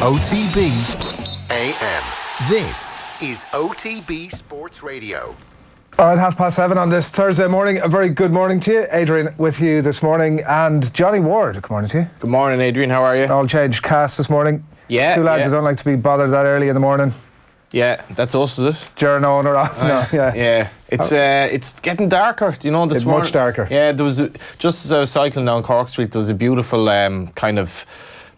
OTB AM. This is OTB Sports Radio. All right, 7:30 on this Thursday morning. A very good morning to you. Adrian with you this morning, and Johnny Ward. Good morning to you. Good morning, Adrian. How are you? All changed cast this morning. Yeah. Two lads who don't like to be bothered that early in the morning. Yeah, that's us, is it? Sharon or off. No, yeah. Yeah. It's getting darker, you know, this morning. Much darker. Yeah, there was, just as I was cycling down Cork Street, there was a beautiful kind of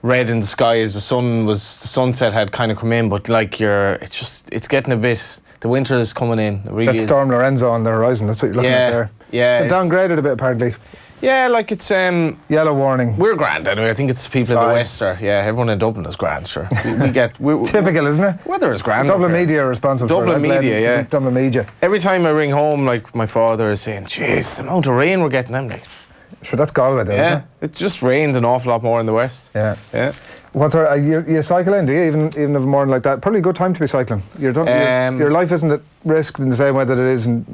red in the sky as the sunset had kind of come in, but like it's getting a bit, the winter is coming in. It really That's Storm Lorenzo on the horizon, that's what you're looking at there. Yeah. It's been downgraded a bit apparently. Yeah, like it's yellow warning. We're grand anyway. I think it's the people in the West are. Yeah, everyone in Dublin is grand, sure. We get typical, isn't it? Weather is grand. Dublin media are responsible for it. Dublin media, yeah. Dublin media. Every time I ring home, like my father is saying, "Jeez, the amount of rain we're getting." I'm like, sure, that's Galway, though, isn't it? It just rains an awful lot more in the West. Yeah. What sort? You cycle in, do you? Even of a morning like that, probably a good time to be cycling. Your your life isn't at risk in the same way that it is in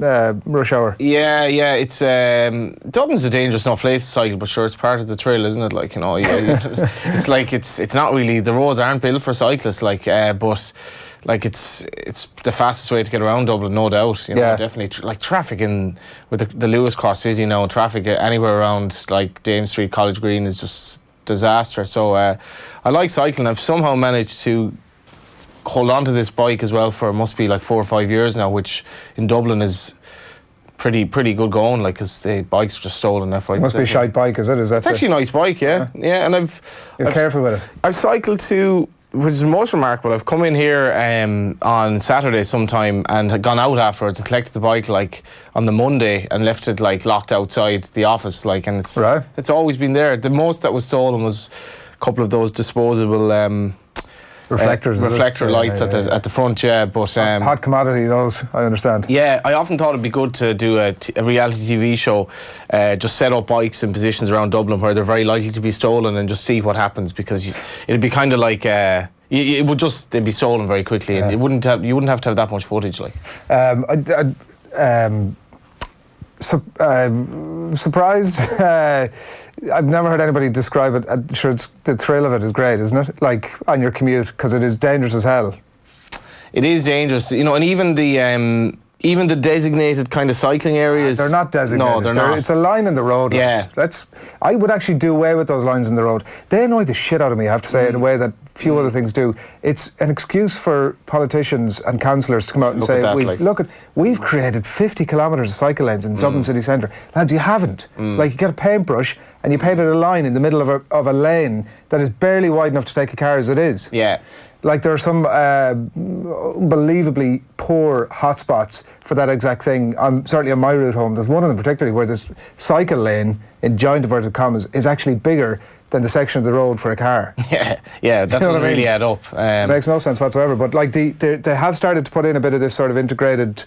rush hour. Yeah. It's Dublin's a dangerous enough place to cycle, but sure, it's part of the thrill, isn't it? Like, you know, it's like it's not really, the roads aren't built for cyclists, like, but. Like it's the fastest way to get around Dublin, no doubt. You know, definitely. Like traffic with the Lewis Cross City now, traffic anywhere around like Dame Street, College Green is just disaster. So I like cycling. I've somehow managed to hold on to this bike as well for must be like 4 or 5 years now, which in Dublin is pretty good going. Like, because the bikes are just stolen left, right. Must be a shite bike, is it? It's actually a nice bike, yeah. And You're careful with it. I've cycled to. Which is most remarkable. I've come in here on Saturday sometime and had gone out afterwards and collected the bike like on the Monday and left it like locked outside the office, like, and it's always been there. The most that was stolen was a couple of those disposable reflector lights at the front, but hot commodity, those, I understand. Yeah, I often thought it'd be good to do a reality TV show, just set up bikes in positions around Dublin where they're very likely to be stolen and just see what happens, because it'd be kind of like they'd be stolen very quickly, and you wouldn't have to have that much footage, like. Surprised. I've never heard anybody describe it. I'm sure the thrill of it is great, isn't it? Like on your commute, because it is dangerous as hell. It is dangerous, you know, and even the designated kind of cycling areas. They're not designated. No, they're not. It's a line in the road. Yeah. I would actually do away with those lines in the road. They annoy the shit out of me, I have to say, in a way that few other things do. It's an excuse for politicians and councillors to come out and say, we've created 50 kilometres of cycle lanes in Dublin city centre. Lads, you haven't. Like, you get a paintbrush and you painted a line in the middle of a lane that is barely wide enough to take a car as it is. Yeah. Like, there are some unbelievably poor hotspots for that exact thing. Certainly on my route home, there's one of them particularly where this cycle lane, in giant inverted commas, is actually bigger than the section of the road for a car. Yeah, that doesn't really add up. It makes no sense whatsoever. But like they have started to put in a bit of this sort of integrated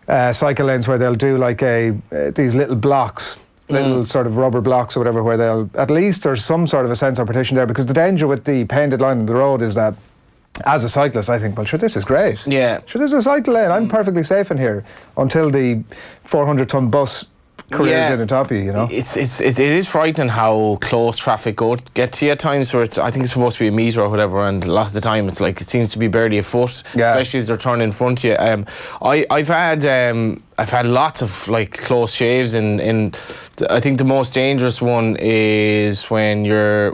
cycle lanes where they'll do like these little blocks. Little sort of rubber blocks or whatever, where they'll, at least there's some sort of a sense of partition there, because the danger with the painted line on the road is that as a cyclist I think, well sure, this is great. Yeah. Sure, there's a cycle lane, I'm perfectly safe in here, until the 400-ton bus careers in on top of you, you know. It is frightening how close traffic get to you at times, where I think it's supposed to be a metre or whatever, and a lot of the time it's like it seems to be barely a foot, especially as they're turning in front of you. I've had lots of like close shaves in I think the most dangerous one is when a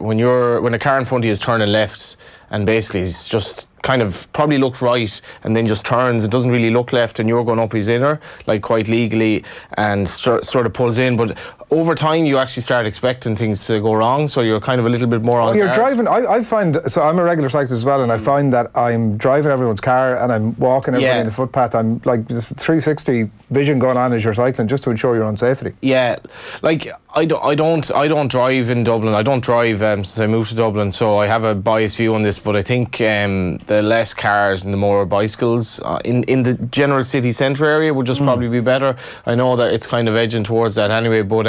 car in front of you is turning left and basically it's just kind of probably looks right and then just turns and doesn't really look left, and you're going up his inner, like quite legally, and sort of pulls in. But over time you actually start expecting things to go wrong, so you're kind of a little bit more on guard. Driving, I find, so I'm a regular cyclist as well, and I find that I'm driving everyone's car and I'm walking everybody in the footpath. I'm like, this 360 vision going on as you're cycling, just to ensure your own safety. Yeah, like I don't drive in Dublin. I don't drive since I moved to Dublin, so I have a biased view on this, but I think the less cars and the more bicycles in the general city centre area would just probably be better. I know that it's kind of edging towards that anyway, but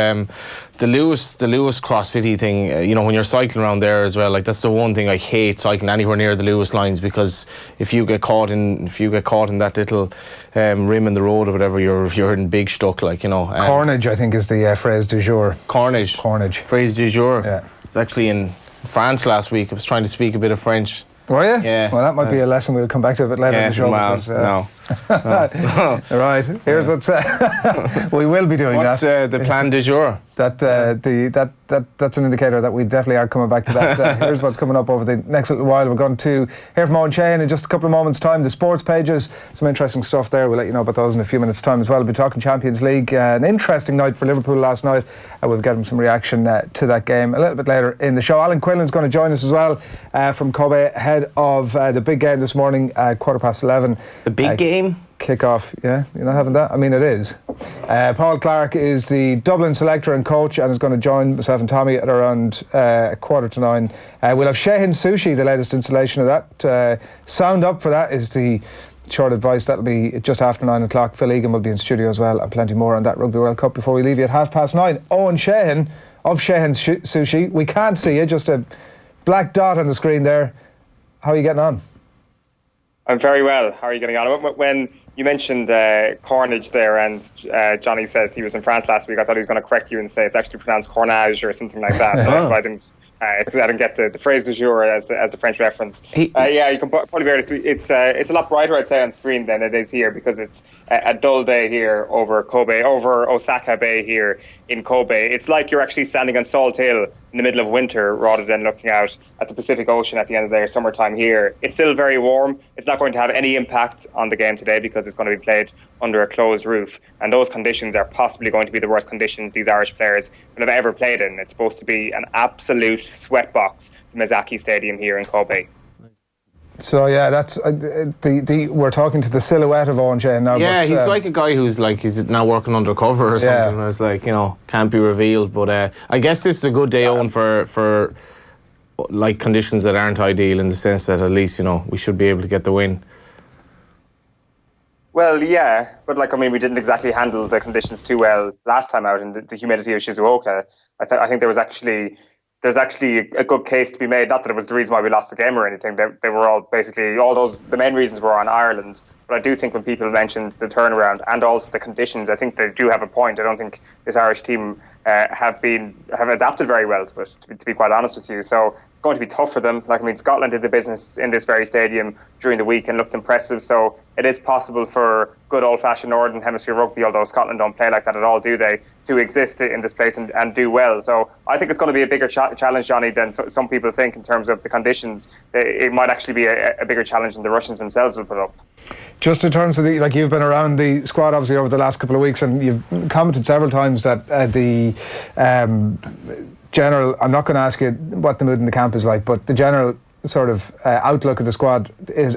the Lewis Cross City thing, you know, when you're cycling around there as well, like that's the one thing I hate cycling anywhere near the Lewis lines, because if you get caught in that little rim in the road or whatever, you're in big stuck, like, you know. Cornage, I think, is the phrase du jour. Cornage. Phrase du jour. Yeah. It's actually in France last week. I was trying to speak a bit of French. Were you? Yeah. Well, that might be a lesson we'll come back to a bit later in the show. Well, because, no. Right. Here's what's we will be doing. What's the plan du jour? That's an indicator that we definitely are coming back to that. Here's what's coming up over the next little while. We're going to hear from Eoin Sheahan in just a couple of moments' time. The sports pages, some interesting stuff there. We'll let you know about those in a few minutes' time as well. We'll be talking Champions League. An interesting night for Liverpool last night. We'll get him some reaction to that game a little bit later in the show. Alan Quinlan's going to join us as well from Kobe ahead of the big game this morning at 11:15. The big game? Kick-off, yeah? You're not having that? I mean, it is. Paul Clarke is the Dublin selector and coach and is going to join myself and Tommy at around 9:15. We'll have Sheahan Sushi, the latest installation of that. Sound up for that is the short advice. That'll be just after 9 o'clock. Phil Egan will be in studio as well, and plenty more on that Rugby World Cup before we leave you at 9:30. Eoin Sheahan of Sheahan Sushi. We can't see you, just a black dot on the screen there. How are you getting on? I'm very well. How are you getting on? When you mentioned Cornage there, and Johnny says he was in France last week, I thought he was going to correct you and say it's actually pronounced Cornage or something like that. So I didn't get the phrase du jour as the French reference. Yeah, you can probably barely see. It's a lot brighter, I'd say, on screen than it is here, because it's a dull day here over Osaka Bay here in Kobe. It's like you're actually standing on Salt Hill in the middle of winter rather than looking out at the Pacific Ocean at the end of the summertime here. It's still very warm. It's not going to have any impact on the game today because it's going to be played under a closed roof, and those conditions are possibly going to be the worst conditions these Irish players will have ever played in. It's supposed to be an absolute sweatbox, the Mizaki Stadium here in Kobe. So yeah, that's we're talking to the silhouette of Eoin Sheahan now. Yeah, but, he's like a guy who's like he's now working undercover or something. Where it's like, can't be revealed. But I guess this is a good day, Eoin, for like conditions that aren't ideal, in the sense that at least we should be able to get the win. Well, yeah, but we didn't exactly handle the conditions too well last time out in the humidity of Shizuoka. I think there's actually a good case to be made. Not that it was the reason why we lost the game or anything. They were all basically, the main reasons were on Ireland. But I do think when people mentioned the turnaround and also the conditions, I think they do have a point. I don't think this Irish team have adapted very well to it, to be quite honest with you. So it's going to be tough for them. Scotland did the business in this very stadium during the week and looked impressive. So it is possible for good old-fashioned Northern Hemisphere rugby, although Scotland don't play like that at all, do they, to exist in this place and do well. So I think it's going to be a bigger challenge, Johnny, than some people think in terms of the conditions. It might actually be a bigger challenge than the Russians themselves will put up. Just in terms of you've been around the squad obviously over the last couple of weeks, and you've commented several times that the general, I'm not going to ask you what the mood in the camp is like, but the general sort of outlook of the squad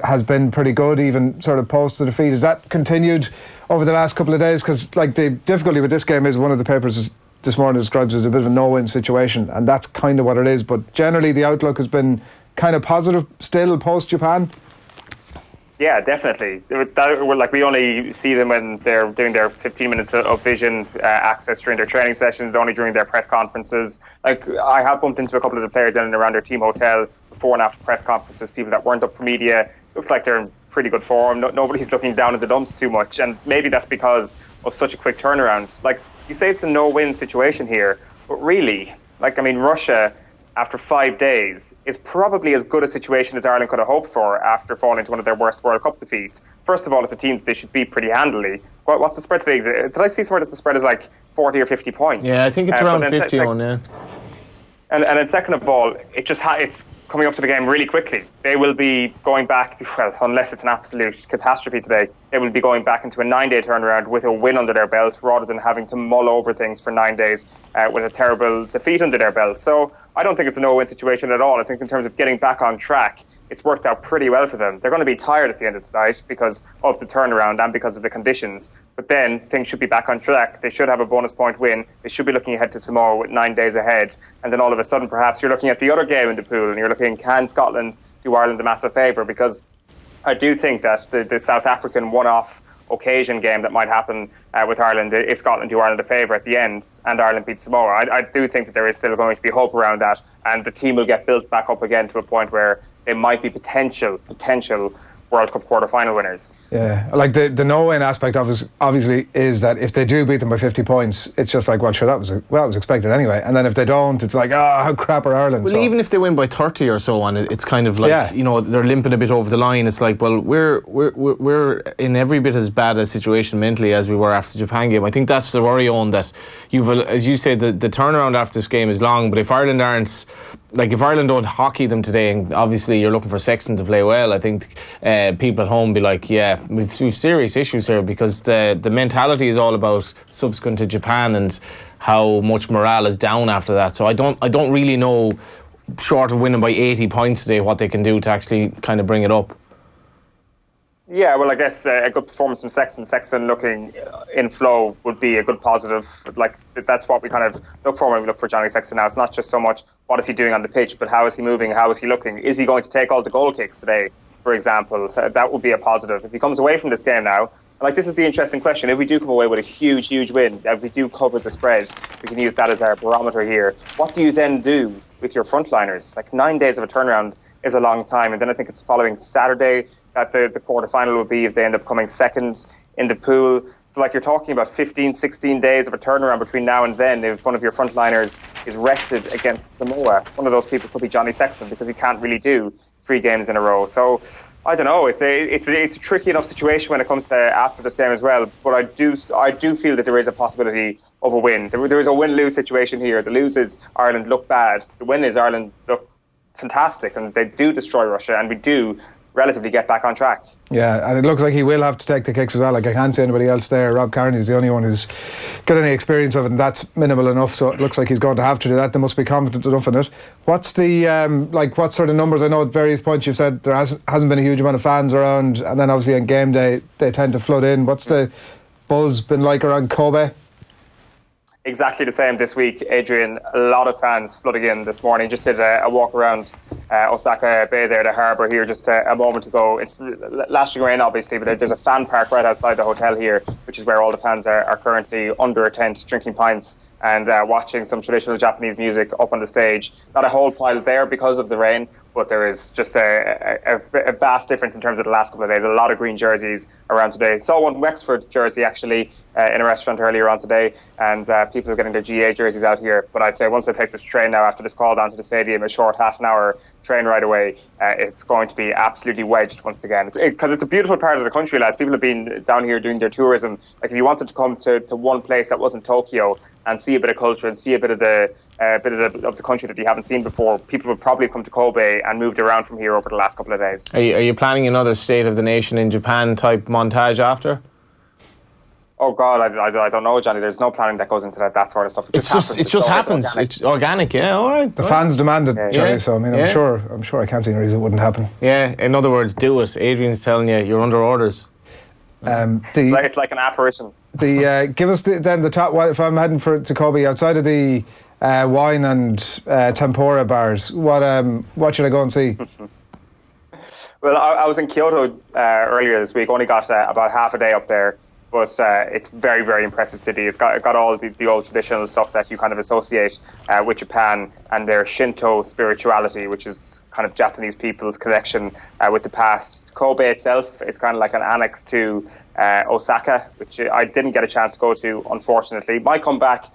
has been pretty good, even sort of post the defeat. Has that continued over the last couple of days? Because the difficulty with this game is one of the papers this morning describes it as a bit of a no-win situation, and that's kind of what it is. But generally the outlook has been kind of positive still post Japan. Yeah, definitely. We only see them when they're doing their 15 minutes of vision access during their training sessions, only during their press conferences. I have bumped into a couple of the players in and around their team hotel before and after press conferences, people that weren't up for media. Looks like they're in pretty good form. Nobody's looking down at the dumps too much, and maybe that's because of such a quick turnaround. You say it's a no-win situation here, but really, Russia, after 5 days, is probably as good a situation as Ireland could have hoped for after falling to one of their worst World Cup defeats. First of all, it's a team that they should beat pretty handily. What's the spread today? Did I see somewhere that the spread is 40 or 50 points? Yeah, I think it's around 50 on, yeah. And then second of all, it's coming up to the game really quickly. They will be going back to, unless it's an absolute catastrophe today, they will be going back into a 9-day turnaround with a win under their belt rather than having to mull over things for 9 days with a terrible defeat under their belt. So I don't think it's a no-win situation at all. I think in terms of getting back on track, it's worked out pretty well for them. They're going to be tired at the end of tonight because of the turnaround and because of the conditions. But then things should be back on track. They should have a bonus point win. They should be looking ahead to Samoa with 9 days ahead. And then all of a sudden, perhaps you're looking at the other game in the pool and you're looking, can Scotland do Ireland a massive favour? Because I do think that the South African one-off occasion game that might happen with Ireland, if Scotland do Ireland a favour at the end and Ireland beats Samoa, I do think that there is still going to be hope around that, and the team will get built back up again to a point where they might be potential World Cup quarter-final winners. Yeah, like the no-win aspect obviously is that if they do beat them by 50 points, it's just like, well, sure, that was expected anyway. And then if they don't, it's like, how crap are Ireland? Well, even if they win by 30 or so on, it's kind of like, they're limping a bit over the line. It's like, well, we're in every bit as bad a situation mentally as we were after the Japan game. I think that's the worry on that. As you say, the turnaround after this game is long, but if Ireland don't hockey them today, and obviously you're looking for Sexton to play well, I think people at home be like, we've serious issues here, because the mentality is all about subsequent to Japan and how much morale is down after that. So I don't really know, short of winning by 80 points today, what they can do to actually kind of bring it up. Yeah, well, I guess a good performance from Sexton looking in flow would be a good positive. Like, that's what we kind of look for when we look for Johnny Sexton now. It's not just so much what is he doing on the pitch, but how is he moving, how is he looking? Is he going to take all the goal kicks today, for example? That would be a positive. If he comes away from this game now, like, this is the interesting question. If we do come away with a huge, huge win, if we do cover the spread, we can use that as our barometer here. What do you then do with your frontliners? Like, 9 days of a turnaround is a long time. And then I think it's the following Saturday that the quarter-final will be if they end up coming second in the pool. So, like, you're talking about 15, 16 days of a turnaround between now and then. If one of your frontliners is rested against Samoa, one of those people could be Johnny Sexton, because he can't really do 3 games in a row. So, I don't know. It's a tricky enough situation when it comes to after this game as well. But I do feel that there is a possibility of a win. There is a win-lose situation here. The lose is Ireland look bad. The win is Ireland look fantastic, and they do destroy Russia, and we do relatively get back on track. Yeah, and it looks like he will have to take the kicks as well. Like, I can't see anybody else there. Rob Kearney's the only one who's got any experience of it, and that's minimal enough, so it looks like he's going to have to do that. They must be confident enough in it. What's the what sort of numbers? I know at various points you've said there hasn't been a huge amount of fans around, and then obviously on game day they tend to flood in. What's the buzz been like around Kobe? Exactly the same this week, Adrian. A lot of fans flooding in this morning. Just did a walk around Osaka Bay there, the harbour here, just a moment ago. It's lashing rain, obviously, but there's a fan park right outside the hotel here, which is where all the fans are currently under a tent, drinking pints and watching some traditional Japanese music up on the stage. Not a whole pile there because of the rain, but there is just a vast difference in terms of the last couple of days. A lot of green jerseys around today. Saw one Wexford jersey actually in a restaurant earlier on today, and people are getting their GA jerseys out here. But I'd say once I take this train now after this call down to the stadium, a short half an hour train right away, it's going to be absolutely wedged once again. Because it's a beautiful part of the country, lads. People have been down here doing their tourism. Like, if you wanted to come to one place that wasn't Tokyo and see a bit of culture and see a bit of the country that you haven't seen before, people would probably come to Kobe and moved around from here over the last couple of days. Are you planning another State of the Nation in Japan type montage after? Oh God, I don't know, Johnny. There's no planning that goes into that sort of stuff. It just happens. It's organic, yeah. All right. The fans demanded, Johnny. So I mean, I'm sure I can't see any reason it wouldn't happen. Yeah. In other words, do it. Adrian's telling you, you're under orders. It's like an apparition. Give us then the top. What if I'm heading to Kobe outside of the wine and tempura bars? What should I go and see? Well, I was in Kyoto earlier this week. Only got about half a day up there. But it's very, very impressive city. It's got all the old traditional stuff that you kind of associate with Japan, and their Shinto spirituality, which is kind of Japanese people's connection with the past. Kobe itself is kind of like an annex to Osaka, which I didn't get a chance to go to, unfortunately. Might come back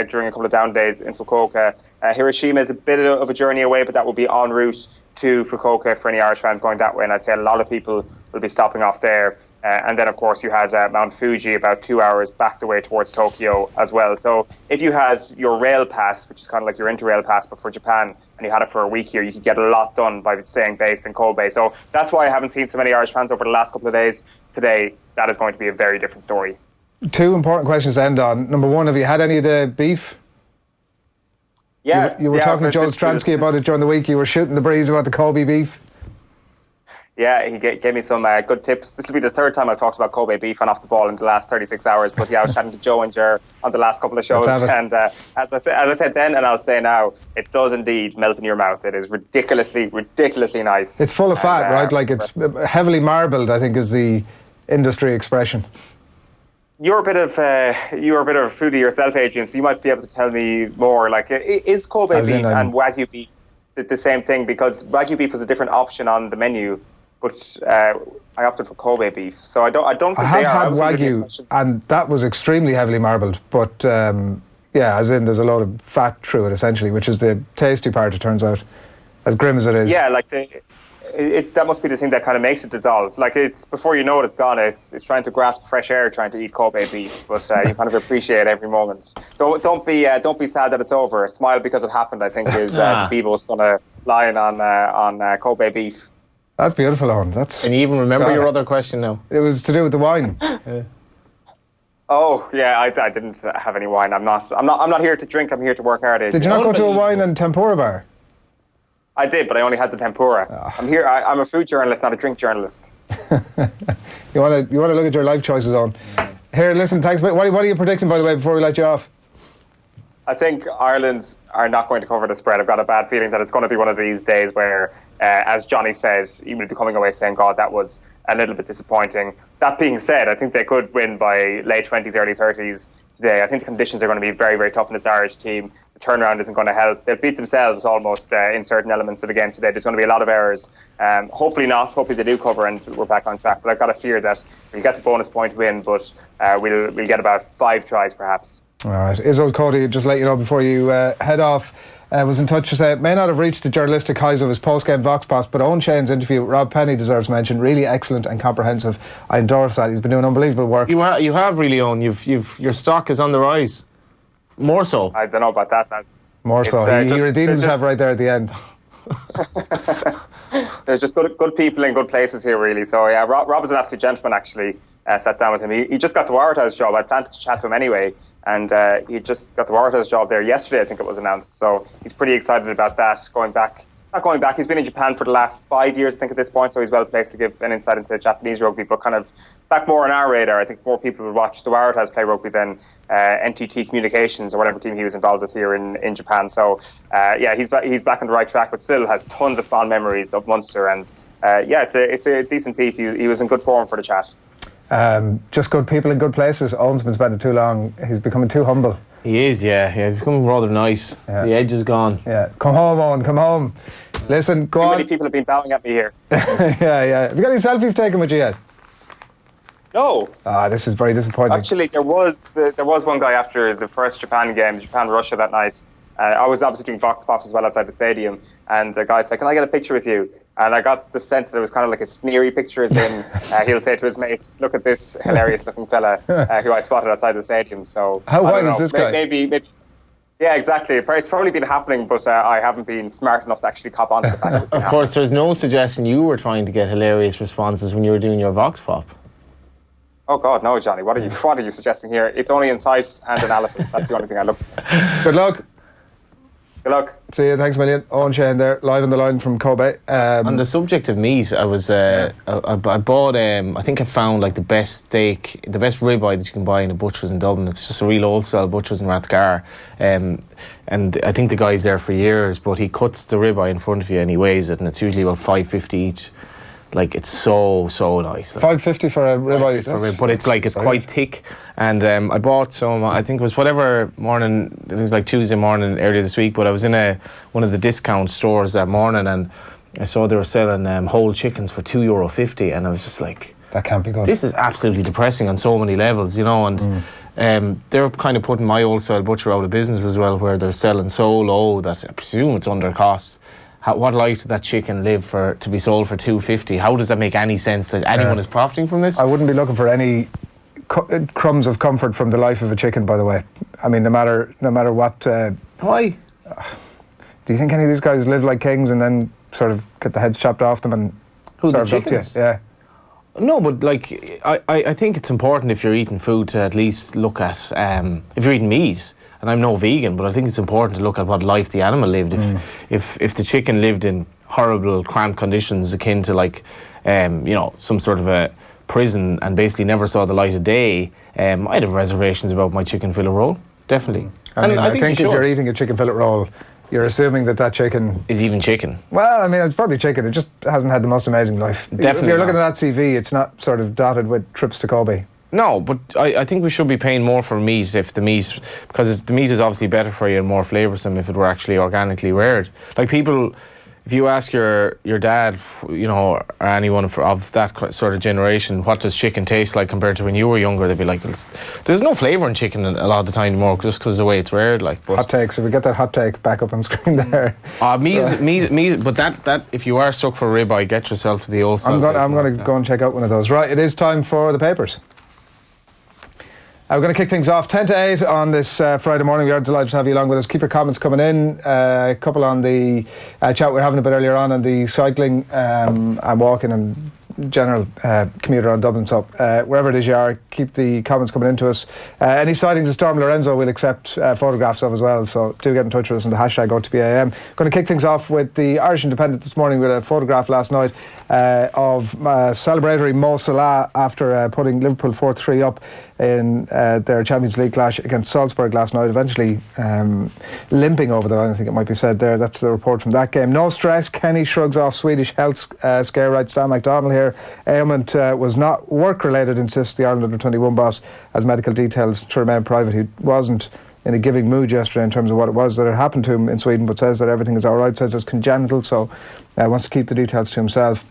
during a couple of down days in Fukuoka. Hiroshima is a bit of a journey away, but that will be en route to Fukuoka for any Irish fans going that way, and I'd say a lot of people will be stopping off there. And then, of course, you had Mount Fuji about 2 hours back the way towards Tokyo as well. So if you had your rail pass, which is kind of like your Interrail pass, but for Japan, and you had it for a week here, you could get a lot done by staying based in Kobe. So that's why I haven't seen so many Irish fans over the last couple of days. Today, that is going to be a very different story. 2 important questions to end on. Number 1, have you had any of the beef? Yeah. You were talking to Joel Stransky about it during the week. You were shooting the breeze about the Kobe beef. Yeah, he gave me some good tips. This will be the 3rd time I've talked about Kobe beef and off the ball in the last 36 hours. But yeah, I was chatting to Joe and Jer on the last couple of shows. And as I said then, and I'll say now, it does indeed melt in your mouth. It is ridiculously nice. It's full of fat, right? Like, it's heavily marbled, I think, is the industry expression. You're a bit of a foodie yourself, Adrian, so you might be able to tell me more. Like, is Kobe beef and Wagyu beef the same thing? Because Wagyu beef was a different option on the menu. But I opted for Kobe beef. So I don't think I they are. have had Wagyu, and that was extremely heavily marbled. But yeah, as in there's a lot of fat through it essentially, which is the tasty part. It turns out, as grim as it is. Yeah, like that must be the thing that kind of makes it dissolve. Like it's before you know it, it's gone. It's trying to grasp fresh air, trying to eat Kobe beef, but you kind of appreciate every moment. Don't be sad that it's over. Smile because it happened. I think is the Beatles gonna line on Kobe beef. That's beautiful, Eoin. That's. Can you even remember your other question now? It was to do with the wine. Oh yeah, I didn't have any wine. I'm not here to drink. I'm here to work hard. Did you not go to a wine and tempura bar? I did, but I only had the tempura. I'm here. I'm a food journalist, not a drink journalist. You want to look at your life choices on. Here, listen. Thanks. What are you predicting, by the way, before we let you off? I think Ireland are not going to cover the spread. I've got a bad feeling that it's going to be one of these days where, as Johnny said, he will be coming away saying, "God, that was a little bit disappointing." That being said, I think they could win by late 20s, early 30s today. I think the conditions are going to be very, very tough in this Irish team. The turnaround isn't going to help. They'll beat themselves almost in certain elements of the game today. There's going to be a lot of errors. Hopefully not. Hopefully they do cover and we're back on track. But I've got a fear that we'll get the bonus point win, but we'll get about 5 tries perhaps. All right. Isolde Cody, just let you know before you head off, was in touch to say it may not have reached the journalistic highs of his post-game Vox Post, but Eoin Sheahan's interview with Rob Penny deserves mention. Really excellent and comprehensive. I endorse that. He's been doing unbelievable work. You have really, Eoin. Your stock is on the rise. More so. I don't know about that. More so. He redeemed himself right there at the end. There's just good people in good places here, really. So yeah, Rob is an absolute gentleman. Actually, sat down with him. He just got the Waratah's job. I planned to chat to him anyway. And he just got the Waratah's job there yesterday, I think it was announced. So he's pretty excited about that. Not going back, he's been in Japan for the last 5 years, I think, at this point. So he's well placed to give an insight into Japanese rugby, but kind of back more on our radar. I think more people would watch the Waratahs play rugby than NTT Communications or whatever team he was involved with here in Japan. So yeah, he's back on the right track, but still has tons of fond memories of Munster. And yeah, it's a decent piece. He was in good form for the chat. Just good people in good places. Owen's been spending too long. He's becoming too humble. He is, yeah. He's becoming rather nice. Yeah. The edge is gone. Yeah. Come home, Owen. Come home. Listen, go on. Too many people have been bowing at me here. yeah. Have you got any selfies taken with you yet? No. This is very disappointing. Actually, there was one guy after the first Japan game, Japan-Russia that night. I was obviously doing Vox Pops as well outside the stadium, and the guy said, "Can I get a picture with you?" And I got the sense that it was kind of like a sneery picture, as in he'll say to his mates, "Look at this hilarious-looking fella who I spotted outside the stadium." So how wide is this guy? Maybe. Yeah, exactly. It's probably been happening, but I haven't been smart enough to actually cop onto the fact. Of course, there's no suggestion you were trying to get hilarious responses when you were doing your Vox Pop. Oh God, no, Johnny. What are you suggesting here? It's only insight and analysis. That's the only thing I look for. Good luck. Good luck. See you. Thanks a million. Eoin Sheahan there, live on the line from Kobe. On the subject of meat, I was I bought I think I found like the best steak, the best ribeye that you can buy in a butcher's in Dublin. It's just a real old style butcher's in Rathgar, and I think the guy's there for years, but he cuts the ribeye in front of you and he weighs it, and it's usually about $5.50 each. Like, it's so nice. Like, $5.50 for a ribeye, but it's quite thick. And I bought some. I think it was whatever morning. It was like Tuesday morning earlier this week. But I was in one of the discount stores that morning, and I saw they were selling whole chickens for €2.50, and I was just like, that can't be good. This is absolutely depressing on so many levels, you know. And they're kind of putting my old style butcher out of business as well, where they're selling so low that I presume it's under cost. What life did that chicken live to be sold for $2.50? How does that make any sense that anyone is profiting from this? I wouldn't be looking for any crumbs of comfort from the life of a chicken, by the way. I mean, no matter what. Why? Do you think any of these guys live like kings and then sort of get the heads chopped off them and served up to you? Yeah. No, but like I think it's important if you're eating food to at least look at if you're eating meat. And I'm no vegan, but I think it's important to look at what life the animal lived. If the chicken lived in horrible, cramped conditions akin to like, some sort of a prison and basically never saw the light of day, I'd have reservations about my chicken fillet roll, definitely. I think if you're eating a chicken fillet roll, you're assuming that chicken is even chicken. Well, I mean, it's probably chicken. It just hasn't had the most amazing life. Definitely. If you're looking at that CV, it's not sort of dotted with trips to Kobe. No, but I think we should be paying more for meat because the meat is obviously better for you and more flavoursome if it were actually organically reared. Like people, if you ask your dad, or anyone of that sort of generation, what does chicken taste like compared to when you were younger, they'd be like, there's no flavour in chicken a lot of the time anymore, just because of the way it's reared. But hot takes. If we get that hot take back up on screen there. Meat. But that if you are stuck for ribeye, get yourself to the old style. I'm going to go and check out one of those. Right, it is time for the papers. We're going to kick things off 10 to 8 on this Friday morning. We are delighted to have you along with us. Keep your comments coming in. A couple on the chat we were having a bit earlier on the cycling and walking and general commuter on Dublin. So wherever it is you are, keep the comments coming into us. Any sightings of Storm Lorenzo we'll accept photographs of as well. So do get in touch with us on the hashtag OTBAM. Going to kick things off with the Irish Independent this morning with a photograph last night of celebratory Mo Salah after putting Liverpool 4-3 up in their Champions League clash against Salzburg last night, eventually limping over the line, I think it might be said there. That's the report from that game. No stress, Kenny shrugs off Swedish health scare, writes Dan McDonald here. Ailment was not work-related, insists the Ireland under-21 boss, as medical details to remain private. He wasn't in a giving mood yesterday in terms of what it was that had happened to him in Sweden, but says that everything is all right, says it's congenital, so wants to keep the details to himself.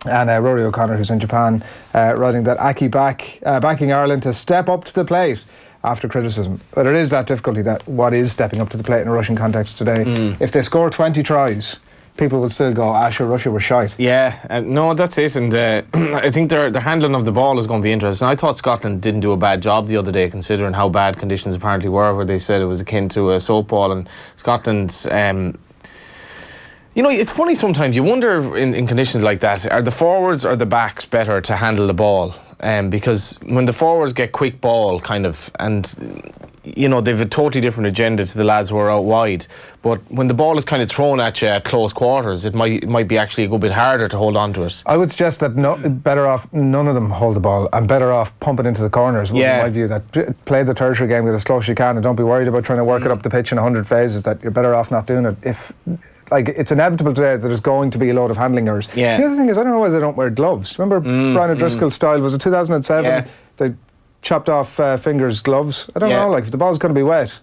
And Rory O'Connor, who's in Japan, writing that Aki backing Ireland to step up to the plate after criticism. But it is that difficulty, that what is stepping up to the plate in a Russian context today. If they score 20 tries, people will still go, sure, Russia were shite. Yeah, no, that's it. And I think their handling of the ball is going to be interesting. I thought Scotland didn't do a bad job the other day, considering how bad conditions apparently were, where they said it was akin to a soap ball. And Scotland's... it's funny sometimes. You wonder in conditions like that, are the forwards or the backs better to handle the ball? Because when the forwards get quick ball, kind of, and they've a totally different agenda to the lads who are out wide. But when the ball is kind of thrown at you at close quarters, it might be actually a good bit harder to hold on to it. I would suggest that better off none of them hold the ball, and better off pumping into the corners. Would be my view. That play the tertiary game as close as you can, and don't be worried about trying to work it up the pitch in 100 phases. That you're better off not doing it. If it's inevitable today that there's going to be a load of handling errors. Yeah. The other thing is, I don't know why they don't wear gloves. Remember Brian O'Driscoll's style? Was it 2007? Yeah. They chopped off fingers gloves. I don't know. If the ball's going to be wet.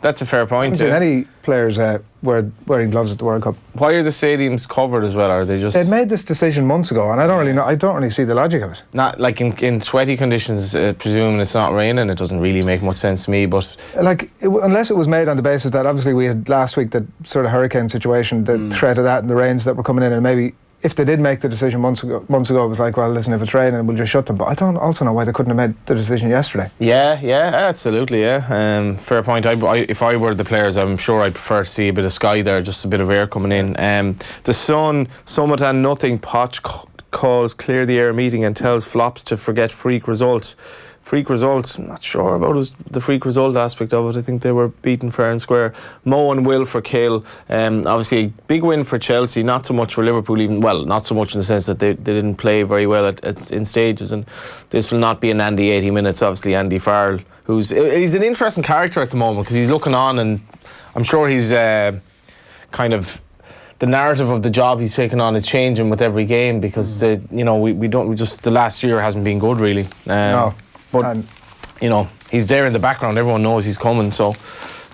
That's a fair point. I haven't seen any players wearing gloves at the World Cup. Why are the stadiums covered as well? Are they just? They made this decision months ago, and I don't really know. I don't really see the logic of it. Not like in sweaty conditions, presuming it's not raining, it doesn't really make much sense to me. But unless it was made on the basis that obviously we had last week that sort of hurricane situation, the threat of that and the rains that were coming in, and maybe. If they did make the decision months ago, it was like, well, listen, if it's raining, we'll just shut them. But I don't also know why they couldn't have made the decision yesterday. Yeah, absolutely, yeah. Fair point. If I were the players, I'm sure I'd prefer to see a bit of sky there, just a bit of air coming in. The Sun, Summit and Nothing, Poch calls clear the air meeting and tells flops to forget freak result. Freak result, I'm not sure about the freak result aspect of it. I think they were beaten fair and square. Mo and Will for Kill. Obviously, a big win for Chelsea, not so much for Liverpool, not so much in the sense that they didn't play very well in stages. And this will not be an Andy 80 minutes. Obviously, Andy Farrell, he's an interesting character at the moment because he's looking on, and I'm sure he's kind of. The narrative of the job he's taken on is changing with every game because the last year hasn't been good really. No. But, he's there in the background. Everyone knows he's coming. So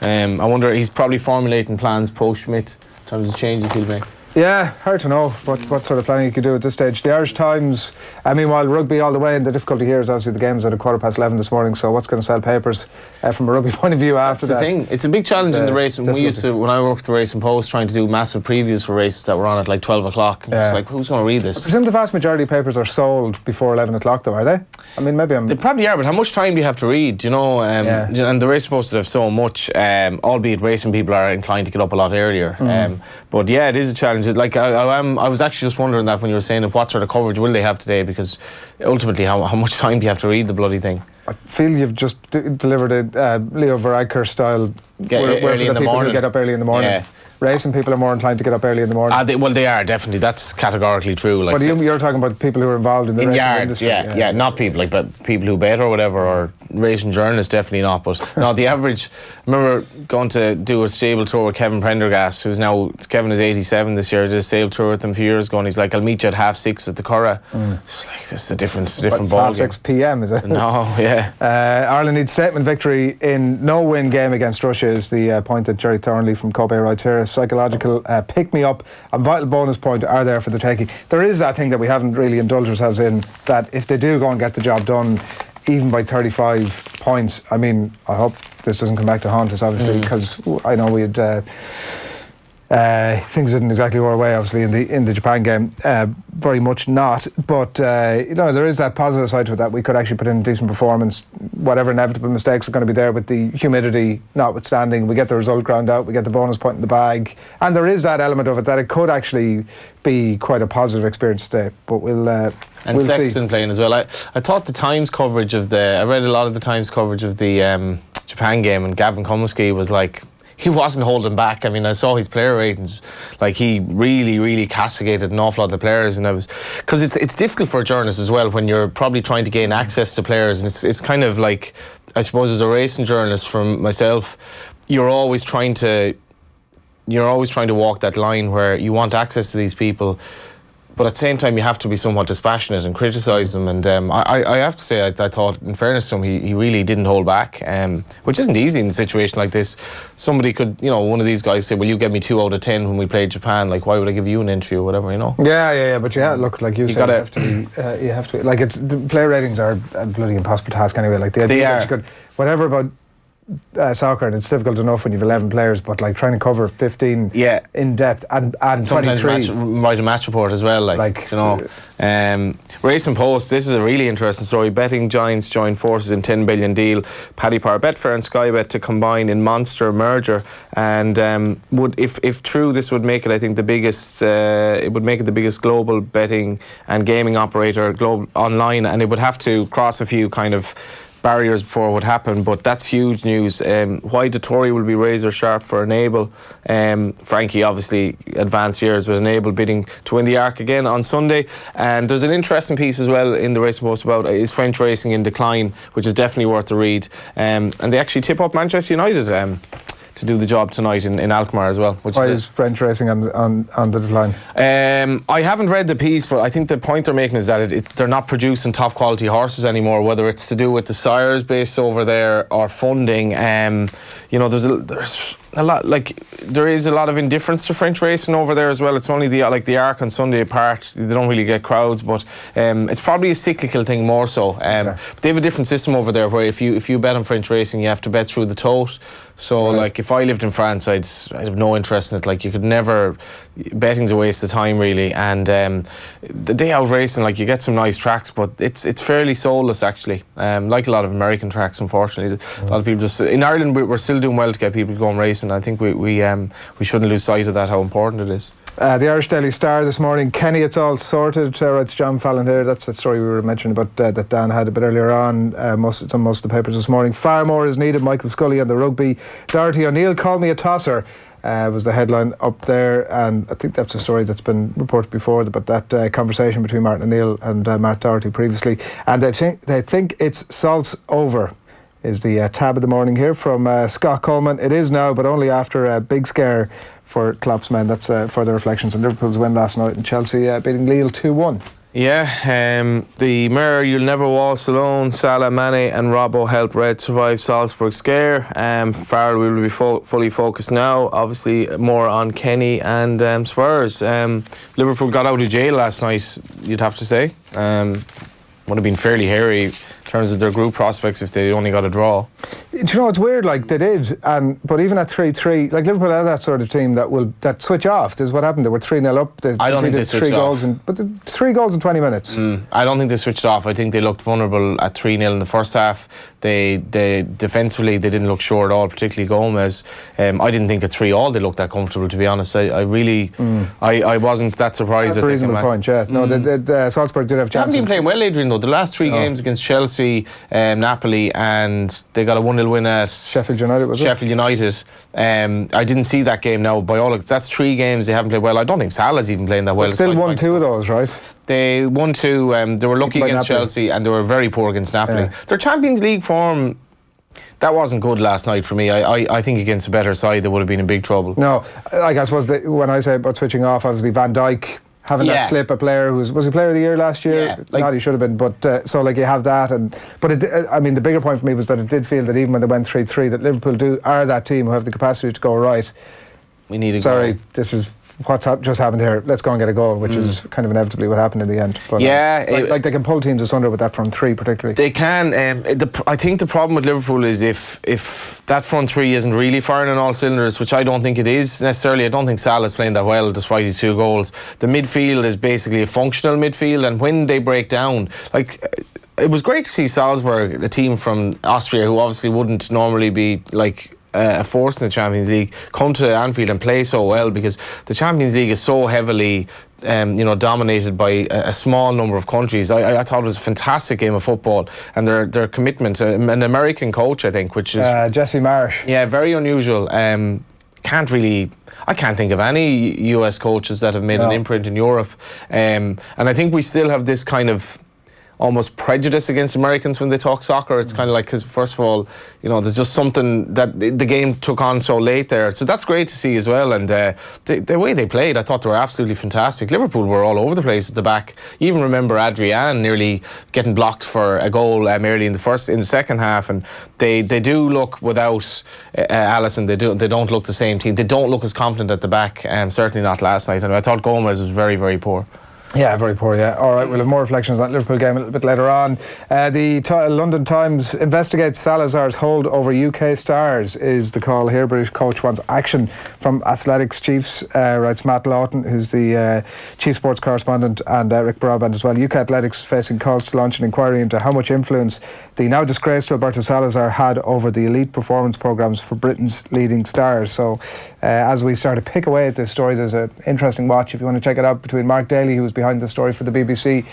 I wonder, he's probably formulating plans post-Schmidt in terms of changes he'll make. Yeah, hard to know what sort of planning you could do at this stage. The Irish Times, meanwhile, rugby all the way, and the difficulty here is obviously the game's at 11:15 this morning, so what's going to sell papers from a rugby point of view after that? That's the thing. It's a big challenge in the race, and when I worked the Racing Post, trying to do massive previews for races that were on at 12 o'clock. It's like, who's going to read this? I presume the vast majority of papers are sold before 11 o'clock though, are they? They probably are, but how much time do you have to read, And the Racing Post have so much, albeit racing people are inclined to get up a lot earlier. But yeah, it is a challenge. I was actually just wondering that when you were saying what sort of coverage will they have today, because ultimately how much time do you have to read the bloody thing? I feel you've just delivered a Leo Varadkar style where for the people who get up early in the morning. Yeah. Racing people are more inclined to get up early in the morning. They are, definitely. That's categorically true. But you're talking about people who are involved in the racing yards, industry. Yeah, not people but people who bet or whatever, or racing journalists, definitely not. But no, the average. I remember going to do a stable tour with Kevin Prendergast, Kevin is 87 this year. I did a stable tour with him a few years ago, and he's like, "I'll meet you at 6:30 at the Curragh." It's like, this is a different ball game. 6 p.m. is it? No, yeah. Ireland needs statement victory in no-win game against Russia is the point that Jerry Thornley from Kobe writes here. psychological pick-me-up and vital bonus point are there for the taking. There is that thing that we haven't really indulged ourselves in, that if they do go and get the job done, even by 35 points, I mean, I hope this doesn't come back to haunt us, obviously, because I know we had... things didn't exactly go our way, obviously, in the Japan game. Very much not. But there is that positive side to it, that we could actually put in a decent performance. Whatever inevitable mistakes are going to be there, with the humidity notwithstanding, we get the result ground out, we get the bonus point in the bag, and there is that element of it that it could actually be quite a positive experience today. But we'll Sexton playing as well. I thought the Times coverage of I read a lot of the Times coverage of the Japan game, and Gavin was like, he wasn't holding back. I mean, I saw his player ratings. Like, he really, really castigated an awful lot of the players, and because it's difficult for a journalist as well when you're probably trying to gain access to players, and it's kind of like, I suppose, as a racing journalist, from myself, you're always trying to walk that line where you want access to these people, but at the same time you have to be somewhat dispassionate and criticise them. And I have to say, I thought, in fairness to him, he really didn't hold back, which isn't easy in a situation like this. Somebody could, one of these guys say, well, you get me 2 out of 10 when we played Japan, like, why would I give you an interview or whatever, Yeah, but look, like you said, you have to, like, the player ratings are a bloody impossible task anyway. Like, they are. Whatever about soccer, and it's difficult enough when you've 11 players, but like trying to cover 15 in depth and sometimes 23. Write a match report as well, Racing Post, this is a really interesting story. Betting giants join forces in $10 billion deal. Paddy Power, Betfair and Sky Bet to combine in monster merger, and if true, this would make it, I think, the biggest the biggest global betting and gaming operator online, and it would have to cross a few kind of barriers before it would happen, but that's huge news. Why the Tory will be razor sharp for Enable. Frankie, obviously, advanced years with Enable bidding to win the Arc again on Sunday. And there's an interesting piece as well in the Racing Post about is French racing in decline, which is definitely worth a read. And they actually tip up Manchester United to do the job tonight in Alkmaar as well. Why is French racing on the decline? I haven't read the piece, but I think the point they're making is that they're not producing top quality horses anymore, whether it's to do with the sires base over there or funding. There's a lot, like, there is a lot of indifference to French racing over there as well. It's only the Arc on Sunday apart. They don't really get crowds, but it's probably a cyclical thing more so. But they have a different system over there where if you bet on French racing, you have to bet through the tote. So, like, if I lived in France, I'd have no interest in it. Like, you could never... Betting's a waste of time, really. And the day out racing, like, you get some nice tracks, but it's fairly soulless, actually. Like a lot of American tracks, unfortunately. A lot of people just... In Ireland, we're still doing well to get people to go and racing. I think we shouldn't lose sight of that, how important it is. The Irish Daily Star this morning. Kenny, it's all sorted. It's John Fallon here. That's that story we were mentioning about that Dan had a bit earlier on. It's on most of the papers this morning. Far more is needed. Michael Scully and the rugby. Doherty O'Neill called me a tosser. Was the headline up there, and I think that's a story that's been reported before about that conversation between Martin O'Neill and Mark Doherty previously, and they think it's salt's over. Is the tab of the morning here from Scott Coleman. It is now, but only after a big scare for Klopp's men. That's further reflections on Liverpool's win last night, and Chelsea beating Lille 2-1. Yeah, the Mirror, you'll never waltz alone. Salah, Mane and Robbo helped Red survive Salzburg's scare. Farrell will be fully focused now. Obviously, more on Kenny and Spurs. Liverpool got out of jail last night, you'd have to say. Would have been fairly hairy in terms of their group prospects if they only got a draw. Do you know, it's weird, like, they did, but even at 3-3, like, Liverpool are that sort of team that switch off. This is what happened. They were 3-0 up. I don't think they switched off. But 3 goals in 20 minutes. I don't think they switched off. I think they looked vulnerable at 3-0 in the first half. They defensively, they didn't look sure at all, particularly Gomez. I didn't think at 3-3 they looked that comfortable, to be honest. I really wasn't that surprised. That's a reasonable point, yeah. No, Salzburg did have chances. They haven't been playing well, Adrian, though. The last 3 games against Chelsea, Napoli, and they got a 1-0 win at Sheffield United, was it? Sheffield United. I didn't see that game now, by all accounts. That's 3 games they haven't played well. I don't think Salah's even playing that well. But still won 2 of those, right? They won 2. They were lucky against Napoli. Chelsea, and they were very poor against Napoli. Yeah. Their Champions League form, that wasn't good last night for me. I think against a better side they would have been in big trouble. No, like, I suppose when I say about switching off, obviously Van Dijk having that slip, a player who was he player of the year last year? Yeah, like, not he should have been, but so, like, you have that, I mean, the bigger point for me was that it did feel that even when they went 3-3, that Liverpool are that team who have the capacity to go right. We need a sorry, goal. this is what's just happened here. Let's go and get a goal, which is kind of inevitably what happened in the end. But, like they can pull teams asunder with that front three, particularly. They can. I think the problem with Liverpool is if that front three isn't really firing on all cylinders, which I don't think it is necessarily. I don't think Salah's playing that well, despite his 2 goals. The midfield is basically a functional midfield, and when they break down, like. It was great to see Salzburg, a team from Austria, who obviously wouldn't normally be like a force in the Champions League, come to Anfield and play so well, because the Champions League is so heavily dominated by a small number of countries. I thought it was a fantastic game of football, and their commitment, an American coach, I think, which is Jesse Marsh. Yeah, very unusual. I can't think of any US coaches that have made an imprint in Europe, and I think we still have this kind of almost prejudice against Americans when they talk soccer. It's kind of like, because first of all, there's just something that the game took on so late there. So that's great to see as well. And the way they played, I thought they were absolutely fantastic. Liverpool were all over the place at the back. You even remember Adrian nearly getting blocked for a goal early in the second half. And they do look, without Alisson, they don't look the same team. They don't look as confident at the back, and certainly not last night. And I thought Gomez was very, very poor. Yeah, very poor, yeah. All right, we'll have more reflections on that Liverpool game a little bit later on. The London Times investigates Salazar's hold over UK stars is the call here. British coach wants action from athletics chiefs, writes Matt Lawton, who's the chief sports correspondent, and Rick Broadbent as well. UK athletics facing calls to launch an inquiry into how much influence the now disgraced Alberto Salazar had over the elite performance programmes for Britain's leading stars. So as we start to pick away at this story, there's an interesting watch, if you want to check it out, between Mark Daly, who was behind the story for the BBC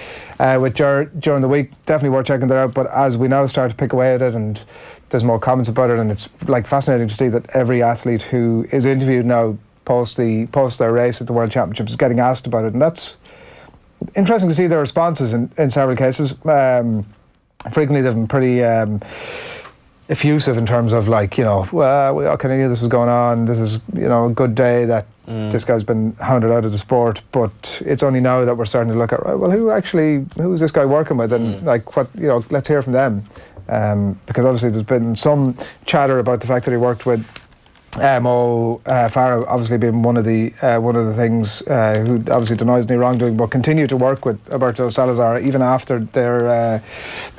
with during the week. Definitely worth checking that out. But as we now start to pick away at it, and there's more comments about it, and it's like fascinating to see that every athlete who is interviewed now post their race at the World Championships is getting asked about it, and that's interesting to see their responses in several cases. Frequently they've been pretty effusive in terms of, like, well, we all kind of knew this was going on. This is, a good day that this guy's been hounded out of the sport. But it's only now that we're starting to look at, right, well, who is this guy working with? And like, what, let's hear from them. Because obviously there's been some chatter about the fact that he worked with Mo Farah, obviously being one of the things, who obviously denies any wrongdoing, but continued to work with Alberto Salazar even after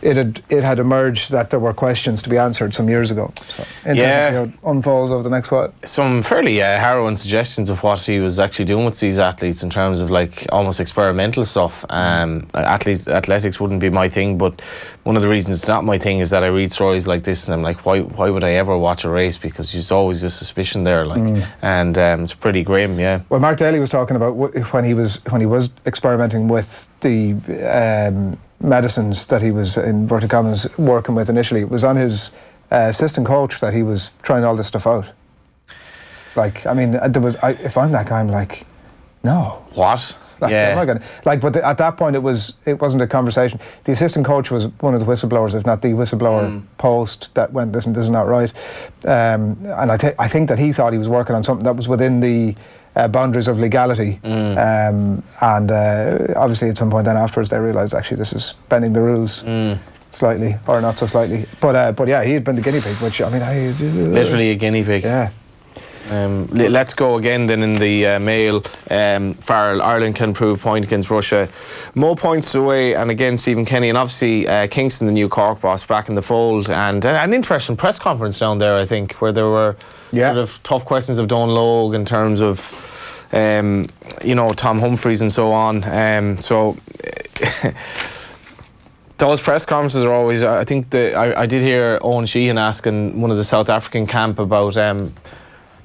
it had emerged that there were questions to be answered some years ago. So interesting to see how it unfolds over the next while. Some fairly harrowing suggestions of what he was actually doing with these athletes in terms of, like, almost experimental stuff. Athletics wouldn't be my thing, but one of the reasons it's not my thing is that I read stories like this and I'm like, why would I ever watch a race? Because there's always this suspicion there, like, and it's pretty grim. Yeah. Well, Mark Daly was talking about when he was experimenting with the medicines that he was, in inverted commas, working with initially. It was on his assistant coach that he was trying all this stuff out. Like, I mean, if I'm that guy, I'm like, no. What? Like, but at that point, it wasn't a conversation. The assistant coach was one of the whistleblowers, if not the whistleblower post that went, listen, this is not right. And I think that he thought he was working on something that was within the boundaries of legality. And obviously at some point then afterwards they realised actually this is bending the rules. Slightly, or not so slightly. But yeah, he had been the guinea pig, which, I mean... literally a guinea pig. Yeah. Let's go again then in the Mail. Farrell, Ireland can prove point against Russia. More points away, and again Stephen Kenny, and obviously Kingston, the new Cork boss, back in the fold, and an interesting press conference down there, I think, where there were sort of tough questions of Don Logue in terms of Tom Humphreys and so on. Those press conferences are always, I think I did hear Eoin Sheahan asking one of the South African camp about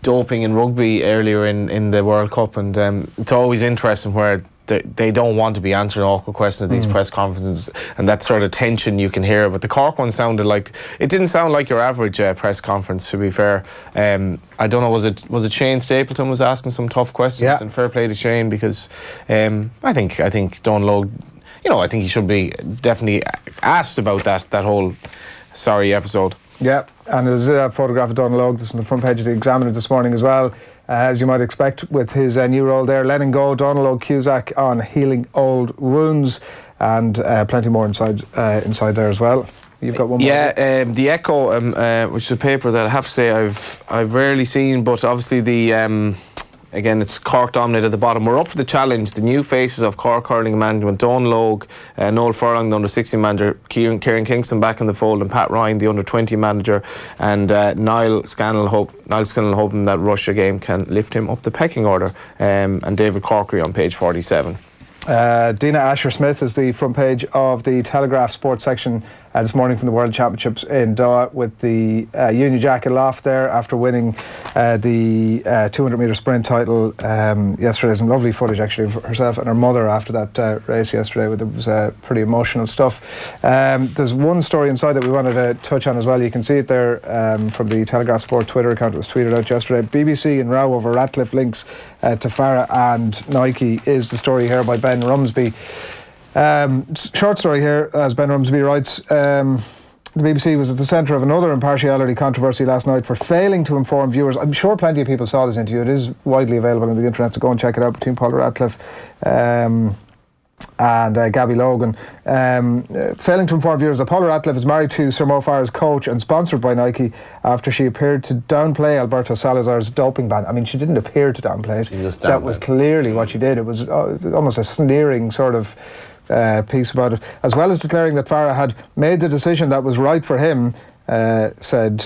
doping in rugby earlier in the World Cup, and it's always interesting where they don't want to be answering awkward questions at these press conferences, and that sort of tension you can hear. But the Cork one sounded like, it didn't sound like your average press conference, to be fair. I don't know, was it Shane Stapleton was asking some tough questions, and fair play to Shane, because I think Don Logue, I think he should be definitely asked about that whole sorry episode. Yeah, and there's a photograph of Don Logue. This is on the front page of the Examiner this morning as well. As you might expect with his new role there, letting go Donald O'Cusack on healing old wounds, and plenty more inside there as well. You've got one more. Yeah, the Echo, which is a paper that I have to say I've rarely seen, but obviously the Again, it's Cork dominated at the bottom. We're up for the challenge. The new faces of Cork hurling management: Dawn Logue, Noel Furlong, the under-16 manager, Kieran Kingston back in the fold, and Pat Ryan, the under-20 manager, and Niall Scannell hoping that Russia game can lift him up the pecking order. And David Corkery on page 47. Dina Asher-Smith is the front page of the Telegraph sports section this morning from the World Championships in Doha, with the Union Jack aloft there after winning the 200-metre sprint title yesterday. Some lovely footage actually of herself and her mother after that race yesterday. It was pretty emotional stuff. There's one story inside that we wanted to touch on as well. You can see it there from the Telegraph Sport Twitter account. It was tweeted out yesterday. BBC in row over Ratcliffe links to Farah and Nike is the story here by Ben Rumsby. Short story here, as Ben Rumsby writes. The BBC was at the centre of another impartiality controversy last night for failing to inform viewers. I'm sure plenty of people saw this interview. It is widely available on the internet, so go and check it out, between Paula Ratcliffe and Gabby Logan. Failing to inform viewers that Paula Ratcliffe is married to Sir Mo Farah's coach and sponsored by Nike after she appeared to downplay Alberto Salazar's doping ban. I mean, she didn't appear to downplay it. That was clearly what she did. It was almost a sneering sort of piece about it, as well as declaring that Farah had made the decision that was right for him, said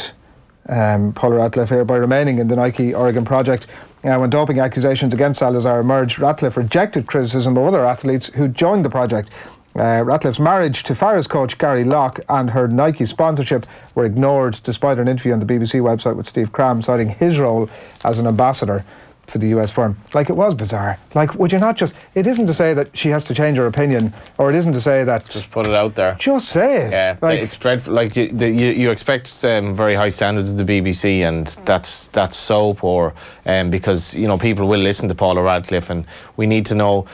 Paula Ratcliffe here, by remaining in the Nike Oregon project. When doping accusations against Salazar emerged, Ratcliffe rejected criticism of other athletes who joined the project. Ratcliffe's marriage to Farah's coach Gary Locke and her Nike sponsorship were ignored, despite an interview on the BBC website with Steve Cram citing his role as an ambassador for the US firm. Like, it was bizarre. Like, would you not just... It isn't to say that she has to change her opinion, or it isn't to say that... Just put it out there. Just say it. Yeah, like, it's dreadful. Like, you expect very high standards of the BBC, and that's so poor, because, you know, people will listen to Paula Radcliffe, and we need to know...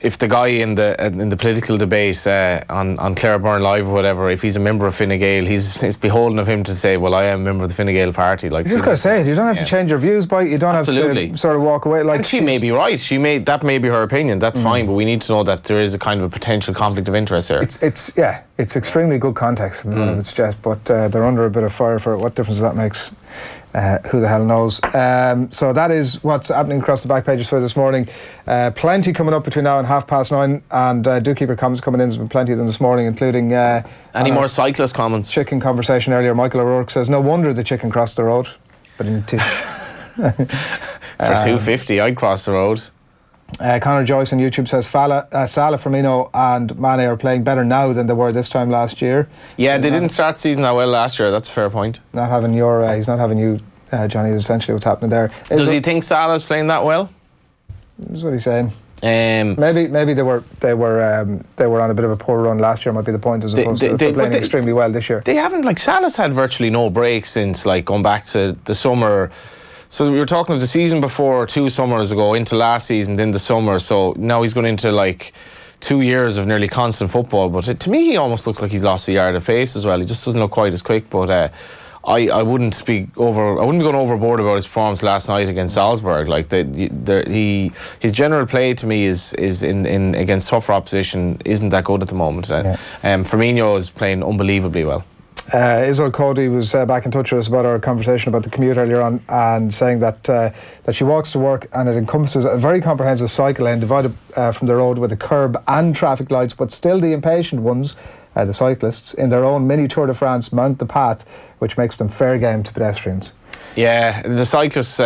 If the guy in the political debate on Clare Byrne Live or whatever, if he's a member of Fine Gael, it's beholden of him to say, well, I am a member of the Fine Gael party. Like, you just got to say it. You don't have to change your views by it. You don't have to sort of walk away. Like, and she may be right. That may be her opinion. That's fine, but we need to know that there is a kind of a potential conflict of interest here. It's extremely good context, I would suggest, but they're under a bit of fire for it. What difference that makes? Who the hell knows? So that is what's happening across the back pages for this morning. Plenty coming up between now and 9:30, and do keep your comments coming in. There's been plenty of them this morning, including any more cyclist comments. Chicken conversation earlier. Michael O'Rourke says, no wonder the chicken crossed the road. But in for $2.50 I'd cross the road. Conor Joyce on YouTube says Salah, Firmino and Mane are playing better now than they were this time last year. Yeah, they didn't start the season that well last year. That's a fair point. He's not having you, Johnny, is essentially what's happening there. Does he think Salah's playing that well? That's what he's saying. Maybe they were on a bit of a poor run last year, might be the point, as opposed to playing extremely well this year. They haven't, like, Salah's had virtually no break since, like, going back to the summer. So we were talking of the season before, 2 summers ago, into last season, then the summer. So now he's going into, like, 2 years of nearly constant football. But to me, he almost looks like he's lost a yard of pace as well. He just doesn't look quite as quick. But I wouldn't be going overboard about his performance last night against Salzburg. Like, his general play to me is in against tougher opposition isn't that good at the moment. Firmino is playing unbelievably well. Isol Cody was back in touch with us about our conversation about the commute earlier on, and saying that she walks to work and it encompasses a very comprehensive cycle lane divided from the road with a curb and traffic lights, but still the impatient ones, the cyclists, in their own mini Tour de France mount the path, which makes them fair game to pedestrians. Yeah, the cyclists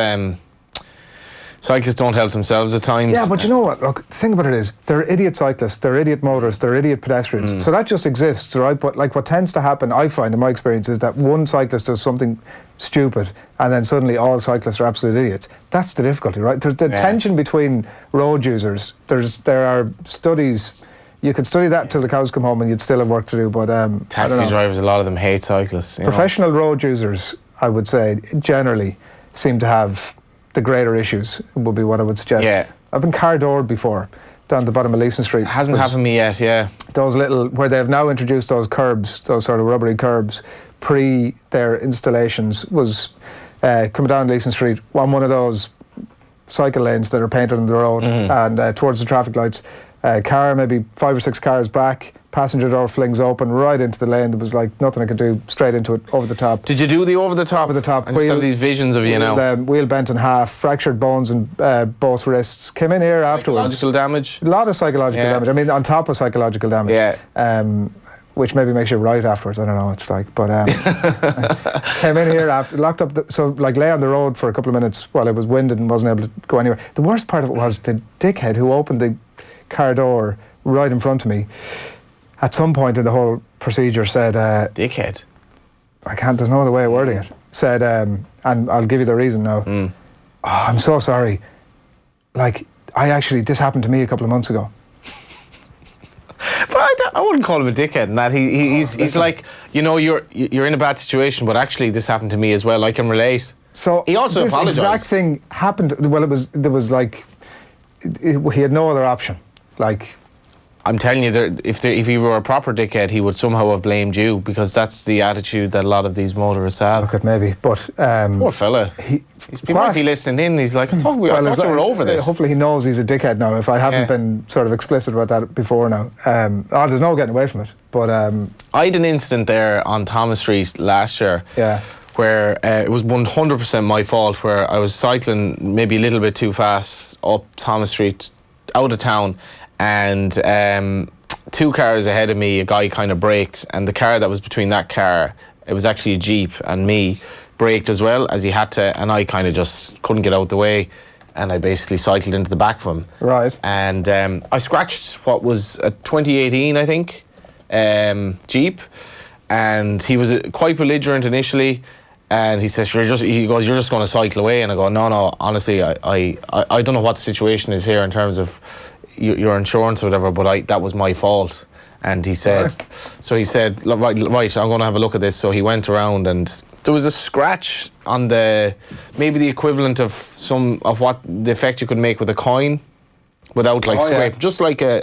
don't help themselves at times. Yeah, but you know what? Look, the thing about it is, they're idiot cyclists, they're idiot motorists, they're idiot pedestrians. So that just exists, right? But like, what tends to happen, I find in my experience, is that one cyclist does something stupid, and then suddenly all cyclists are absolute idiots. That's the difficulty, right? There's the tension between road users. There are studies. You could study that till the cows come home, and you'd still have work to do. But taxi drivers, a lot of them hate cyclists. Professional road users, I would say, generally seem to have the greater issues, would be what I would suggest. Yeah. I've been car doored before, down the bottom of Leeson Street. Hasn't happened to me yet, yeah. Those little, where they've now introduced those curbs, those sort of rubbery curbs, pre their installations, was coming down Leeson Street on one of those cycle lanes that are painted on the road, and towards the traffic lights. Car maybe 5 or 6 cars back, passenger door flings open right into the lane. There was like nothing I could do, straight into it, over the top. Did you do the over the top? Over the top. I just have these visions of you now. Wheel bent in half, fractured bones in both wrists. Came in here afterwards. Psychological damage? A lot of psychological damage. I mean, on top of psychological damage. Yeah. Which maybe makes you right afterwards. I don't know. It's like, but came in here after, locked up. So like lay on the road for a couple of minutes while I was winded and wasn't able to go anywhere. The worst part of it was the dickhead who opened the car door right in front of me. At some point in the whole procedure, said, "Dickhead." I can't. There's no other way of wording it. Said, and I'll give you the reason now. Oh, I'm so sorry. Like, this happened to me a couple of months ago. But I wouldn't call him a dickhead in that. He's like, you know, you're in a bad situation, but actually this happened to me as well. I can relate. So he also apologised. This exact thing happened. Well, there was like, he had no other option. Like, I'm telling you, if he were a proper dickhead, he would somehow have blamed you, because that's the attitude that a lot of these motorists have. Okay, maybe, but poor fella. He might be listening in. He's like, I thought we were over this. Hopefully, he knows he's a dickhead now. If I haven't been sort of explicit about that before now, there's no getting away from it. But I had an incident there on Thomas Street last year. Yeah. Where it was 100% my fault, where I was cycling maybe a little bit too fast up Thomas Street, out of town, and 2 cars ahead of me, a guy kind of braked, and the car that was between that car, it was actually a Jeep, and me, braked as well as he had to, and I kind of just couldn't get out the way, and I basically cycled into the back of him. Right. And I scratched what was a 2018, I think, Jeep, and he was quite belligerent initially. And he says, you're just going to cycle away. And I go, no, honestly, I don't know what the situation is here in terms of your insurance or whatever, but that was my fault. And he said, right, I'm going to have a look at this. So he went around, and there was a scratch on maybe the equivalent of what the effect you could make with a coin without scrape, just like a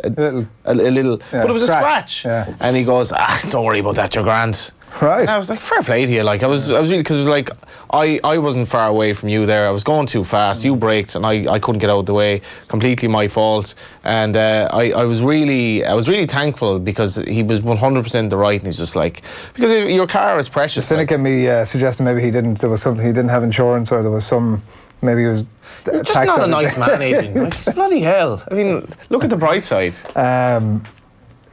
little, but it was a scratch. Yeah. And he goes, don't worry about that, you're grand. Right. And I was like, fair play to you. Like, I was really, because it was like, I wasn't far away from you there. I was going too fast. You braked, and I couldn't get out of the way. Completely my fault. And I was really thankful, because he was 100% the right. And he's just like, because your car is precious. The cynic in me suggested maybe there was something, he didn't have insurance, or there was maybe he was. You're just not a nice man, Adrian. Like, bloody hell. I mean, look at the bright side.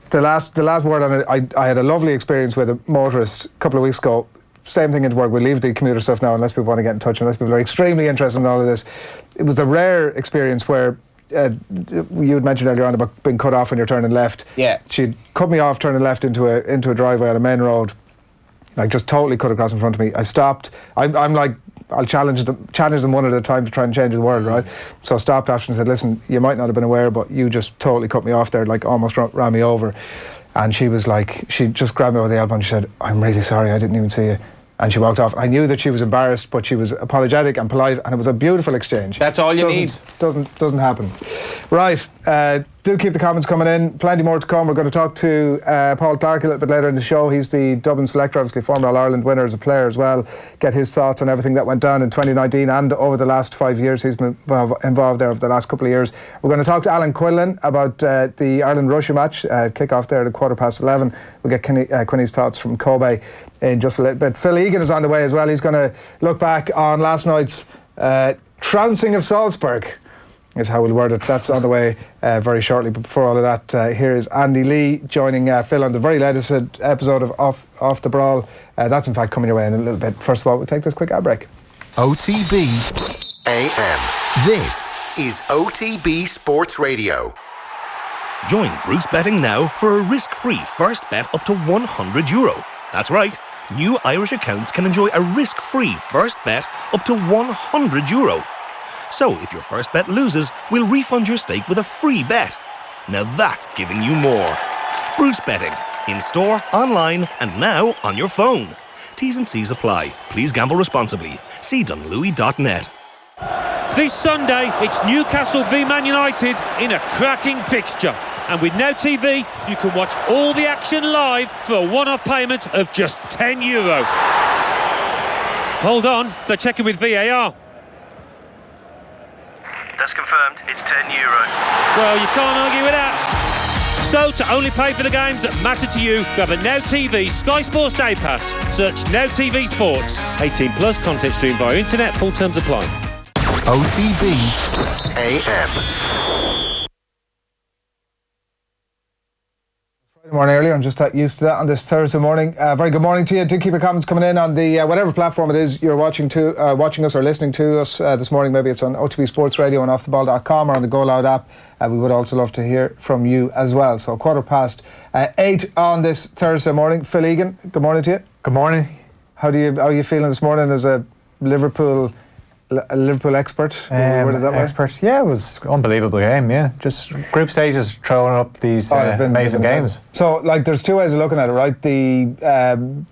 The last word on it, I had a lovely experience with a motorist a couple of weeks ago. Same thing at work. We'll leave the commuter stuff now, unless people want to get in touch, unless people are extremely interested in all of this. It was a rare experience where you had mentioned earlier on about being cut off when you're turning left. Yeah. She'd cut me off turning left into a driveway on a main road. Like, just totally cut across in front of me. I stopped. I'm like, I'll challenge them one at a time to try and change the world, right? So I stopped after and said, listen, you might not have been aware, but you just totally cut me off there, like almost ran me over. And she was like, she just grabbed me over the elbow and she said, I'm really sorry, I didn't even see you. And she walked off. I knew that she was embarrassed, but she was apologetic and polite, and it was a beautiful exchange. That's all you need. Doesn't happen. Right, do keep the comments coming in. Plenty more to come. We're going to talk to Paul Clarke a little bit later in the show. He's the Dublin selector, obviously former All-Ireland winner as a player as well. Get his thoughts on everything that went down in 2019 and over the last 5 years. He's been involved there over the last couple of years. We're going to talk to Alan Quinlan about the Ireland-Russia match, kick-off there at 11:15. We'll get Quinny's thoughts from Kobe in just a little bit. Phil Egan is on the way as well. He's going to look back on last night's trouncing of Salzburg, is how we'll word it. That's on the way very shortly. But before all of that, here is Andy Lee joining Phil on the very latest episode of Off the Brawl. That's in fact coming your way in a little bit. First of all, we'll take this quick ad break. OTB AM. This is OTB Sports Radio. Join Bruce Betting now for a risk-free first bet up to €100. That's right. New Irish accounts can enjoy a risk-free first bet up to €100. So if your first bet loses, we'll refund your stake with a free bet. Now that's giving you more. Bruce Betting. In store, online, and now on your phone. T's and C's apply. Please gamble responsibly. See dunlewy.net. This Sunday, it's Newcastle v Man United in a cracking fixture. And with Now TV, you can watch all the action live for a one-off payment of just €10. Hold on, they're checking with VAR. That's confirmed, it's €10. Well, you can't argue with that. So to only pay for the games that matter to you, grab a Now TV Sky Sports Day Pass. Search Now TV Sports. 18 plus, content streamed via internet, full terms apply. OTB AM. Morning earlier, I'm just used to that on this Thursday morning. Very good morning to you. Do keep your comments coming in on the whatever platform it is you're watching us or listening to us this morning. Maybe it's on OTB Sports Radio and offtheball.com or on the Go Loud app. We would also love to hear from you as well. So 8:15 on this Thursday morning. Phil Egan, good morning to you. Good morning. How are you feeling this morning as a Liverpool expert? Expert. Yeah, it was an unbelievable game. Yeah, just group stages throwing up these amazing games. So, there's two ways of looking at it, right? The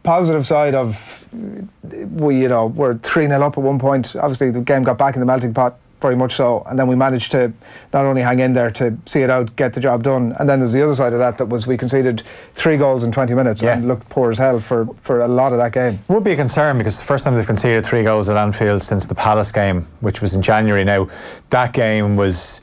positive side of we're 3-0 up at one point. Obviously, the game got back in the melting pot, very much so, and then we managed to not only hang in there to see it out, get the job done, and then there's the other side of that was we conceded 3 goals in 20 minutes and looked poor as hell for a lot of that game. Would be a concern because the first time they've conceded 3 goals at Anfield since the Palace game, which was in January. Now, that game was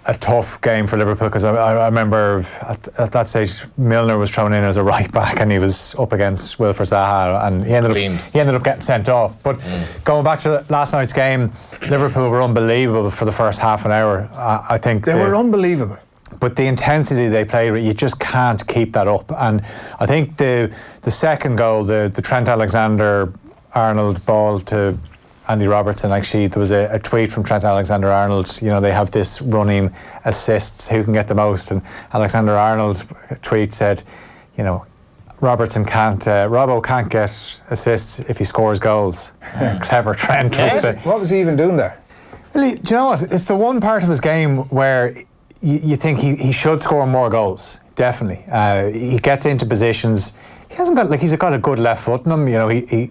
a tough game for Liverpool because I remember at that stage Milner was thrown in as a right back and he was up against Wilfried Zaha and he ended up getting sent off. But going back to last night's game, Liverpool were unbelievable for the first half an hour. I think they were unbelievable. But the intensity they played with, you just can't keep that up. And I think the second goal, the Trent Alexander-Arnold ball to Andy Robertson, actually, there was a tweet from Trent Alexander-Arnold. They have this running assists, who can get the most? And Alexander-Arnold's tweet said, Robbo can't get assists if he scores goals. Clever Trent. What was he even doing there? Well, do you know what? It's the one part of his game where you think he should score more goals. Definitely. He gets into positions. He hasn't got he's got a good left foot in him.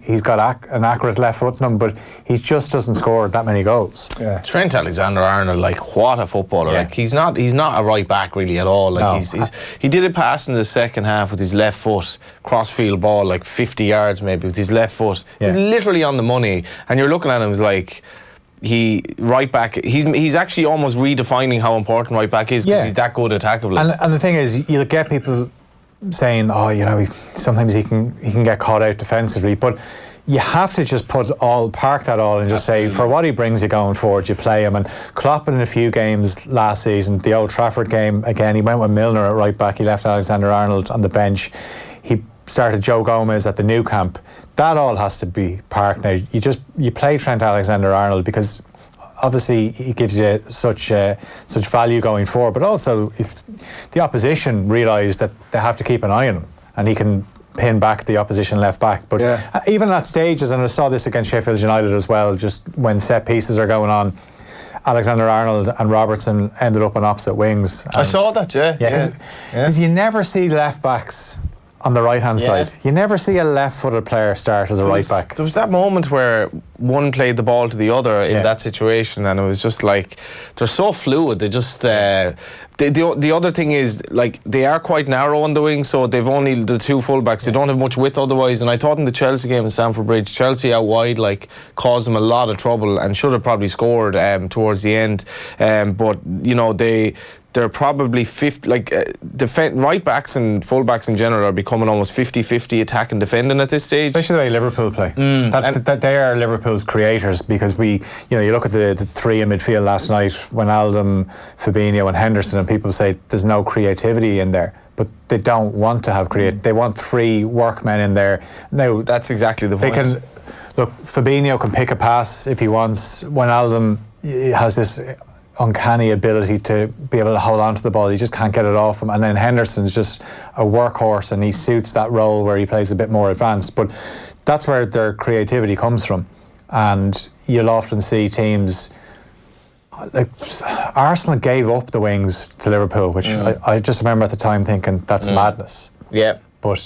He's got an accurate left foot in him, but he just doesn't score that many goals. Yeah. Trent Alexander-Arnold, what a footballer! Yeah. He's not a right back really at all. No. He did a pass in the second half with his left foot, crossfield ball 50 yards maybe with his left foot, literally on the money. And you're looking at him as right back. He's actually almost redefining how important right back is because he's that good attackably. And the thing is, you'll get people saying, sometimes he can get caught out defensively, but you have to just park that all and just say, for what he brings you going forward, you play him. And Klopp in a few games last season, the Old Trafford game, again, he went with Milner at right back, he left Alexander-Arnold on the bench, he started Joe Gomez at the new camp. That all has to be parked now. You play Trent Alexander-Arnold because obviously he gives you such value going forward, but also if the opposition realise that they have to keep an eye on him and he can pin back the opposition left back. But even at stages, and I saw this against Sheffield United as well, just when set pieces are going on, Alexander-Arnold and Robertson ended up on opposite wings. I saw that, because you never see left backs on the right hand side. You never see a left footed player start as a right back. There was that moment where one played the ball to the other in that situation, and it was just they're so fluid. They just the other thing is they are quite narrow on the wing, so they've only the 2 fullbacks. They don't have much width otherwise. And I thought in the Chelsea game in Stamford Bridge, Chelsea out wide caused them a lot of trouble and should have probably scored towards the end. But they're probably 50, right backs and full backs in general are becoming almost 50-50 attack and defending at this stage. Especially the way Liverpool play. That they are Liverpool's creators, because you look at the 3 in midfield last night, Wijnaldum, Fabinho and Henderson, and people say there's no creativity in there. But they don't want to have they want 3 workmen in there. Now, that's exactly the point. Fabinho can pick a pass if he wants. Wijnaldum has this uncanny ability to be able to hold on to the ball. He just can't get it off him. And then Henderson's just a workhorse and he suits that role where he plays a bit more advanced. But that's where their creativity comes from. And you'll often see teams Arsenal gave up the wings to Liverpool, which I just remember at the time thinking that's madness. Yeah. But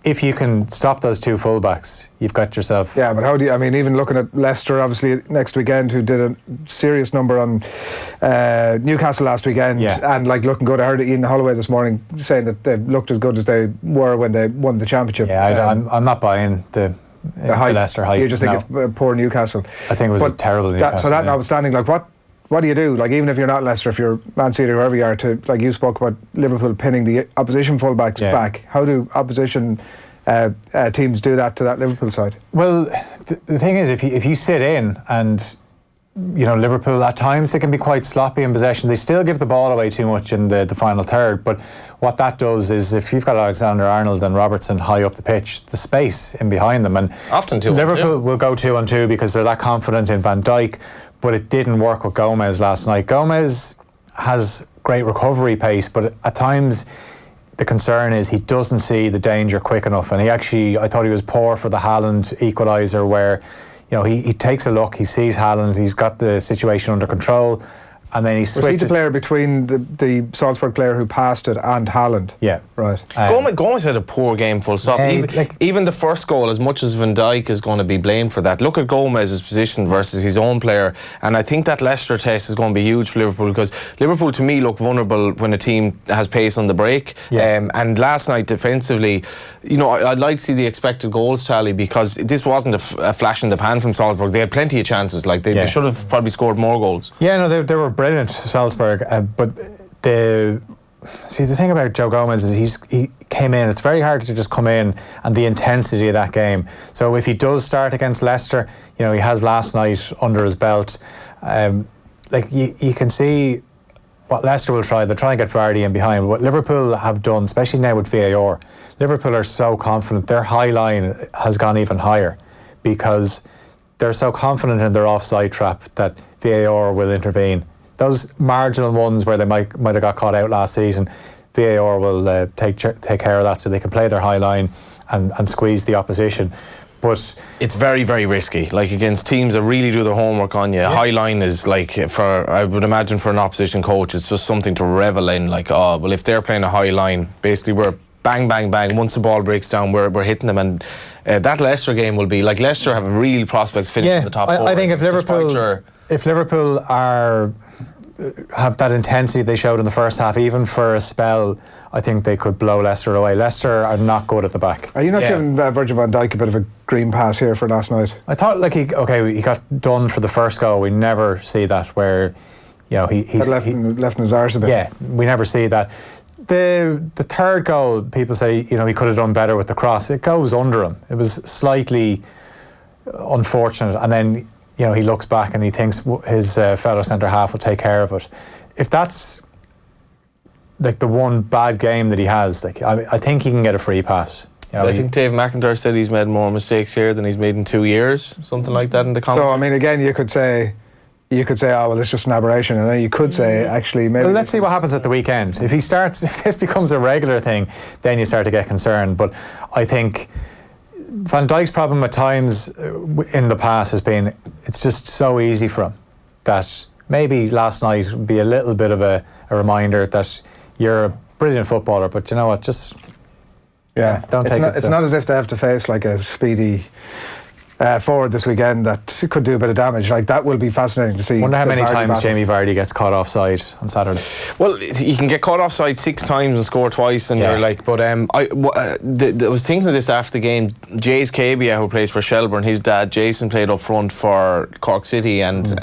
if you can stop those 2 fullbacks, you've got yourself. Yeah, but how do you? Even looking at Leicester, obviously next weekend, who did a serious number on Newcastle last weekend, and looking good. I heard Ian Holloway this morning saying that they looked as good as they were when they won the championship. Yeah, I'm not buying the Leicester hype. You just think it's poor Newcastle. I think it was a terrible Newcastle. So that notwithstanding, what what do you do? Like, even if you're not Leicester, if you're Man City or whoever you are, to, like you spoke about Liverpool pinning the opposition fullbacks back. How do opposition teams do that to that Liverpool side? Well, the thing is, if you sit in and, you know, Liverpool at times they can be quite sloppy in possession. They still give the ball away too much in the final third. But what that does is, if you've got Alexander-Arnold and Robertson high up the pitch, the space in behind them, and often Liverpool will go 2-on-2 because they're that confident in Van Dijk. But it didn't work with Gomez last night. Gomez has great recovery pace, but at times the concern is he doesn't see the danger quick enough. And I thought he was poor for the Haaland equaliser, where, you know, he takes a look, he sees Haaland, he's got the situation under control, and then he switches. Was he the player between the Salzburg player who passed it and Haaland? Yeah. Right. Gomez had a poor game, full stop. Even the first goal, as much as Van Dijk is going to be blamed for that, look at Gomez's position versus his own player. And I think that Leicester test is going to be huge for Liverpool, because Liverpool, to me, look vulnerable when a team has pace on the break. Yeah. And last night, defensively, you know, I'd like to see the expected goals tally, because this wasn't a flash in the pan from Salzburg. They had plenty of chances. Like, they should have probably scored more goals. Yeah, no, they were brilliant, Salzburg. But the thing about Joe Gomez is he came in. It's very hard to just come in and the intensity of that game. So if he does start against Leicester, you know, he has last night under his belt. Like, you can see what Leicester will try. They'll try and get Vardy in behind. What Liverpool have done, especially now with VAR, Liverpool are so confident. Their high line has gone even higher because they're so confident in their offside trap that VAR will intervene. Those marginal ones where they might have got caught out last season, VAR will take care of that, so they can play their high line and squeeze the opposition. But it's very, very risky. Like, against teams that really do their homework on you. Yeah. High line is like, I would imagine for an opposition coach, it's just something to revel in. Like, oh, well, if they're playing a high line, basically we're bang, bang, bang. Once the ball breaks down, we're hitting them. And that Leicester game will be like, Leicester have real prospects finishing the top four. I think if Liverpool have that intensity they showed in the first half, even for a spell, I think they could blow Leicester away. Leicester are not good at the back. Are you not giving Virgil van Dijk a bit of a green pass here for last night? I thought, like, he got done for the first goal. We never see that, where, you know, he's left in his arse a bit. Yeah, we never see that. The third goal, people say, you know, he could have done better with the cross. It goes under him. It was slightly unfortunate, and then, you know, he looks back and he thinks his fellow centre half will take care of it. If that's like the one bad game that he has, like, I think he can get a free pass. You know, I think Dave McIntyre said he's made more mistakes here than he's made in 2 years, something like that in the commentary. So, I mean, again, you could say, oh, well, it's just an aberration, and then you could say, actually, maybe. Well, let's see what happens at the weekend. If this becomes a regular thing, then you start to get concerned. But I think Van Dijk's problem at times in the past has been, it's just so easy for him that maybe last night would be a little bit of a reminder that you're a brilliant footballer, but you know what, just don't take it. It's not as if they have to face like a speedy forward this weekend that could do a bit of damage. Like, that will be fascinating to see. Wonder how many times Jamie Vardy gets caught offside on Saturday. Well, he can get caught offside 6 times and score twice, and you're like, but I was thinking of this after the game. Jays Cabia, who plays for Shelbourne, his dad Jason played up front for Cork City, and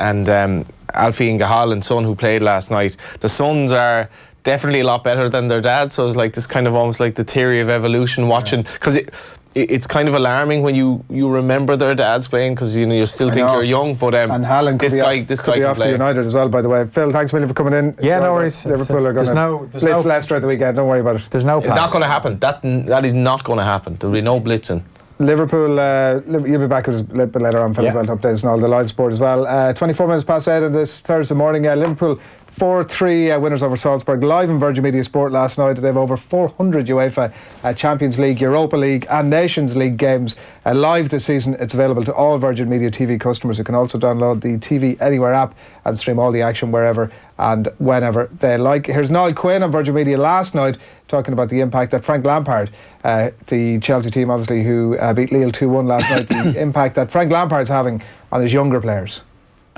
Alfie and Gahalan's son, who played last night. The sons are definitely a lot better than their dad, so it's like this kind of almost like the theory of evolution, watching, because it's kind of alarming when you remember their dads playing, because you know you still think you're young. But and Haaland this guy could be off to United as well, by the way. Phil, thanks a million for coming in. Yeah, no worries. Liverpool are going to blitz Leicester at the weekend. Don't worry about it. There's no plan. It's not going to happen. That is not going to happen. There'll be no blitzing. Liverpool, you'll be back with us a little bit later on, Phil, as well, updates and all the live sport as well. 24 minutes past 8 on this Thursday morning. Liverpool 4-3 winners over Salzburg, live in Virgin Media Sport last night. They have over 400 UEFA Champions League, Europa League and Nations League games live this season. It's available to all Virgin Media TV customers who can also download the TV Anywhere app and stream all the action wherever and whenever they like. Here's Niall Quinn on Virgin Media last night talking about the impact that Frank Lampard, the Chelsea team obviously who beat Lille 2-1 last night, the impact that Frank Lampard's having on his younger players.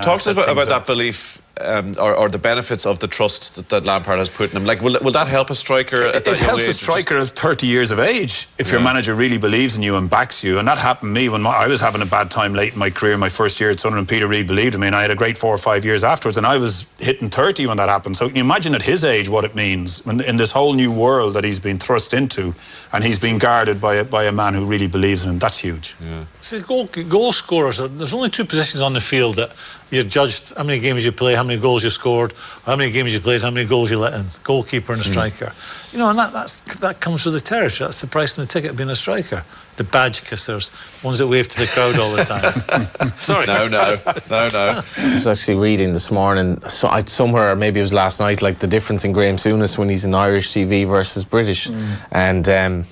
Talk to us about that belief or the benefits of the trust that Lampard has put in him? Like, will that help a striker at that It young helps age? a striker at 30 years of age if your manager really believes in you and backs you. And that happened to me when I was having a bad time late in my career. My first year at Sunderland, Peter Reid believed in me, and I had a great 4 or 5 years afterwards, and I was hitting 30 when that happened. So can you imagine at his age what it means in this whole new world that he's been thrust into, and he's been guarded by a man who really believes in him? That's huge. See, goal scorers, there's only two positions on the field that you're judged how many games you play, how many goals you scored, how many games you played, how many goals you let in. Goalkeeper and a striker. You know, and that comes with the territory. That's the price and the ticket of being a striker. The badge kissers, ones that wave to the crowd all the time. Sorry. No. I was actually reading this morning, somewhere, maybe it was last night, like the difference in Graham Souness when he's in Irish TV versus British. And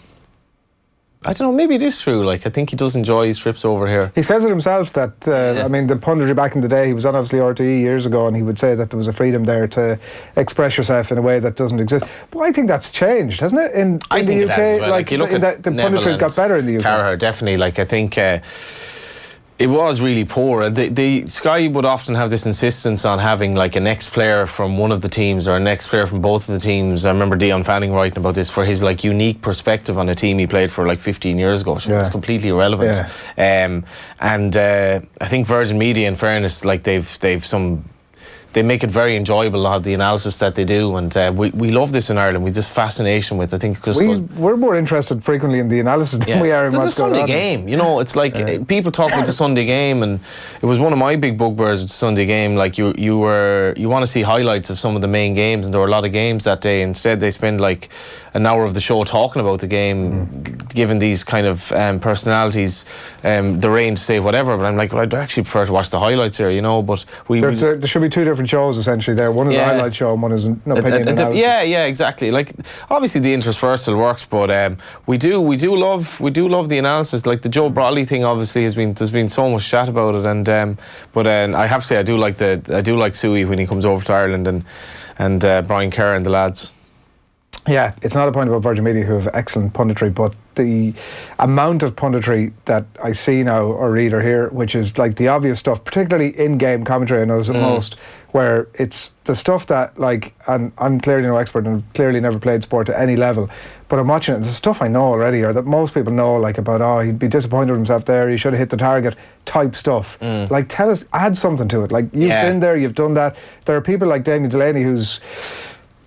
I don't know, maybe it is true. Like, I think he does enjoy his trips over here. He says it himself that, I mean, the punditry back in the day, he was on obviously RTE years ago, and he would say that there was a freedom there to express yourself in a way that doesn't exist. But I think that's changed, hasn't it? In I think the it UK, has as well. like you look at the punditry's got better in the UK. Carragher, definitely. Like, I think it was really poor. The Sky would often have this insistence on having like an ex-player from one of the teams or an ex-player from both of the teams. I remember Dion Fanning writing about this for his like unique perspective on a team he played for like 15 years ago. So it's completely irrelevant. I think Virgin Media, in fairness, like they make it very enjoyable, the analysis that they do, and we love this in Ireland. We just fascination with, I think, because we're more interested frequently in the analysis than we are in what's going on. It's a Sunday game, you know. It's like people talk about the Sunday game, and it was one of my big bugbears with the Sunday game. Like you want to see highlights of some of the main games, and there were a lot of games that day. Instead, they spend like an hour of the show talking about the game, giving these kind of personalities the reign to say whatever. But I'm like, well, I'd actually prefer to watch the highlights here, you know. But there should be two different shows essentially there. One is a highlight show and one is an opinion analysis. Yeah, exactly. Like obviously the interspersal works, but we do love the analysis. Like the Joe Brolly thing, obviously there's been so much chat about it, and but I have to say I do like Suey when he comes over to Ireland, and Brian Kerr and the lads. Yeah, it's not a point about Virgin Media, who have excellent punditry, but the amount of punditry that I see now or read or hear, which is like the obvious stuff, particularly in-game commentary, I notice it most, where it's the stuff that, like, and I'm clearly no expert and clearly never played sport at any level, but I'm watching it, and the stuff I know already, or that most people know, like about, he'd be disappointed with himself there, he should have hit the target type stuff. Like, tell us, add something to it. Like, you've been there, you've done that. There are people like Damien Delaney who's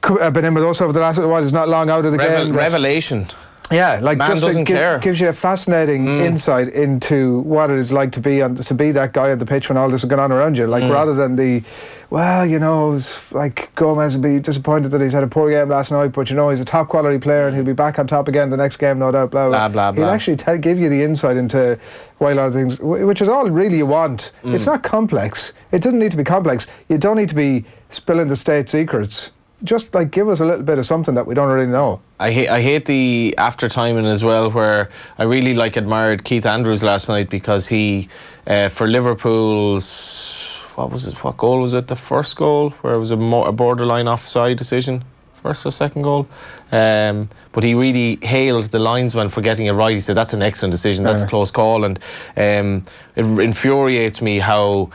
been in with us over the last while, is not long out of the game. Revelation. Yeah, like man just doesn't care. Gives you a fascinating insight into what it is like to be that guy on the pitch when all this is going on around you. Like rather than it's like Gomez would be disappointed that he's had a poor game last night, but you know he's a top quality player and he'll be back on top again the next game, no doubt. Blah blah blah. He'll actually give you the insight into why a lot of things, which is all really you want. It's not complex. It doesn't need to be complex. You don't need to be spilling the state secrets. Just like give us a little bit of something that we don't really know. I hate the after timing as well, where I really admired Keith Andrews last night because he for Liverpool's what goal was it, the first goal where it was a borderline offside decision, first or second goal, but he really hailed the linesman for getting it right. He said that's an excellent decision, that's a close call, and it infuriates me how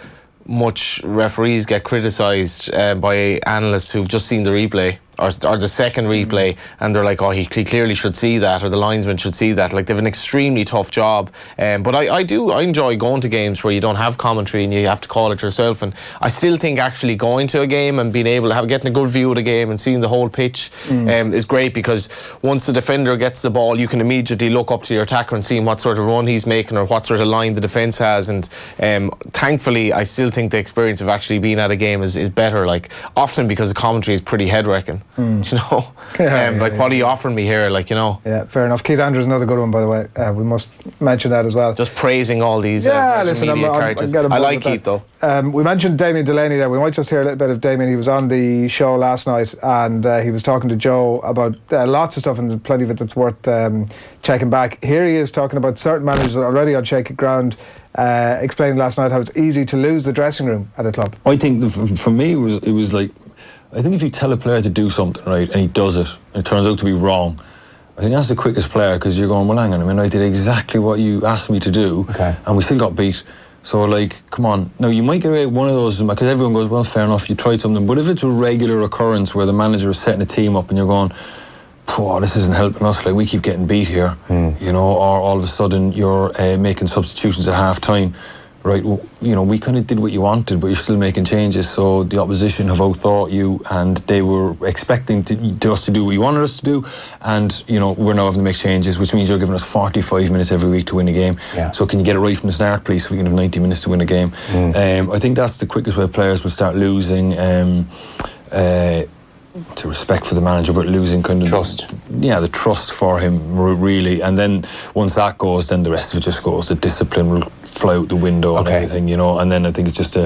much referees get criticised by analysts who've just seen the replay or the second replay, and they're like, he clearly should see that, or the linesman should see that. Like, they have an extremely tough job, but I enjoy going to games where you don't have commentary and you have to call it yourself, and I still think actually going to a game and being able to getting a good view of the game and seeing the whole pitch is great, because once the defender gets the ball, you can immediately look up to your attacker and see what sort of run he's making or what sort of line the defence has, and thankfully I still think the experience of actually being at a game is better, like often because the commentary is pretty head-wrecking. You know, what are you offering me here? Like, you know. Yeah, fair enough. Keith Andrews, another good one, by the way. We must mention that as well. Just praising all these media characters. I like Keith though. We mentioned Damien Delaney there. We might just hear a little bit of Damien. He was on the show last night, and he was talking to Joe about lots of stuff, and plenty of it that's worth checking back. Here he is talking about certain managers already on shaky ground, explaining last night how it's easy to lose the dressing room at a club. I think for me it was like, I think if you tell a player to do something, right, and he does it, and it turns out to be wrong, I think that's the quickest player, because you're going, well, hang on a minute, I did exactly what you asked me to do, and we still got beat. So, like, come on. Now, you might get away with one of those, because everyone goes, well, fair enough, you tried something. But if it's a regular occurrence where the manager is setting a team up and you're going, this isn't helping us, like, we keep getting beat here, you know, or all of a sudden you're making substitutions at half-time, right, you know, we kind of did what you wanted, but you're still making changes, so the opposition have outthought you, and they were expecting us to do what you wanted us to do, and, you know, we're now having to make changes, which means you're giving us 45 minutes every week to win a game. So can you get it right from the start, please, so we can have 90 minutes to win a game? I think that's the quickest way players will start losing to respect for the manager, but losing kind of trust. The trust for him, really. And then once that goes, then the rest of it just goes. The discipline will fly out the window and everything, you know. And then I think it's just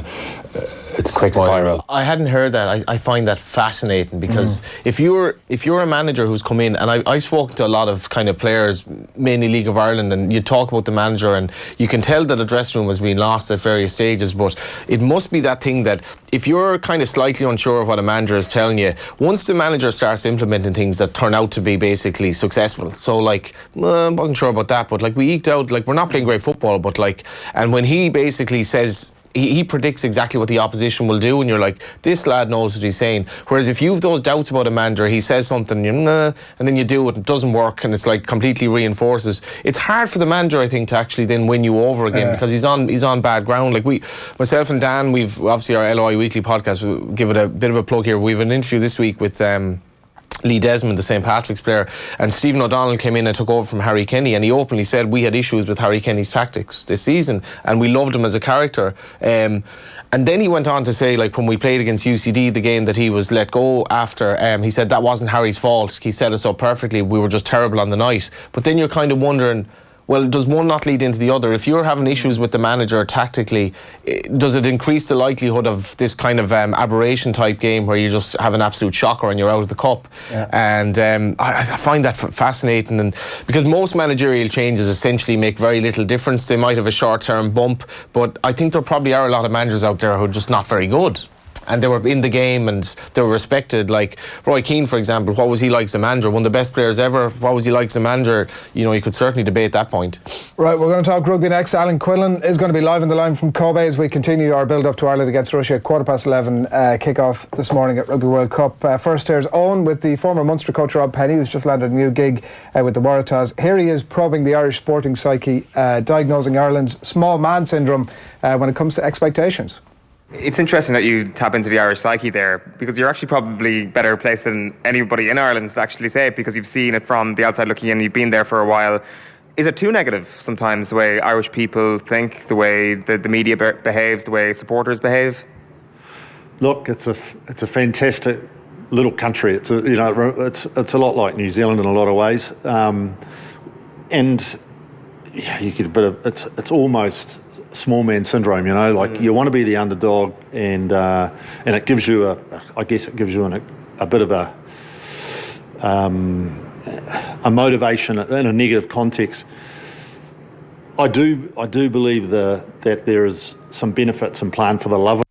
it's a quick spiral. I hadn't heard that. I find that fascinating, because if you're a manager who's come in, and I've spoken to a lot of kind of players, mainly League of Ireland, and you talk about the manager, and you can tell that the dressing room has been lost at various stages, but it must be that thing that if you're kind of slightly unsure of what a manager is telling you, once the manager starts implementing things that turn out to be basically successful, so like, I wasn't sure about that, but like we eked out, like we're not playing great football, but like, and when he basically says, he predicts exactly what the opposition will do, and you're like, this lad knows what he's saying. Whereas if you've those doubts about a manager, he says something, you're nah, and then you do it, it doesn't work, and it's like completely reinforces. It's hard for the manager, I think, to actually then win you over again, because he's on bad ground. Like myself and Dan, we've obviously our LOI Weekly podcast, we'll give it a bit of a plug here. We have an interview this week with Lee Desmond, the St. Patrick's player, and Stephen O'Donnell came in and took over from Harry Kenny, and he openly said we had issues with Harry Kenny's tactics this season, and we loved him as a character. And then he went on to say, like, when we played against UCD, the game that he was let go after, he said that wasn't Harry's fault. He set us up perfectly. We were just terrible on the night. But then you're kind of wondering, well, does one not lead into the other? If you're having issues with the manager tactically, does it increase the likelihood of this kind of aberration type game where you just have an absolute shocker and you're out of the cup? And I find that fascinating, and because most managerial changes essentially make very little difference. They might have a short-term bump, but I think there probably are a lot of managers out there who are just not very good. And they were in the game and they were respected. Like Roy Keane, for example, what was he like as a manager? One of the best players ever. What was he like as a manager? You know, you could certainly debate that point. Right, we're going to talk rugby next. Alan Quinlan is going to be live on the line from Kobe as we continue our build-up to Ireland against Russia at 11:15 kick-off this morning at Rugby World Cup. First here's Owen with the former Munster coach Rob Penny, who's just landed a new gig with the Waratahs. Here he is probing the Irish sporting psyche, diagnosing Ireland's small man syndrome when it comes to expectations. It's interesting that you tap into the Irish psyche there, because you're actually probably better placed than anybody in Ireland to actually say it, because you've seen it from the outside looking in, you've been there for a while. Is it too negative sometimes, the way Irish people think, the way the media behaves, the way supporters behave? Look, it's a fantastic little country. It's a lot like New Zealand in a lot of ways, and yeah, you get a bit of it's almost small man syndrome, you know, like you want to be the underdog, and it gives you a bit of a motivation in a negative context. I do believe that there is some benefits and plan for the love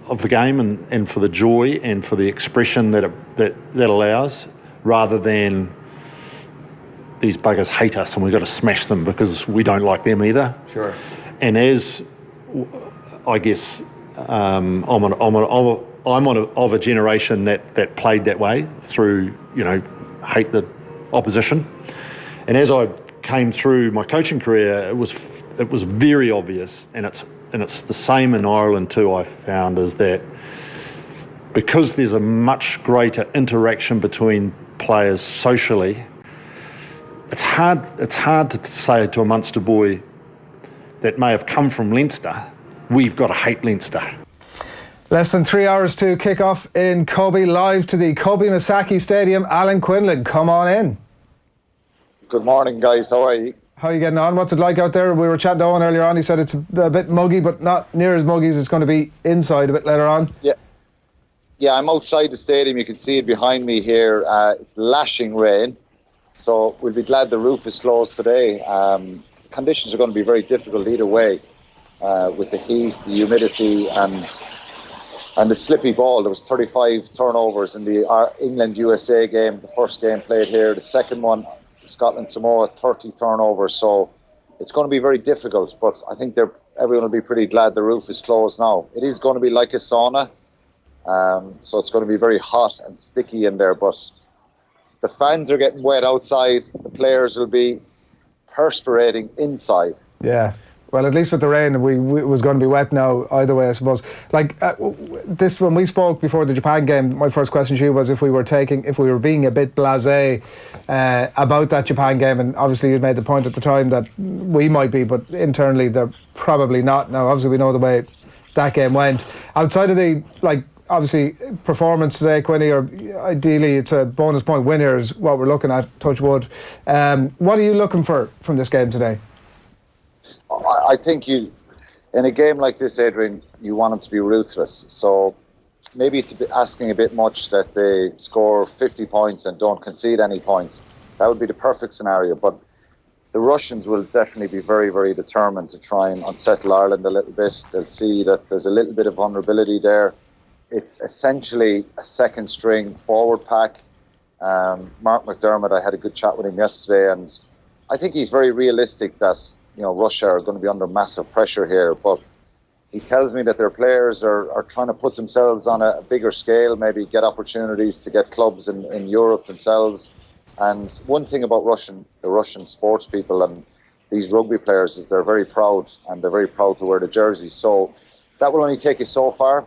of the game and for the joy and for the expression that allows, rather than these buggers hate us and we've got to smash them because we don't like them either. Sure. And as I guess I'm of a generation that played that way through, you know, hate the opposition. And as I came through my coaching career, it was very obvious, and it's the same in Ireland too. I found is that because there's a much greater interaction between players socially, it's hard to say to a Munster boy that may have come from Leinster, we've got to hate Leinster. Less than 3 hours to kick off in Kobe, live to the Kobe Masaki Stadium. Alan Quinlan, come on in. Good morning, guys. How are you? How are you getting on? What's it like out there? We were chatting to Owen earlier on. He said it's a bit muggy, but not near as muggy as it's going to be inside a bit later on. Yeah, I'm outside the stadium. You can see it behind me here. It's lashing rain, so we'll be glad the roof is closed today. Conditions are going to be very difficult either way, with the heat, the humidity, and the slippy ball. There was 35 turnovers in the England-USA game, the first game played here. The second one, Scotland-Samoa, 30 turnovers. So it's going to be very difficult, but I think they're everyone will be pretty glad the roof is closed now. It is going to be like a sauna, so it's going to be very hot and sticky in there, but the fans are getting wet outside. The players will be perspirating inside. Yeah. Well, at least with the rain, it was going to be wet now either way, I suppose. Like this, when we spoke before the Japan game, my first question to you was if we were being a bit blasé about that Japan game, and obviously you made the point at the time that we might be, but internally they're probably not. Now, obviously we know the way that game went. Outside of the obviously performance today, Quinny, or ideally it's a bonus point winner is what we're looking at. Touch wood. What are you looking for from this game today? I think in a game like this, Adrian, you want them to be ruthless. So maybe it's asking a bit much that they score 50 points and don't concede any points. That would be the perfect scenario. But the Russians will definitely be very, very determined to try and unsettle Ireland a little bit. They'll see that there's a little bit of vulnerability there. It's essentially a second string forward pack. Mark McDermott, I had a good chat with him yesterday, and I think he's very realistic that Russia are going to be under massive pressure here, but he tells me that their players are trying to put themselves on a bigger scale, maybe get opportunities to get clubs in Europe themselves. And one thing about the Russian sports people and these rugby players is they're very proud, and they're very proud to wear the jersey. So that will only take you so far.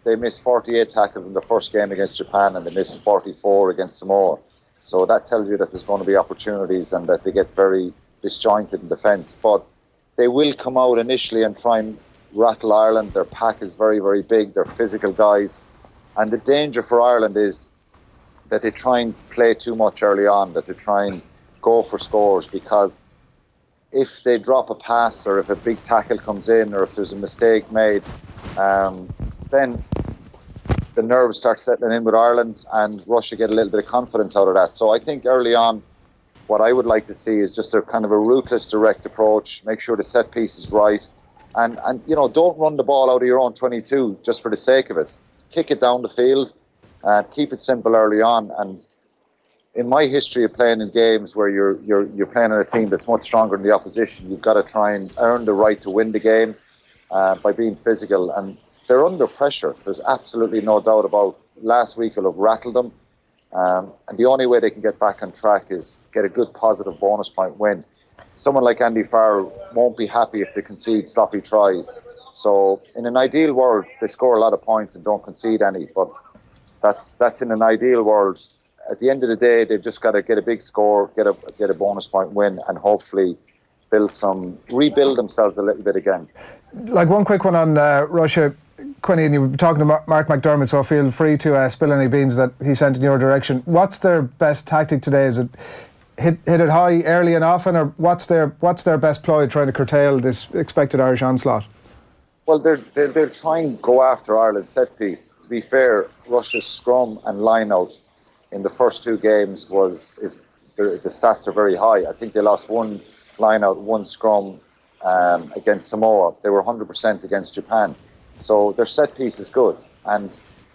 They missed 48 tackles in the first game against Japan, and they missed 44 against Samoa. So that tells you that there's going to be opportunities and that they get very disjointed in defence, but they will come out initially and try and rattle Ireland. Their pack is very, very big. They're physical guys, and the danger for Ireland is that they try and play too much early on, that they try and go for scores, because if they drop a pass or if a big tackle comes in or if there's a mistake made, then the nerves start settling in with Ireland, and Russia get a little bit of confidence out of that. So I think early on, what I would like to see is just a kind of a ruthless, direct approach. Make sure the set piece is right, and don't run the ball out of your own 22 just for the sake of it. Kick it down the field, and keep it simple early on. And in my history of playing in games where you're playing on a team that's much stronger than the opposition, you've got to try and earn the right to win the game by being physical. And they're under pressure. There's absolutely no doubt about. Last week will have rattled them. And the only way they can get back on track is get a good positive bonus point win. Someone like Andy Farrell won't be happy if they concede sloppy tries. So in an ideal world, they score a lot of points and don't concede any. But that's in an ideal world. At the end of the day, they've just got to get a big score, get a bonus point win, and hopefully rebuild themselves a little bit again. Like one quick one on Russia. Quinny, and you were talking to Mark McDermott, so feel free to spill any beans that he sent in your direction. What's their best tactic today? Is it hit it high early and often, or what's their best ploy trying to curtail this expected Irish onslaught? Well, they're trying to go after Ireland's set piece. To be fair, Russia's scrum and line out in the first two games the stats are very high. I think they lost one line out, one scrum against Samoa. They were 100% against Japan. So their set piece is good, and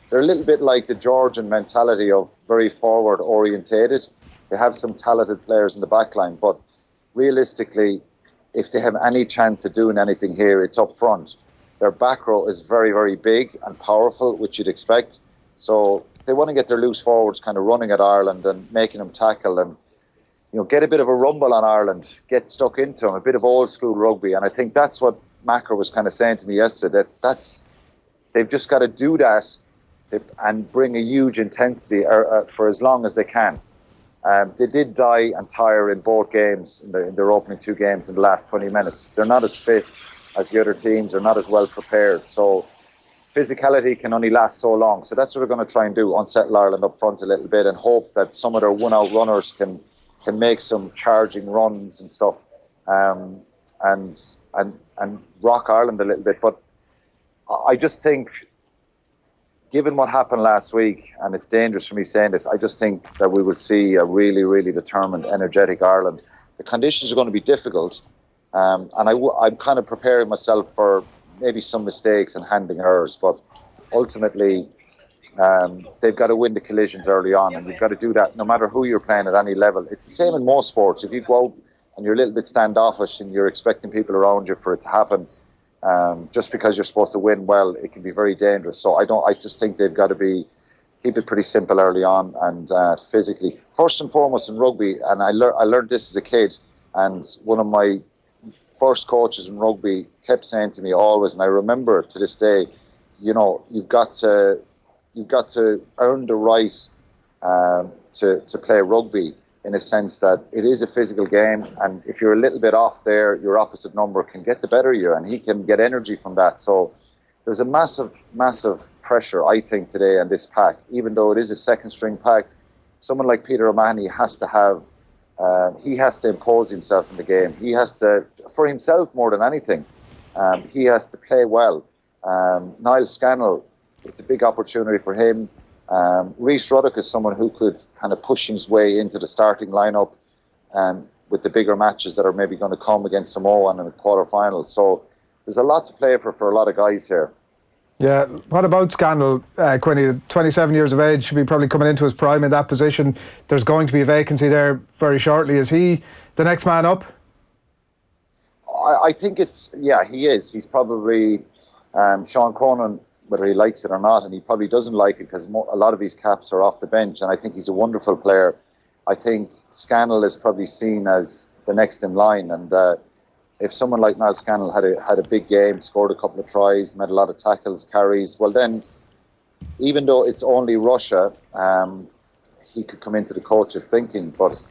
they're a little bit like the Georgian mentality of very forward orientated. They have some talented players in the back line, but realistically, if they have any chance of doing anything here, it's up front. Their back row is very, very big and powerful, which you'd expect. So they want to get their loose forwards kind of running at Ireland and making them tackle and get a bit of a rumble on Ireland, get stuck into them, a bit of old school rugby. And I think that's what Macro was kind of saying to me yesterday, they've just got to do that and bring a huge intensity for as long as they can. They did die and tire in both games, in their opening two games in the last 20 minutes. They're not as fit as the other teams, they're not as well prepared. So physicality can only last so long. So that's what they're going to try and do, unsettle Ireland up front a little bit and hope that some of their one-out runners can make some charging runs and stuff. And rock Ireland a little bit. But I just think, given what happened last week, and it's dangerous for me saying this, I just think that we will see a really, really determined, energetic Ireland. The conditions are going to be difficult, and I'm kind of preparing myself for maybe some mistakes and handling errors, but ultimately they've got to win the collisions early on, and you've got to do that no matter who you're playing at any level. It's the same in most sports. If you go out and you're a little bit standoffish and you're expecting people around you for it to happen, Just because you're supposed to win well, it can be very dangerous. So I just think they've got to keep it pretty simple early on and physically. First and foremost in rugby, and I learned this as a kid, and one of my first coaches in rugby kept saying to me always, and I remember to this day, you've got to earn the right to play rugby, in a sense that it is a physical game, and if you're a little bit off there, your opposite number can get the better of you, and he can get energy from that. So there's a massive pressure, I think, today on this pack. Even though it is a second string pack, someone like Peter O'Mahony has to have, he has to impose himself in the game. He has to, for himself more than anything, he has to play well. Niall Scannell, it's a big opportunity for him. Rhys Ruddock is someone who could kind of push his way into the starting lineup with the bigger matches that are maybe going to come against Samoa in the quarterfinals. So there's a lot to play for a lot of guys here. Yeah, what about Scannell, Quinny? 27 years of age, should be probably coming into his prime in that position. There's going to be a vacancy there very shortly. Is he the next man up? I think he is. He's probably Sean Cronin, whether he likes it or not, and he probably doesn't like it because a lot of his caps are off the bench, and I think he's a wonderful player. I think Scannell is probably seen as the next in line, and if someone like Niall Scannell had a big game, scored a couple of tries, made a lot of tackles, carries, well then, even though it's only Russia, he could come into the coach's thinking. But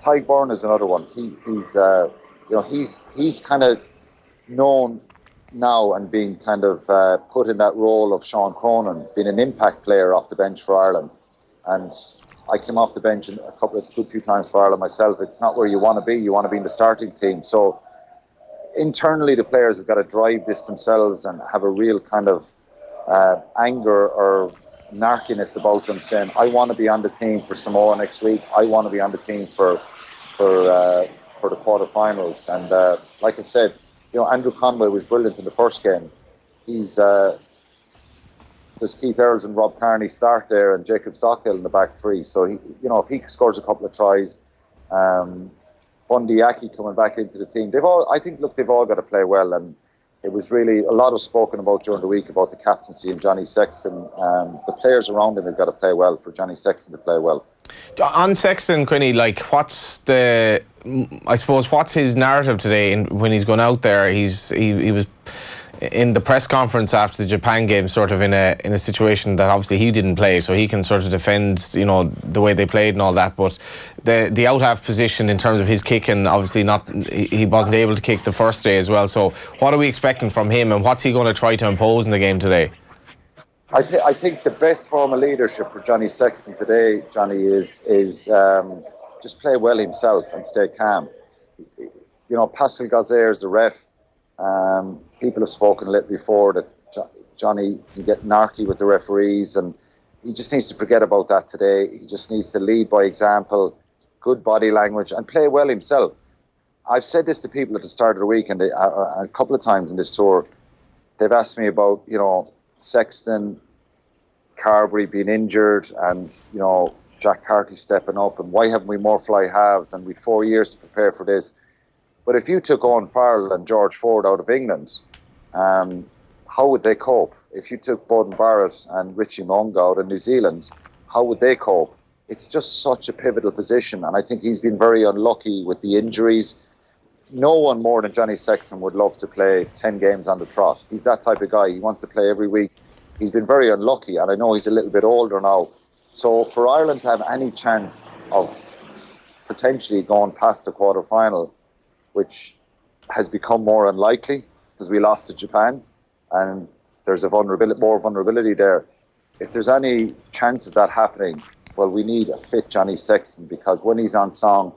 Tadhg Beirne is another one. He's kind of known now and being kind of put in that role of Sean Cronin, being an impact player off the bench for Ireland. And I came off the bench a few times for Ireland myself. It's not where you want to be. You want to be in the starting team. So internally, the players have got to drive this themselves and have a real kind of anger or narkiness about them, saying, I want to be on the team for Samoa next week. I want to be on the team for the quarterfinals. And like I said, Andrew Conway was brilliant in the first game. Does Keith Earls and Rob Kearney start there, and Jacob Stockdale in the back three? So if he scores a couple of tries, Bundy Aki coming back into the team. They've all got to play well, and it was really a lot of spoken about during the week about the captaincy and Johnny Sexton. The players around him have got to play well for Johnny Sexton to play well. On Sexton, Quinny, what's his narrative today when he's gone out there? He was in the press conference after the Japan game, sort of in a situation that obviously he didn't play, so he can sort of defend, the way they played and all that. But the out half position in terms of his kicking, obviously he wasn't able to kick the first day as well. So what are we expecting from him, and what's he going to try to impose in the game today? I think the best form of leadership for Johnny Sexton today, Johnny, is just play well himself and stay calm. Pascal Gazer is the ref. People have spoken a little before that Johnny can get narky with the referees, and he just needs to forget about that today. He just needs to lead by example, good body language, and play well himself. I've said this to people at the start of the week, and a couple of times in this tour, they've asked me about, Sexton, Carberry being injured, and Jack Carty stepping up, and why haven't we more fly halves, and we've 4 years to prepare for this. But if you took Owen Farrell and George Ford out of England, how would they cope? If you took Bowden Barrett and Richie Mo'unga out of New Zealand, how would they cope? It's just such a pivotal position, and I think he's been very unlucky with the injuries. No one more than Johnny Sexton would love to play 10 games on the trot. He's that type of guy. He wants to play every week. He's been very unlucky, and I know he's a little bit older now. So for Ireland to have any chance of potentially going past the quarter-final, which has become more unlikely because we lost to Japan, and there's more vulnerability there. If there's any chance of that happening, well, we need a fit Johnny Sexton, because when he's on song,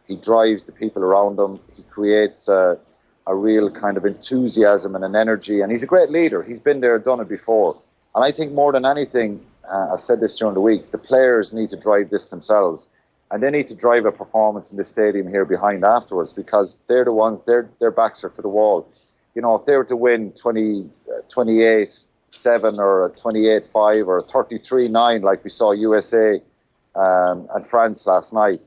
he drives the people around him. He creates a real kind of enthusiasm and an energy, and he's a great leader. He's been there, done it before. And I think more than anything, I've said this during the week, the players need to drive this themselves, and they need to drive a performance in the stadium here behind afterwards, because they're the ones, their backs are to the wall. If they were to win 28-7 or a 28-5 or a 33-9 like we saw USA and France last night,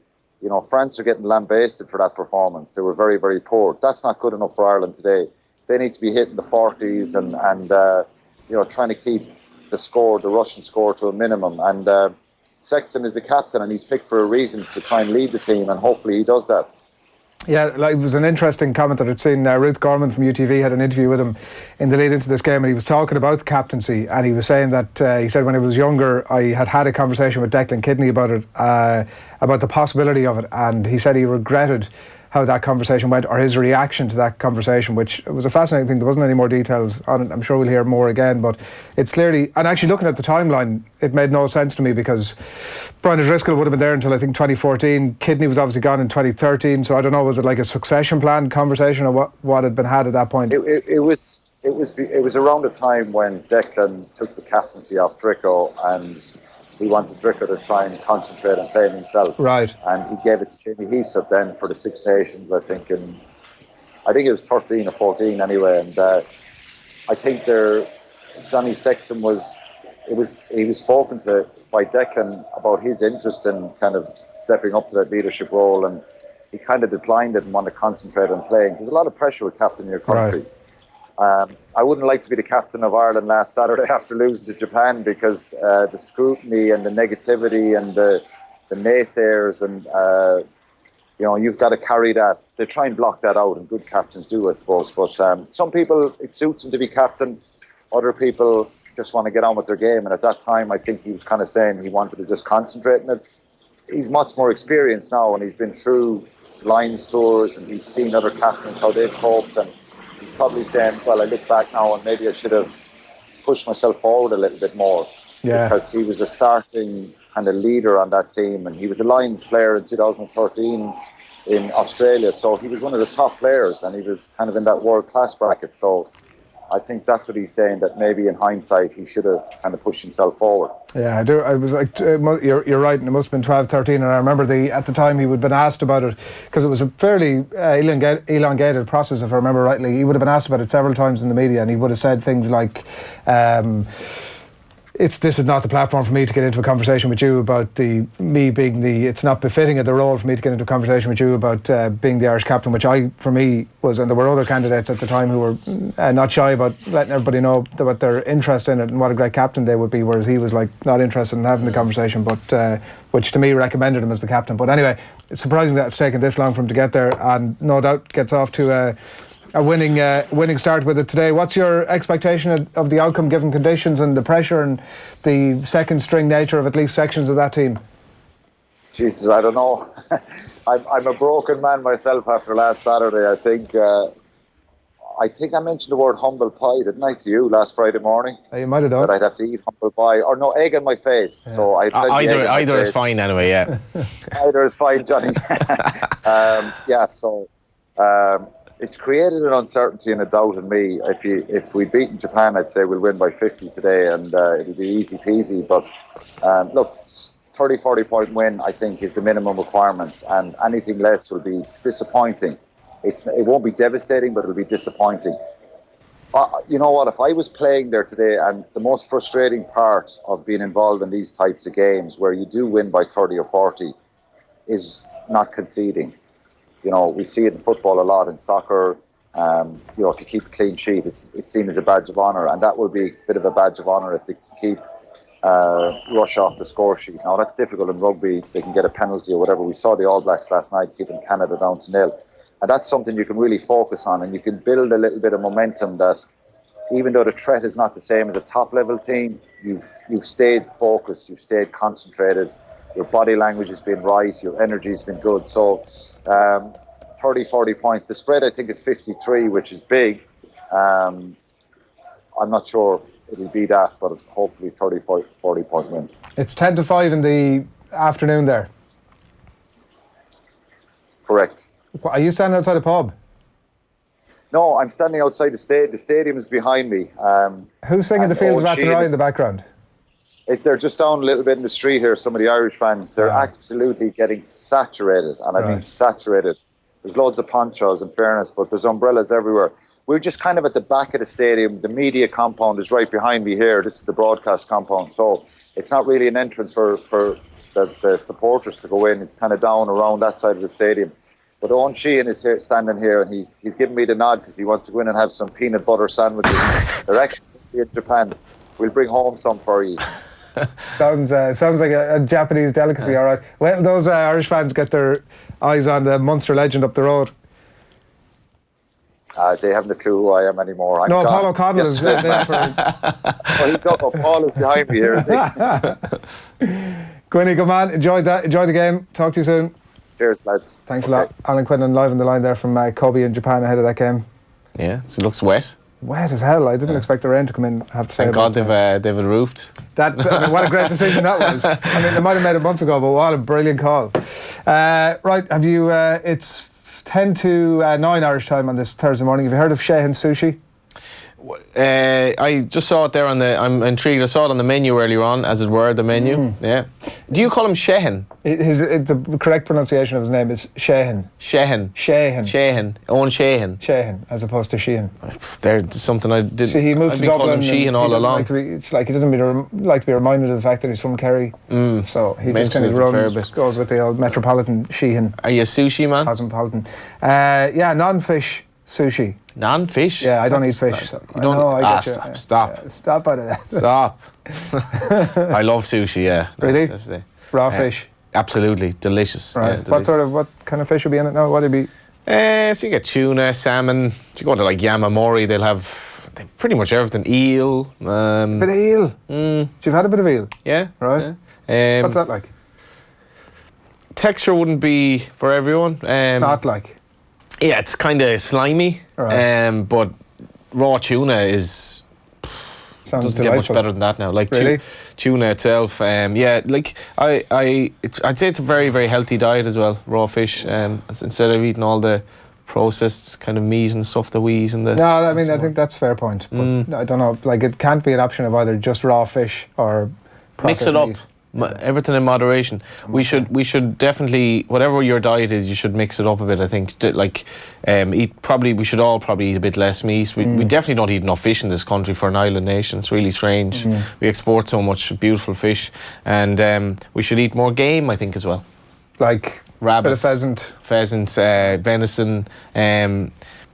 France are getting lambasted for that performance. They were very, very poor. That's not good enough for Ireland today. they need to be hitting the 40s and trying to keep the Russian score to a minimum. And Sexton is the captain, and he's picked for a reason to try and lead the team, and hopefully he does that. Yeah, it was an interesting comment that I'd seen. Ruth Gorman from UTV had an interview with him in the lead into this game, and he was talking about the captaincy, and he was saying that he said when he was younger, I had a conversation with Declan Kidney about it, about the possibility of it, and he said he regretted how that conversation went, or his reaction to that conversation, which was a fascinating thing. There wasn't any more details on it. I'm sure we'll hear more again, but it's clearly, and actually looking at the timeline, it made no sense to me, because Brian O'Driscoll would have been there until I think 2014. Kidney was obviously gone in 2013, so I don't know, was it like a succession plan conversation, or what had been had at that point? It was around the time when Declan took the captaincy off Dricko, and he wanted Dricko to try and concentrate on playing himself. Right. And he gave it to Jamie Heastup then for the Six Nations, I think it was 13 or 14 anyway. And I think Johnny Sexton he was spoken to by Declan about his interest in kind of stepping up to that leadership role, and he kind of declined it and wanted to concentrate on playing. There's a lot of pressure with captaining your country. Right. I wouldn't like to be the captain of Ireland last Saturday after losing to Japan, because the scrutiny and the negativity and the naysayers, and you've got to carry that. They try and block that out, and good captains do, I suppose. But some people, it suits them to be captain. Other people just want to get on with their game. And at that time, I think he was kind of saying he wanted to just concentrate on it. He's much more experienced now, and he's been through Lions tours, and he's seen other captains, how they've coped, and he's probably saying, well, I look back now and maybe I should have pushed myself forward a little bit more. Yeah. Because he was a starting kind of leader on that team, and he was a Lions player in 2013 in Australia, so he was one of the top players, and he was kind of in that world-class bracket. So I think that's what he's saying, that maybe in hindsight he should have kind of pushed himself forward. Yeah, I do. I was like, you're right, and it must have been 12, 13, and I remember at the time he would have been asked about it, because it was a fairly elongated process, if I remember rightly. He would have been asked about it several times in the media, and he would have said things like, this is not the platform for me to get into a conversation with you about it's not befitting of the role for me to get into a conversation with you about being the Irish captain, which for me was, and there were other candidates at the time who were not shy about letting everybody know about their interest in it and what a great captain they would be, whereas he was like not interested in having the conversation, but which to me recommended him as the captain. But anyway, it's surprising that it's taken this long for him to get there, and no doubt gets off to a winning start with it today. What's your expectation of the outcome, given conditions and the pressure and the second string nature of at least sections of that team? Jesus, I don't know. I'm a broken man myself after last Saturday. I think I mentioned the word humble pie, didn't I, to you last Friday morning? You might have done. That I'd have to eat humble pie, or no, egg on my face. Yeah. So either is fine anyway. Yeah. Either is fine, Johnny. It's created an uncertainty and a doubt in me. If we'd beaten Japan, I'd say we'll win by 50 today, and it'll be easy peasy. But look, 30-40 point win, I think, is the minimum requirement, and anything less will be disappointing. It won't be devastating, but it'll be disappointing. You know what? If I was playing there today, and the most frustrating part of being involved in these types of games where you do win by 30 or 40 is not conceding. We see it in football a lot, in soccer. To keep a clean sheet, it's seen as a badge of honour, and that will be a bit of a badge of honour if they keep rush off the score sheet. Now, that's difficult in rugby. They can get a penalty or whatever. We saw the All Blacks last night keeping Canada down to 0. And that's something you can really focus on, and you can build a little bit of momentum that even though the threat is not the same as a top-level team, you've stayed focused, you've stayed concentrated, your body language has been right, your energy has been good. So 30-40 points. The spread, I think, is 53, which is big. I'm not sure it'll be that, but hopefully 30-40 point win. It's 10-5 in the afternoon there. Correct. Are you standing outside a pub? No, I'm standing outside the stadium. The stadium is behind me. Who's singing the Fields of Athenry in the background? They're just down a little bit in the street here, some of the Irish fans. They're absolutely getting saturated, and I mean saturated. There's loads of ponchos, in fairness, but there's umbrellas everywhere. We're just kind of at the back of the stadium. The media compound is right behind me here. This is the broadcast compound, so it's not really an entrance for the supporters to go in. It's kind of down around that side of the stadium. But Eoin Sheahan is here, standing here, and he's giving me the nod because he wants to go in and have some peanut butter sandwiches. They're actually in Japan. We'll bring home some for you. Sounds like a Japanese delicacy, all right. Well, those Irish fans get their eyes on the Munster legend up the road. They haven't a clue who I am anymore. No, Paul O'Connell is there for... Oh, he's up. Paul is behind me here, is he? Quinny, good man. Enjoy the game. Talk to you soon. Cheers, lads. Thanks a lot. Alan Quinlan live on the line there from Kobe in Japan ahead of that game. Yeah, so it looks wet. Wet as hell. I didn't expect the rain to come in, I have to say. Thank God they've roofed. What a great decision that was. I mean, they might have made it months ago, but what a brilliant call. Right, have you... it's 10 to 9 Irish time on this Thursday morning. Have you heard of Sheahan Sushi? I just saw it there I'm intrigued. I saw it on the menu earlier on, as it were, the menu. Yeah. Do you call him Sheahan? The correct pronunciation of his name is Sheahan. Sheahan. Sheahan. Sheahan. Eoin Sheahan. Sheahan, as opposed to Sheahan. There's something I did. See, he moved to Dublin. Him Sheahan all along. It's like he doesn't like to be reminded of the fact that he's from Kerry. So he just kind of goes with the old metropolitan Sheahan. Are you a sushi man? Cosmopolitan. Yeah, non-fish sushi. Non-fish? Yeah, I don't eat fish. You don't? I get you. Stop. Yeah, stop out of that. Stop. I love sushi, yeah. Really? Raw fish? Absolutely. Delicious. Right. Yeah, delicious. What kind of fish would be in it now? What would it be? So you get tuna, salmon. If you go to like Yamamori, they've pretty much everything. Eel. Bit of eel? You've had a bit of eel? Yeah. Right. Yeah. What's that like? Texture wouldn't be for everyone. It's not like? Yeah, it's kind of slimy. Right. But raw tuna doesn't get much better than that now. Like really? Tuna itself, yeah. Like I'd say it's a very, very healthy diet as well. Raw fish, instead of eating all the processed kind of meat and stuff that we eat in the. No, I mean I think that's a fair point. But I don't know. Like it can't be an option of either just raw fish or mix it up. Meat. Everything in moderation. We should definitely, whatever your diet is, you should mix it up a bit. I think we should all probably eat a bit less meat. We definitely don't eat enough fish in this country for an island nation. It's really strange. We export so much beautiful fish, and we should eat more game, I think, as well. Like rabbits, bit of pheasant, venison.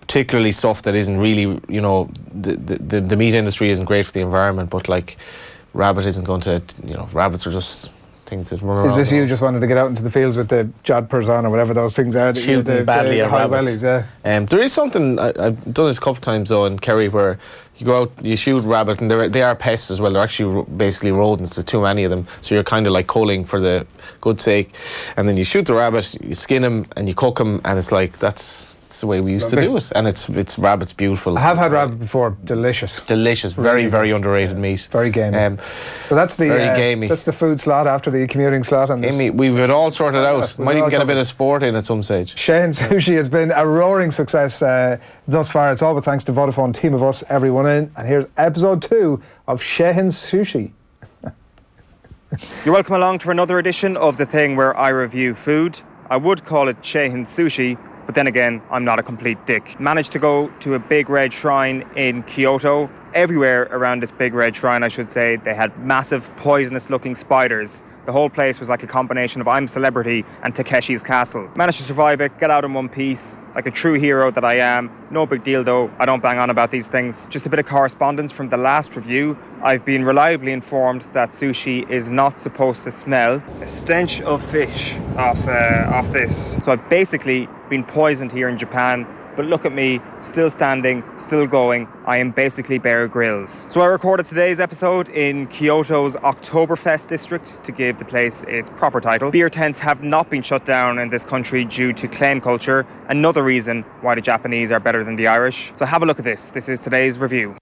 Particularly stuff that isn't really, the meat industry isn't great for the environment, but like. Rabbit isn't going to, rabbits are just things that run around. Is this you just wanted to get out into the fields with the jodhpurs on or whatever those things are? Shooting badly at rabbits. Bellies, yeah. There is something, I've done this a couple of times though in Kerry, where you go out, you shoot rabbit, and they are pests as well. They're actually basically rodents. There's too many of them. So you're kind of like culling for the good sake. And then you shoot the rabbit, you skin him, and you cook him, and it's like, that's the way we used to do it, and it's rabbit's beautiful. I have had rabbit before. Delicious, very, very underrated meat. Very gamey. So that's the very gamey. That's the food slot after the commuting slot. And we've it all sorted out. Might even get a bit of sport in at some stage. Sheahan Sushi has been a roaring success thus far. It's all but thanks to Vodafone Team of Us, everyone in. And here's episode 2 of Sheahan Sushi. You're welcome along to another edition of The Thing, where I review food. I would call it Sheahan Sushi, but then again, I'm not a complete dick. Managed to go to a big red shrine in Kyoto. Everywhere around this big red shrine, I should say, they had massive poisonous looking spiders. The whole place was like a combination of I'm Celebrity and Takeshi's Castle. Managed to survive it, get out in one piece, like a true hero that I am. No big deal though, I don't bang on about these things. Just a bit of correspondence from the last review. I've been reliably informed that sushi is not supposed to smell a stench of fish off this. So I've basically been poisoned here in Japan. But look at me, still standing, still going. I am basically Bear Grylls. So I recorded today's episode in Kyoto's Oktoberfest district to give the place its proper title. Beer tents have not been shut down in this country due to claim culture. Another reason why the Japanese are better than the Irish. So have a look at this. This is today's review.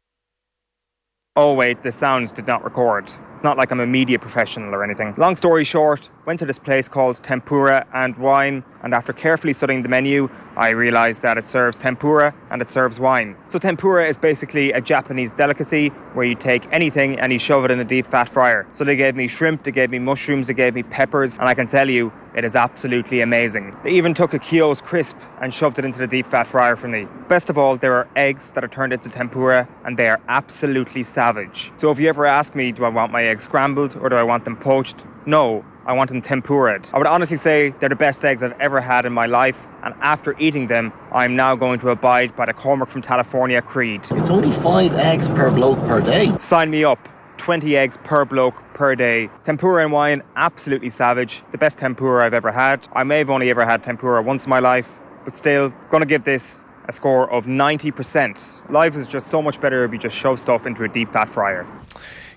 Oh wait, the sound did not record. It's not like I'm a media professional or anything. Long story short, went to this place called Tempura and Wine, and after carefully studying the menu, I realised that it serves tempura and it serves wine. So tempura is basically a Japanese delicacy where you take anything and you shove it in a deep fat fryer. So they gave me shrimp, they gave me mushrooms, they gave me peppers, and I can tell you, it is absolutely amazing. They even took a Kyo's crisp and shoved it into the deep fat fryer for me. Best of all, there are eggs that are turned into tempura, and they are absolutely savage. So if you ever ask me, do I want my eggs scrambled or do I want them poached? No, I want them tempura'd. I would honestly say they're the best eggs I've ever had in my life, and after eating them, I'm now going to abide by the Cormac from California creed. It's only 5 eggs per bloke per day. Sign me up. 20 eggs per bloke per day. Tempura and wine, absolutely savage. The best tempura I've ever had. I may have only ever had tempura once in my life, but still, going to give this a score of 90%. Life is just so much better if you just shove stuff into a deep fat fryer.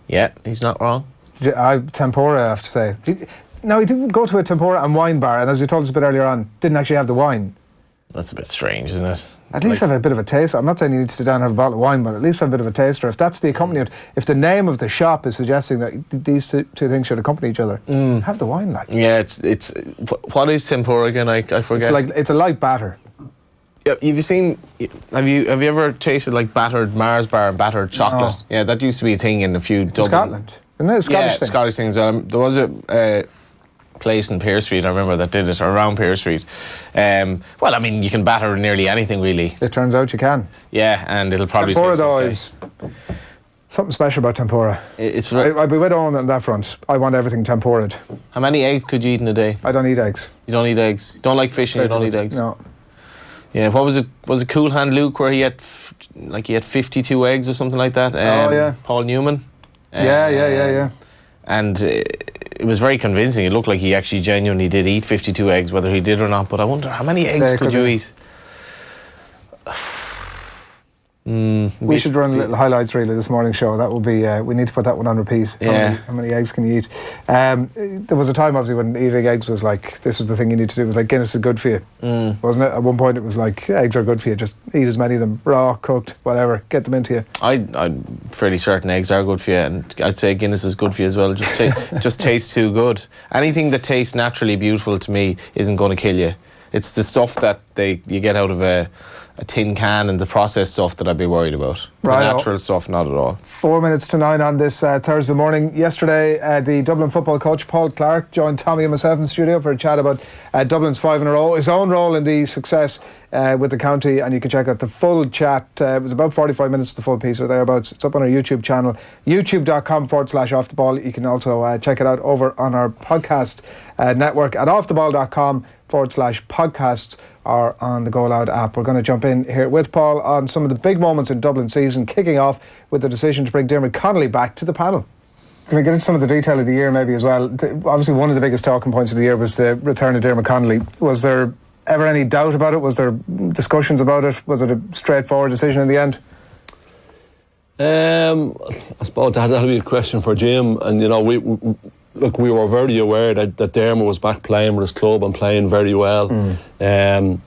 Yeah, he's not wrong. Tempura, I have to say. Now, he did go to a tempura and wine bar, and as you told us a bit earlier on, didn't actually have the wine. That's a bit strange, isn't it? At least have a bit of a taste. I'm not saying you need to sit down and have a bottle of wine, but at least have a bit of a taster. If that's the accompaniment, if the name of the shop is suggesting that these two things should accompany each other, have the wine, like. Yeah, it's what is tempura again? I forget. It's a light batter. Yeah, have you ever tasted like battered Mars bar and battered chocolate? No. Yeah, that used to be a thing in a few Dublin. Scotland, isn't it? A Scottish thing. Scottish things. There was a place in Pearse Street, I remember, that did it, or around Pearse Street. Well, I mean, you can batter nearly anything, really. It turns out you can. Yeah, and it'll probably tempura, taste though, okay. is something special about tempura. I'd be with Eoin on that front. I want everything tempura'd. How many eggs could you eat in a day? I don't eat eggs. You don't eat eggs? You don't like fish and you don't eat eggs? No. Yeah, what was it? Was it Cool Hand Luke where he had 52 eggs or something like that? Oh, yeah. Paul Newman? Yeah. And it was very convincing. It looked like he actually genuinely did eat 52 eggs, whether he did or not. But I wonder, how many eggs could you eat? We should run a little highlights reel of this morning show. That will be. We need to put that one on repeat. Yeah. How many eggs can you eat? There was a time, obviously, when eating eggs was like, this was the thing you need to do. It was like, Guinness is good for you, wasn't it? At one point, it was like, eggs are good for you. Just eat as many of them, raw, cooked, whatever. Get them into you. I'm fairly certain eggs are good for you, and I'd say Guinness is good for you as well. Just tastes too good. Anything that tastes naturally beautiful to me isn't going to kill you. It's the stuff that you get out of a tin can and the processed stuff that I'd be worried about. Right. The natural stuff, not at all. 4 minutes to 9 on this Thursday morning. Yesterday, the Dublin football coach, Paul Clarke, joined Tommy and myself in the studio for a chat about Dublin's 5 in a row, his own role in the success with the county, and you can check out the full chat. It was about 45 minutes, the full piece or thereabouts. It's up on our YouTube channel, youtube.com/offtheball. You can also check it out over on our podcast network at offtheball.com/podcasts. Or on the Go Loud app. We're going to jump in here with Paul on some of the big moments in Dublin season, kicking off with the decision to bring Diarmuid Connolly back to the panel. Can we get into some of the detail of the year maybe as well? Obviously one of the biggest talking points of the year was the return of Diarmuid Connolly. Was there ever any doubt about it? Was there discussions about it? Was it a straightforward decision in the end? I suppose that'll be a question for Jim, and you know, we were very aware that Diarmuid was back playing with his club and playing very well. You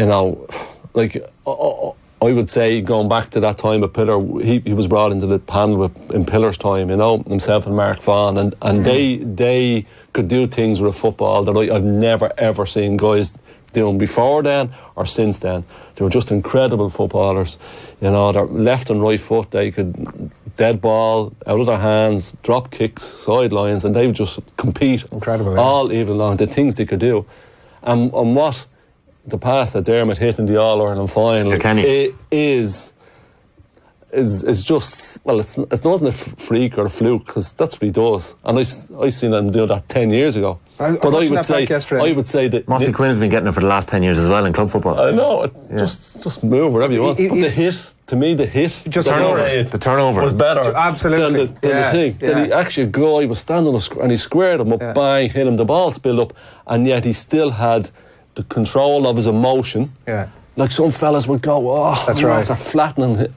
know, like I would say, going back to that time at Pillar, he was brought into the panel in Pillar's time, you know, himself and Mark Vaughan, and they could do things with a football that I've never ever seen guys doing before then or since then. They were just incredible footballers, you know. Their left and right foot, they could dead ball out of their hands, drop kicks, sidelines, and they would just compete all evening long. The things they could do, and what the pass that Diarmuid hit in the All-Ireland final is just, well, it wasn't a freak or a fluke, because that's what he does, and I seen him do that 10 years ago. But I would say that Mossy Quinn's been getting it for the last 10 years as well in club football. I know, just move wherever you want. But the hit, to me, the turnover was better absolutely than the thing. That he actually, a guy was standing up and he squared him up, bang, hit him, the ball spilled up, and yet he still had the control of his emotion. Like some fellas would go, that's right, they're flattening.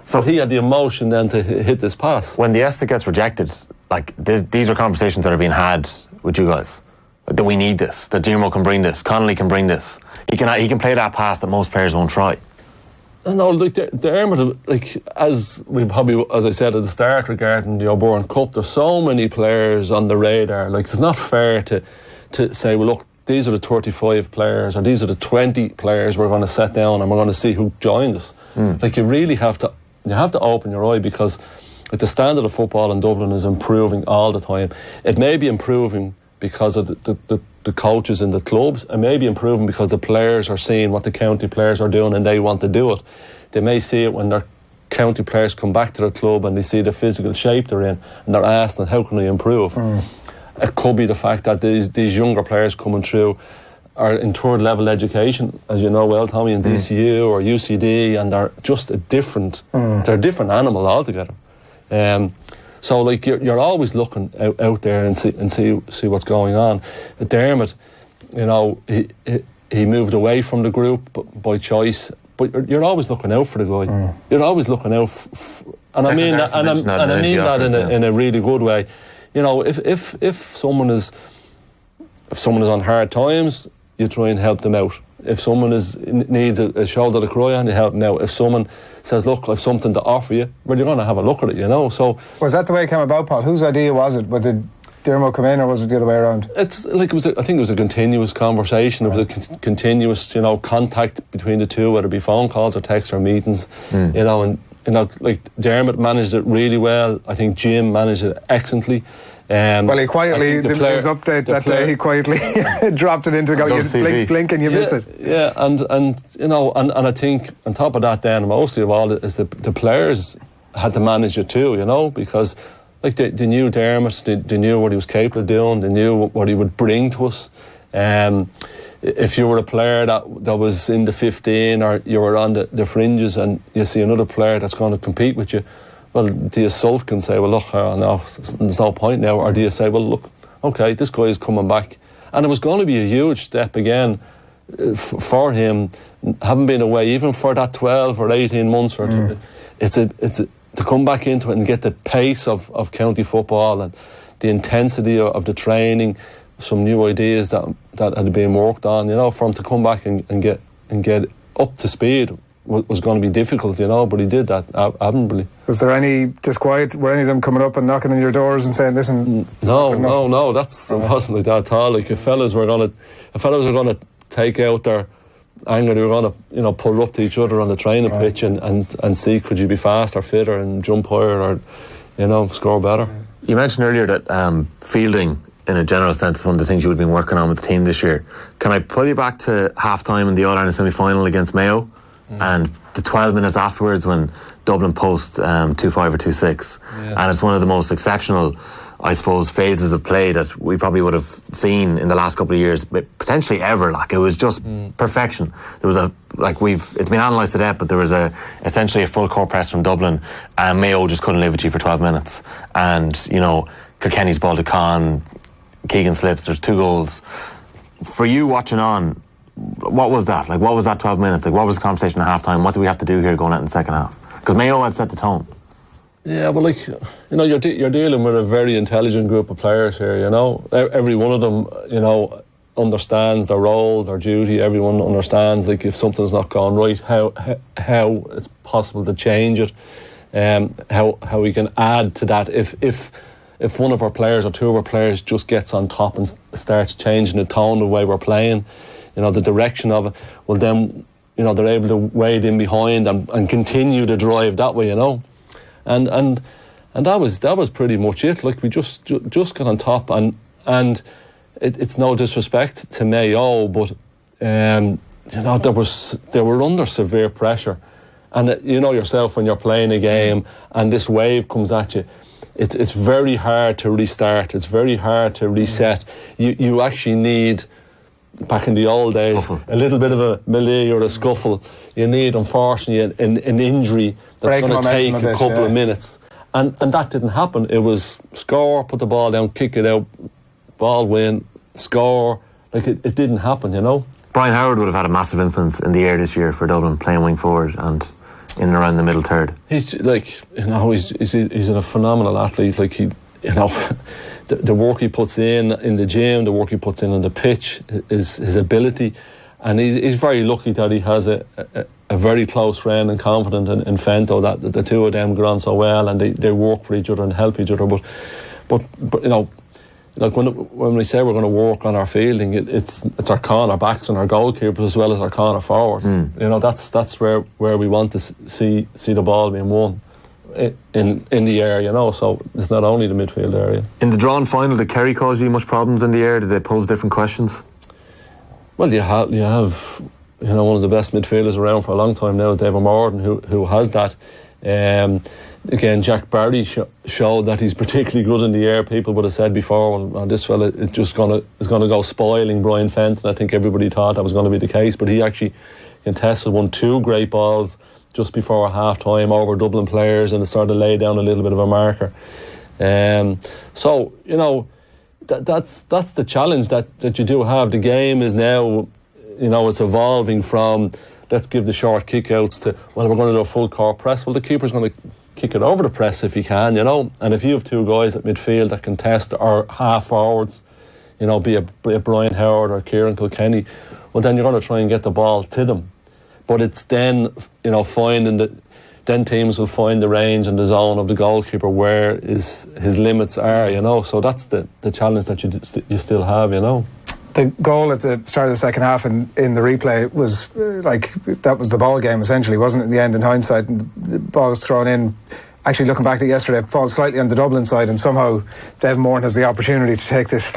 So he had the emotion then to hit this pass. When the Esta gets rejected, like these are conversations that are being had with you guys. That we need this, that Diarmuid can bring this, Connolly can bring this. He can play that pass that most players won't try. No, like Diarmuid, like as I said at the start regarding the O'Byrne Cup, there's so many players on the radar. Like, it's not fair to say, well, look, these are the 35 players or these are the 20 players we're going to set down and we're going to see who joins us. Like, you really have to open your eye, because like, the standard of football in Dublin is improving all the time. It may be improving because of the coaches in the clubs, and maybe improving because the players are seeing what the county players are doing and they want to do it. They may see it when their county players come back to their club and they see the physical shape they're in, and they're asking, how can they improve? It could be the fact that these younger players coming through are in third level education, as you know well, Tommy, in DCU or UCD, and they're just a different. They're a different animal altogether. So like you're always looking out there and see what's going on. Dermot, you know, he moved away from the group by choice, but you're always looking out for the guy. You're always looking out, and I mean that, I mean that in a really good way. You know, if someone is on hard times, you try and help them out. If someone needs a shoulder to cry on, you help them out. If someone says, look, I've something to offer you, well, you're going to have a look at it, you know. So was that the way it came about, Paul? Whose idea was it? Did Dermot come in, or was it the other way around? It's like I think it was a continuous conversation. It was a continuous, you know, contact between the two, whether it be phone calls or texts or meetings, you know. And you know, like Dermot managed it really well. I think Jim managed it excellently. Well, he quietly, his update that day, he quietly dropped it into you blink and you miss it. Yeah, and you know, and I think on top of that, then mostly of all is the players had to manage it too, you know, because like they knew Dermot, they knew what he was capable of doing, they knew what he would bring to us. If you were a player that was in the 15 or you were on the fringes and you see another player that's going to compete with you, well, do you sulk and say, well, look, no, there's no point now? Or do you say, well, look, okay, this guy is coming back. And it was going to be a huge step again for him, having been away, even for that 12 or 18 months. It's to come back into it and get the pace of county football and the intensity of the training, some new ideas that had been worked on, you know, for him to come back and get up to speed was going to be difficult, you know, but he did that admirably. Was there any disquiet? Were any of them coming up and knocking on your doors and saying, listen? No, it wasn't like that at all. Like if fellas were going to take out their anger, they were going to, you know, pull up to each other on the training pitch and see, could you be faster, fitter and jump higher or, you know, score better. You mentioned earlier that fielding, in a general sense, is one of the things you would have been working on with the team this year. Can I pull you back to half-time in the All-Ireland semi-final against Mayo? And the 12 minutes afterwards when Dublin post 2-5 or 2-6, and it's one of the most exceptional, I suppose, phases of play that we probably would have seen in the last couple of years, but potentially ever. Like, it was just perfection. There was it's been analysed to death, but there was essentially a full court press from Dublin, and Mayo just couldn't live with you for 12 minutes. And you know, Kilkenny's ball to Con, Keegan slips. There's 2 goals. For you watching on, what was that? Like, what was that 12 minutes? Like, what was the conversation at half-time? What do we have to do here going out in the second half? Because Mayo had set the tone. Yeah, but like, you know, you're dealing with a very intelligent group of players here, you know. Every one of them, you know, understands their role, their duty. Everyone understands, like, if something's not going right, how it's possible to change it, how we can add to that. If one of our players or 2 of our players just gets on top and starts changing the tone of the way we're playing, you know, the direction of it, well then, you know, they're able to wade in behind and continue to drive that way, you know. And that was pretty much it. Like, we just got on top, and it's no disrespect to Mayo, but you know, they were under severe pressure. And you know yourself, when you're playing a game and this wave comes at you, it's very hard to restart. It's very hard to reset. You actually need, back in the old days, a little bit of a melee or a scuffle. You need, unfortunately, an injury that's going to take a couple of minutes. And that didn't happen. It was score, put the ball down, kick it out, ball win, score. Like, it didn't happen, you know. Brian Howard would have had a massive influence in the air this year for Dublin, playing wing forward and in and around the middle third. He's like, you know, he's a phenomenal athlete. Like, he, you know, the work he puts in the gym, the work he puts in on the pitch, his ability, and he's very lucky that he has a very close friend and confidant in Fento, that the 2 of them get on so well, and they work for each other and help each other. But you know, like when we say we're going to work on our fielding, it's our corner backs and our goalkeepers as well as our corner forwards. You know, that's where we want to see the ball being won in the air, you know. So it's not only the midfield area. In the drawn final, did Kerry cause you much problems in the air? Did they pose different questions? Well, you have you know, one of the best midfielders around for a long time now, David Morden, who has that. again, Jack Barry showed that he's particularly good in the air. People would have said before, well, this fella is just going to go spoiling Brian Fenton. I think everybody thought that was going to be the case, but he actually contested, won 2 great balls just before half-time over Dublin players, and it started to lay down a little bit of a marker. So, you know, that's the challenge that you do have. The game is now, you know, it's evolving from let's give the short kick-outs to, well, we're going to do a full-court press. Well, the keeper's going to kick it over the press if he can, you know. And if you have 2 guys at midfield that can test, or half-forwards, you know, be a Brian Howard or Kieran Kilkenny, well, then you're going to try and get the ball to them. But it's then, you know, then teams will find the range and the zone of the goalkeeper where his limits are, you know. So that's the challenge that you still have, you know. The goal at the start of the second half in the replay was that was the ball game essentially, wasn't it, in the end, in hindsight? And the ball was thrown in. Actually, looking back at it yesterday, it falls slightly on the Dublin side, and somehow Devin Moran has the opportunity to take this,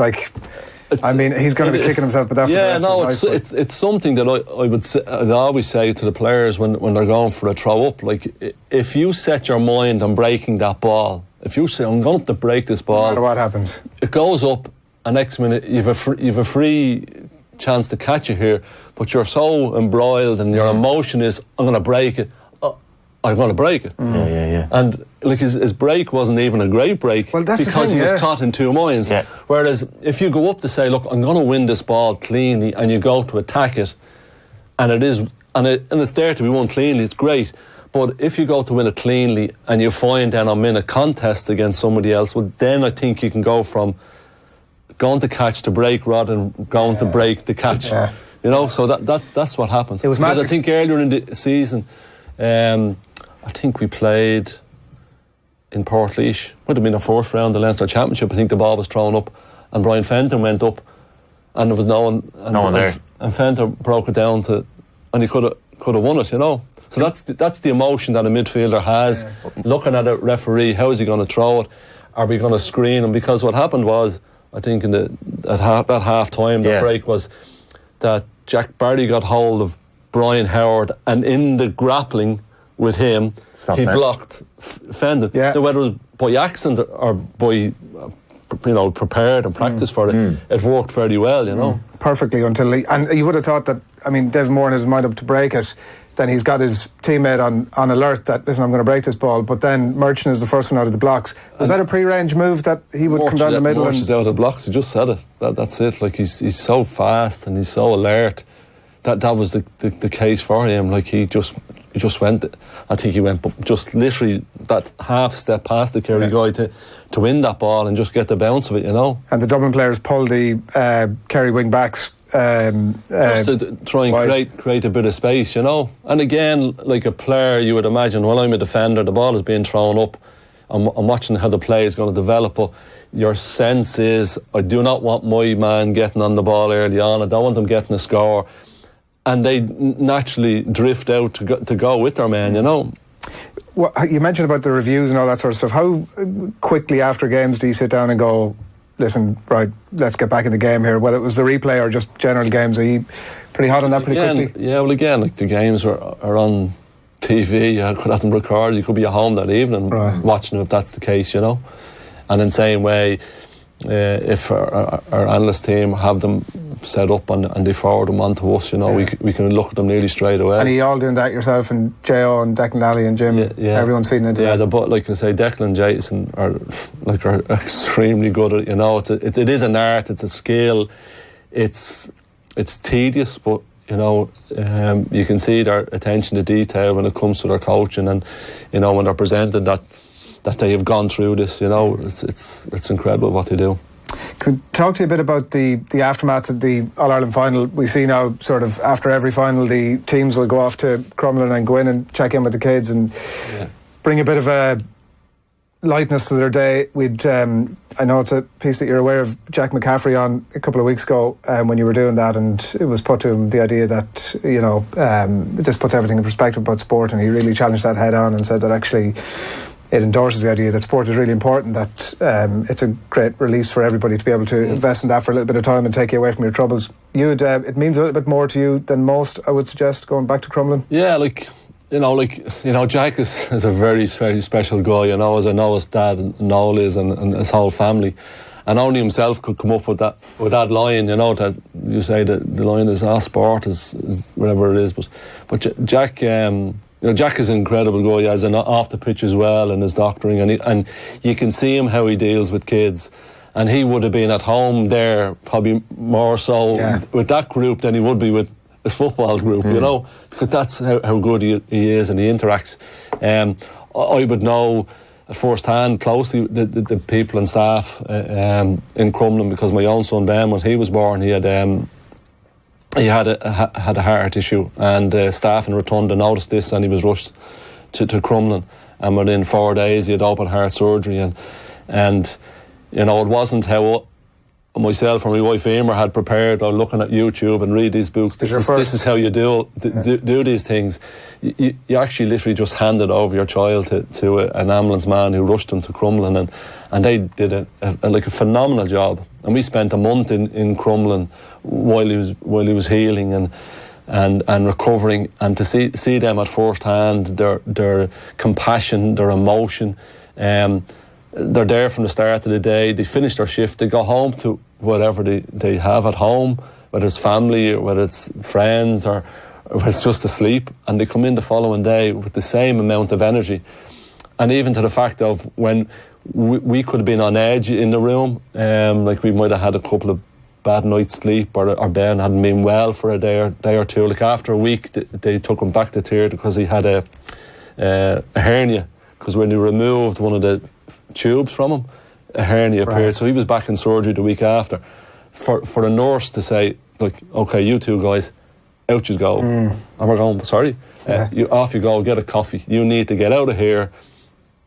I mean, he's going to be kicking himself, but that's it's something that I'd always say to the players when they're going for a throw up. Like, if you set your mind on breaking that ball, if you say, I'm going to break this ball, no matter what happens, it goes up, and next minute you've a free chance to catch it here, but you're so embroiled and your emotion is, I'm going to break it. I'm going to break it. Yeah. And like his break wasn't even a great break, because he was caught in 2 minds. Yeah. Whereas if you go up to say, look, I'm going to win this ball cleanly, and you go to attack it, and it's there to be won cleanly, it's great. But if you go to win it cleanly and you find then I'm in a contest against somebody else, well, then I think you can go from going to catch to break rather than going to break to catch. Yeah. You know, so that's what happened. It was because I think earlier in the season, I think we played in Portlaoise. Would have been the 4th round of the Leinster Championship. I think the ball was thrown up, and Brian Fenton went up, and there was no one there. And Fenton broke it down and he could have won it. You know. So that's the emotion that a midfielder has. Yeah. Looking at a referee, how is he going to throw it? Are we going to screen him? Because what happened was, I think at half time, the break was that Jack Barry got hold of Brian Howard, and in the grappling with him, he blocked Fenton. Yeah. So whether it was by accident or by prepared and practiced for it, it worked very well, you know. Perfectly, until and you would have thought that, I mean, Devin Moran has his mind up to break it, then he's got his teammate on alert that, listen, I'm going to break this ball, but then Merchant is the first one out of the blocks. Was that a pre-range move that he would come down the middle? Merchant's out of the blocks, he just said it. That's it. Like, he's so fast and he's so alert. That was the case for him. Like, he just went, I think he went just literally that half step past the Kerry guy to win that ball and just get the bounce of it, you know. And the Dublin players pulled the Kerry wing backs just to try and create a bit of space, you know. And again, like a player, you would imagine, well, I'm a defender, the ball is being thrown up, I'm watching how the play is going to develop, but your sense is, I do not want my man getting on the ball early on, I don't want them getting a score, and they naturally drift out to go with their man, you know. Well, you mentioned about the reviews and all that sort of stuff. How quickly after games do you sit down and go, listen, right, let's get back in the game here, whether it was the replay or just general games? Are you pretty hot on that pretty quickly? Yeah, well, again, like the games are on TV, you could have them recorded, you could be at home that evening watching them if that's the case, you know. And in the same way, if our analyst team have them set up and they forward them on to us, you know, we can look at them nearly straight away. And are you all doing that yourself, and J.O. and Declan Lally and Jim? Yeah. Everyone's feeding into that? Yeah, but like I say, Declan and Jason are extremely good at it, you know. It is an art, it's a skill, it's tedious, but you know, you can see their attention to detail when it comes to their coaching, and you know, when they're presented that they have gone through this, you know, it's incredible what they do. Could we talk to you a bit about the aftermath of the All-Ireland final? We see now, sort of after every final, the teams will go off to Crumlin and go in and check in with the kids and bring a bit of a lightness to their day. I know it's a piece that you're aware of Jack McCaffrey on a couple of weeks ago when you were doing that, and it was put to him the idea that, you know, this puts everything in perspective about sport, and he really challenged that head on and said that actually it endorses the idea that sport is really important, that it's a great release for everybody to be able to invest in that for a little bit of time and take you away from your troubles. It means a little bit more to you than most, I would suggest, going back to Crumlin. Yeah, like, Jack is a very, very special guy, as I know his dad and Noel is and his whole family. And only himself could come up with that line, that you say that the line is our sport is whatever it is. But Jack, Jack is an incredible guy, as an off the pitch as well, and his doctoring, and you can see him how he deals with kids. And he would have been at home there probably more so with that group than he would be with his football group, because that's how good he is and he interacts. I would know first-hand closely the people and staff in Crumlin, because my own son Ben, when he was born, he had a heart issue, and staff in Rotunda noticed this, and he was rushed to Crumlin, and within 4 days he had open heart surgery, and it wasn't how myself or my wife Emer had prepared or looking at YouTube and read these books. This is how you do these things. You actually literally just handed over your child to an ambulance man who rushed him to Crumlin, and they did a phenomenal job. And we spent a month in Crumlin while he was healing and recovering, and to see them at first hand, their compassion, their emotion. They're there from the start of the day. They finish their shift, they go home to whatever they have at home, whether it's family or whether it's friends or whether it's just asleep, and they come in the following day with the same amount of energy. And even to the fact of when we could have been on edge in the room, like we might have had a couple of bad night's sleep, or Ben hadn't been well for a day or two. Like after a week, they took him back to Tir because he had a hernia, because when they removed one of the tubes from him, a hernia appeared. Right. So he was back in surgery the week after. For the nurse to say, like, okay, you two guys, out you go. And we're going, sorry, off you go, get a coffee. You need to get out of here.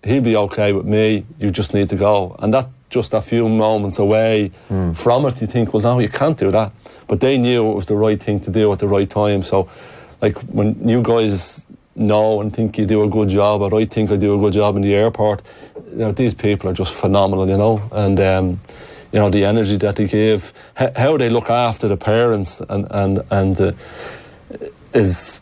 He'll be okay with me. You just need to go. And that just a few moments away from it, you think, well, no, you can't do that. But they knew it was the right thing to do at the right time. So, like, when you guys know and think you do a good job, or I think I do a good job in the airport, these people are just phenomenal, and the energy that they give, how they look after the parents, and is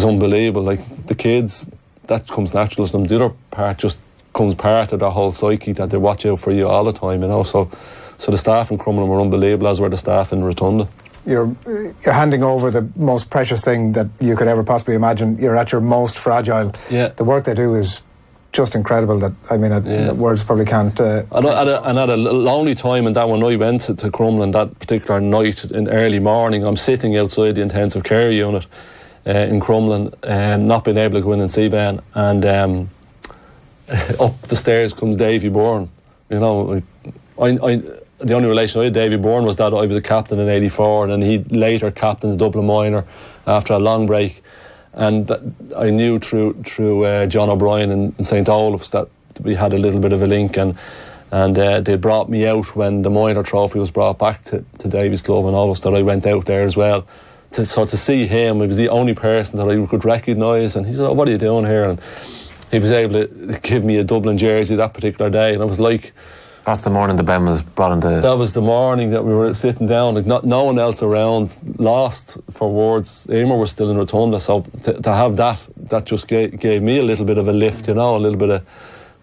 unbelievable. Like the kids, that comes natural to them. The other part just comes part of their whole psyche, that they watch out for you all the time, So the staff in Crumlin were unbelievable, as were the staff in Rotunda. You're handing over the most precious thing that you could ever possibly imagine. You're at your most fragile. Yeah. The work they do is just incredible. That words probably can't. And at a lonely time in that, when I went to Crumlin that particular night in early morning, I'm sitting outside the intensive care unit in Crumlin, not being able to go in and see Ben, and up the stairs comes Davy Byrne. The only relation I had with Davy Byrne was that I was a captain in '84, and then he later captained the Dublin minor after a long break. And I knew through John O'Brien in St. Olaf's that we had a little bit of a link, and they brought me out when the minor trophy was brought back to Davy's Club in Olaf's, that I went out there as well. To see him, he was the only person that I could recognise, and he said, what are you doing here? And he was able to give me a Dublin jersey that particular day, and I was like... That's the morning the Ben was brought into... That was the morning that we were sitting down, like no one else around, lost for words. Emer was still in Rotunda, so to have that just gave me a little bit of a lift, a little bit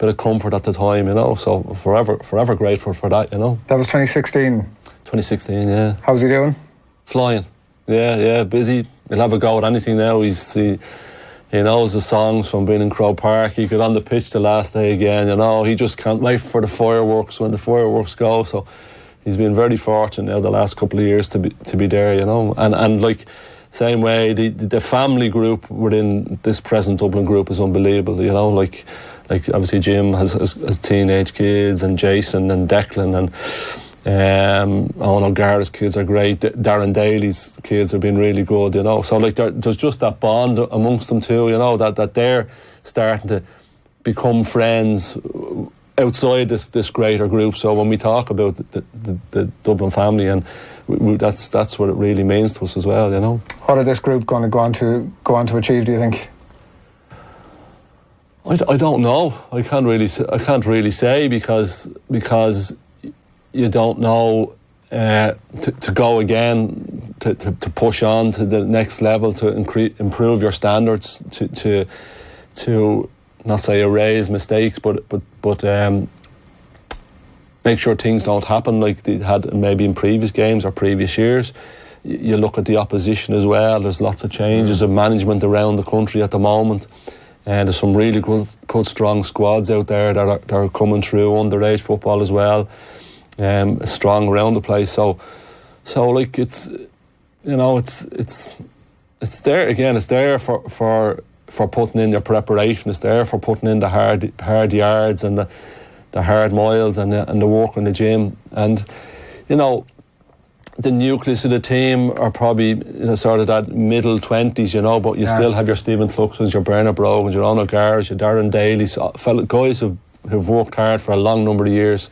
of comfort at the time, so forever grateful for that, That was 2016? 2016, yeah. How's he doing? Flying. Yeah, busy. He'll have a go at anything now. He knows the songs from being in Croke Park. He got on the pitch the last day again, He just can't wait for the fireworks when the fireworks go. So he's been very fortunate now the last couple of years to be there, And like, same way, the family group within this present Dublin group is unbelievable, Like obviously Jim has teenage kids, and Jason and Declan, and Gareth's kids are great. Darren Daly's kids have been really good, So like there's just that bond amongst them too, that they're starting to become friends outside this greater group. So when we talk about the Dublin family, and that's what it really means to us as well, What are this group going to go on to achieve, do you think? I don't know. I can't really say because you don't know to go again. to push on to the next level, to improve your standards, to not say erase mistakes, but make sure things don't happen like they had maybe in previous games or previous years. You look at the opposition as well. There's lots of changes of management around the country at the moment, and there's some really good strong squads out there that are coming through underage football as well, strong around the place. So like it's there again. It's there for putting in your preparation. It's there for putting in the hard yards and the hard miles and the work in the gym. And the nucleus of the team are probably sort of that middle 20s, but you still have your Stephen Tluxons, your Bernard Brogans, your Honor Gars, your Darren Daly's, guys who've worked hard for a long number of years,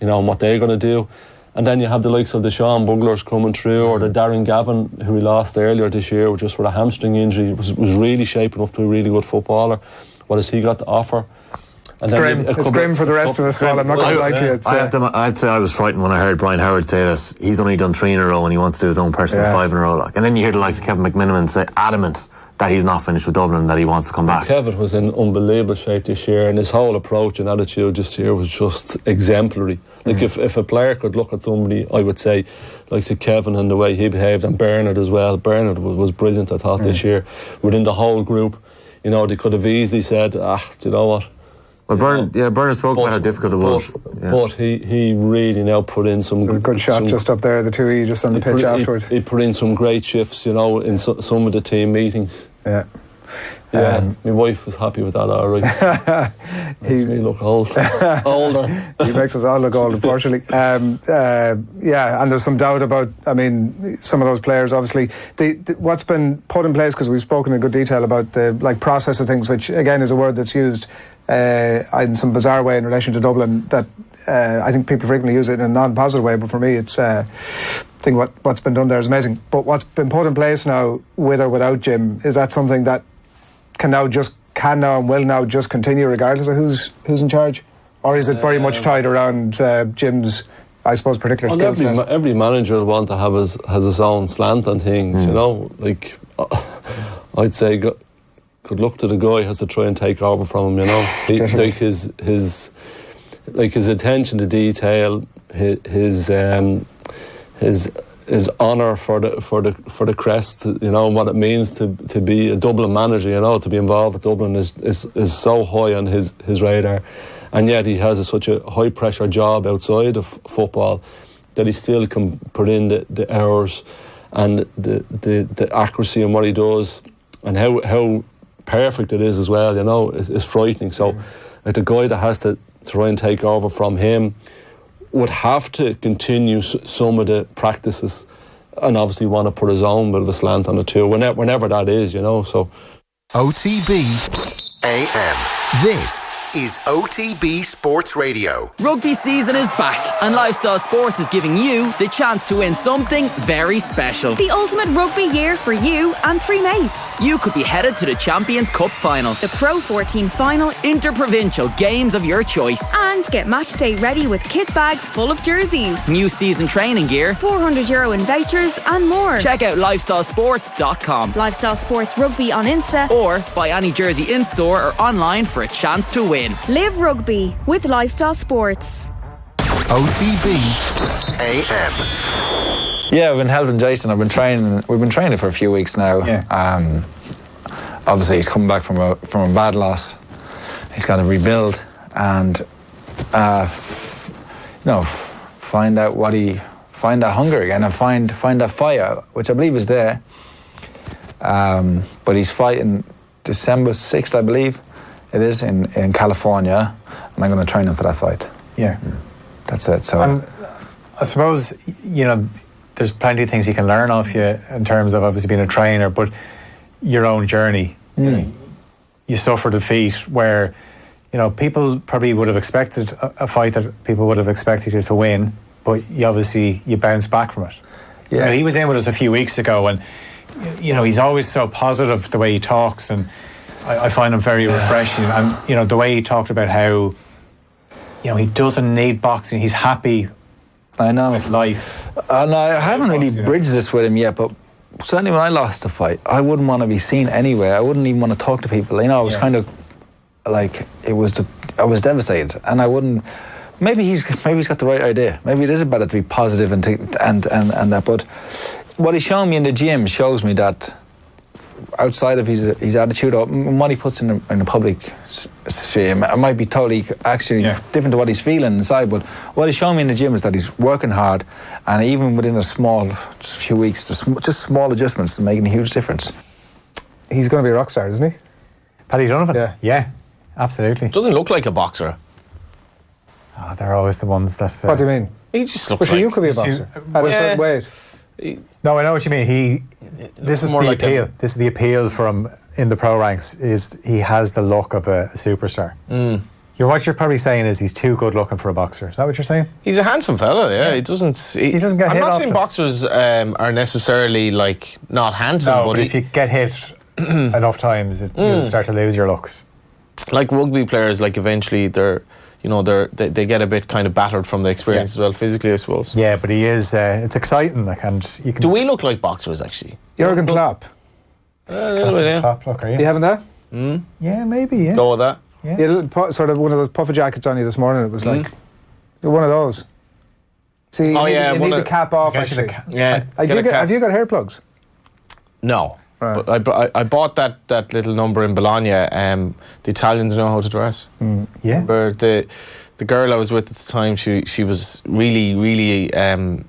and what they're going to do. And then you have the likes of the Sean Buglers coming through, or the Darren Gavin, who we lost earlier this year just with a hamstring injury, was really shaping up to a really good footballer. What has he got to offer? And it's grim for the rest of us, Paul. I'm not going to lie to you. I'd say I was frightened when I heard Brian Howard say that he's only done 3 in a row and he wants to do his own personal 5 in a row. And then you hear the likes of Kevin McMiniman say adamant that he's not finished with Dublin, that he wants to come back. Kevin was in unbelievable shape this year, and his whole approach and attitude this year was just exemplary. Like if a player could look at somebody, I would say, like Kevin and the way he behaved, and Bernard as well. Bernard was brilliant, I thought, this year. Within the whole group, they could have easily said, do you know what? Well, Bernard spoke about how difficult it was. But he really now put in some... There's a good shot just up there, the 2E just on the pitch afterwards. He put in some great shifts, in some of the team meetings. Yeah. My wife was happy with that, all right. Makes me look older. He makes us all look old, unfortunately. And there's some doubt about, some of those players, obviously. What's been put in place, because we've spoken in good detail about the process of things, which, again, is a word that's used in some bizarre way in relation to Dublin, that I think people frequently use it in a non-positive way, but for me it's I think what's been done there is amazing. But what's been put in place now, with or without Jim, is that something that can now and will now just continue regardless of who's in charge? Or is it very much tied around Jim's, I suppose, particular skill set? Every manager will want to have has his own slant on things, like I'd say good luck to the guy who has to try and take over from him, like his attention to detail, his honour for the crest, what it means to be a Dublin manager, to be involved with Dublin is so high on his radar, and yet he has such a high pressure job outside of football that he still can put in the hours and the accuracy in what he does, and how perfect it is as well, is frightening. So like the guy that has to try and take over from him would have to continue some of the practices, and obviously want to put his own bit of a slant on it too, whenever that is, so. OTB AM. This is OTB Sports Radio. Rugby season is back, and Lifestyle Sports is giving you the chance to win something very special. The ultimate rugby year for you and 3 mates. You could be headed to the Champions Cup final, the Pro 14 final, interprovincial games of your choice, and get match day ready with kit bags full of jerseys, new season training gear, €400 in vouchers, and more. Check out lifestylesports.com. Lifestyle Sports Rugby on Insta, or buy any jersey in store or online for a chance to win. Live rugby with Lifestyle Sports. OTB AM. Yeah, I've been helping Jason. We've been training for a few weeks now. Yeah. Obviously, he's coming back from a bad loss. He's got to rebuild and find that hunger again, and find that fire, which I believe is there. But he's fighting December 6th, I believe it is, in California, and I'm going to train him for that fight. Yeah. That's it. So I suppose, there's plenty of things you can learn off you in terms of obviously being a trainer, but your own journey. You suffer defeat where, people probably would have expected a fight that people would have expected you to win, but you bounce back from it. Yeah. He was in with us a few weeks ago, and he's always so positive the way he talks, and I find him very refreshing. And the way he talked about how he doesn't need boxing, he's happy I know. Life. And I haven't really bridged this with him yet, but certainly when I lost a fight, I wouldn't want to be seen anyway. I wouldn't even want to talk to people. You know, I was kind of like, I was devastated, and I wouldn't. Maybe he's got the right idea. Maybe it is better to be positive and that. But what he's shown me in the gym shows me that outside of his attitude or what he puts in the public sphere, it might be totally actually different to what he's feeling inside. But what he's shown me in the gym is that he's working hard, and even within a few weeks, just small adjustments are making a huge difference. He's going to be a rock star, isn't he? Paddy Donovan? Yeah, absolutely. Doesn't look like a boxer. Oh, they're always the ones that... what do you mean? He just looks like... you could be a boxer. At a certain weight. No, I know what you mean. This is more the appeal. This is the appeal from in the pro ranks. Is he has the look of a superstar. What you're probably saying is he's too good looking for a boxer. Is that what you're saying? He's a handsome fella. Yeah, he doesn't get hit. I'm not saying boxers are necessarily like not handsome. No, but if you get hit enough times, you'll start to lose your looks. Like rugby players, like eventually they get a bit kind of battered from the experience as well, physically, I suppose. Yeah, but he is. It's exciting. And you can. Do we look like boxers actually? Jurgen Klopp. A little bit, yeah. Klopp look, are you? You having that? Yeah, maybe. Yeah. Go with that. Yeah. You had sort of one of those puffer jackets on you this morning. It was like one of those. See, you need the cap off. Actually, have you got hair plugs? No. Right. But I bought that little number in Bologna. The Italians know how to dress. Yeah. But the girl I was with at the time, she was really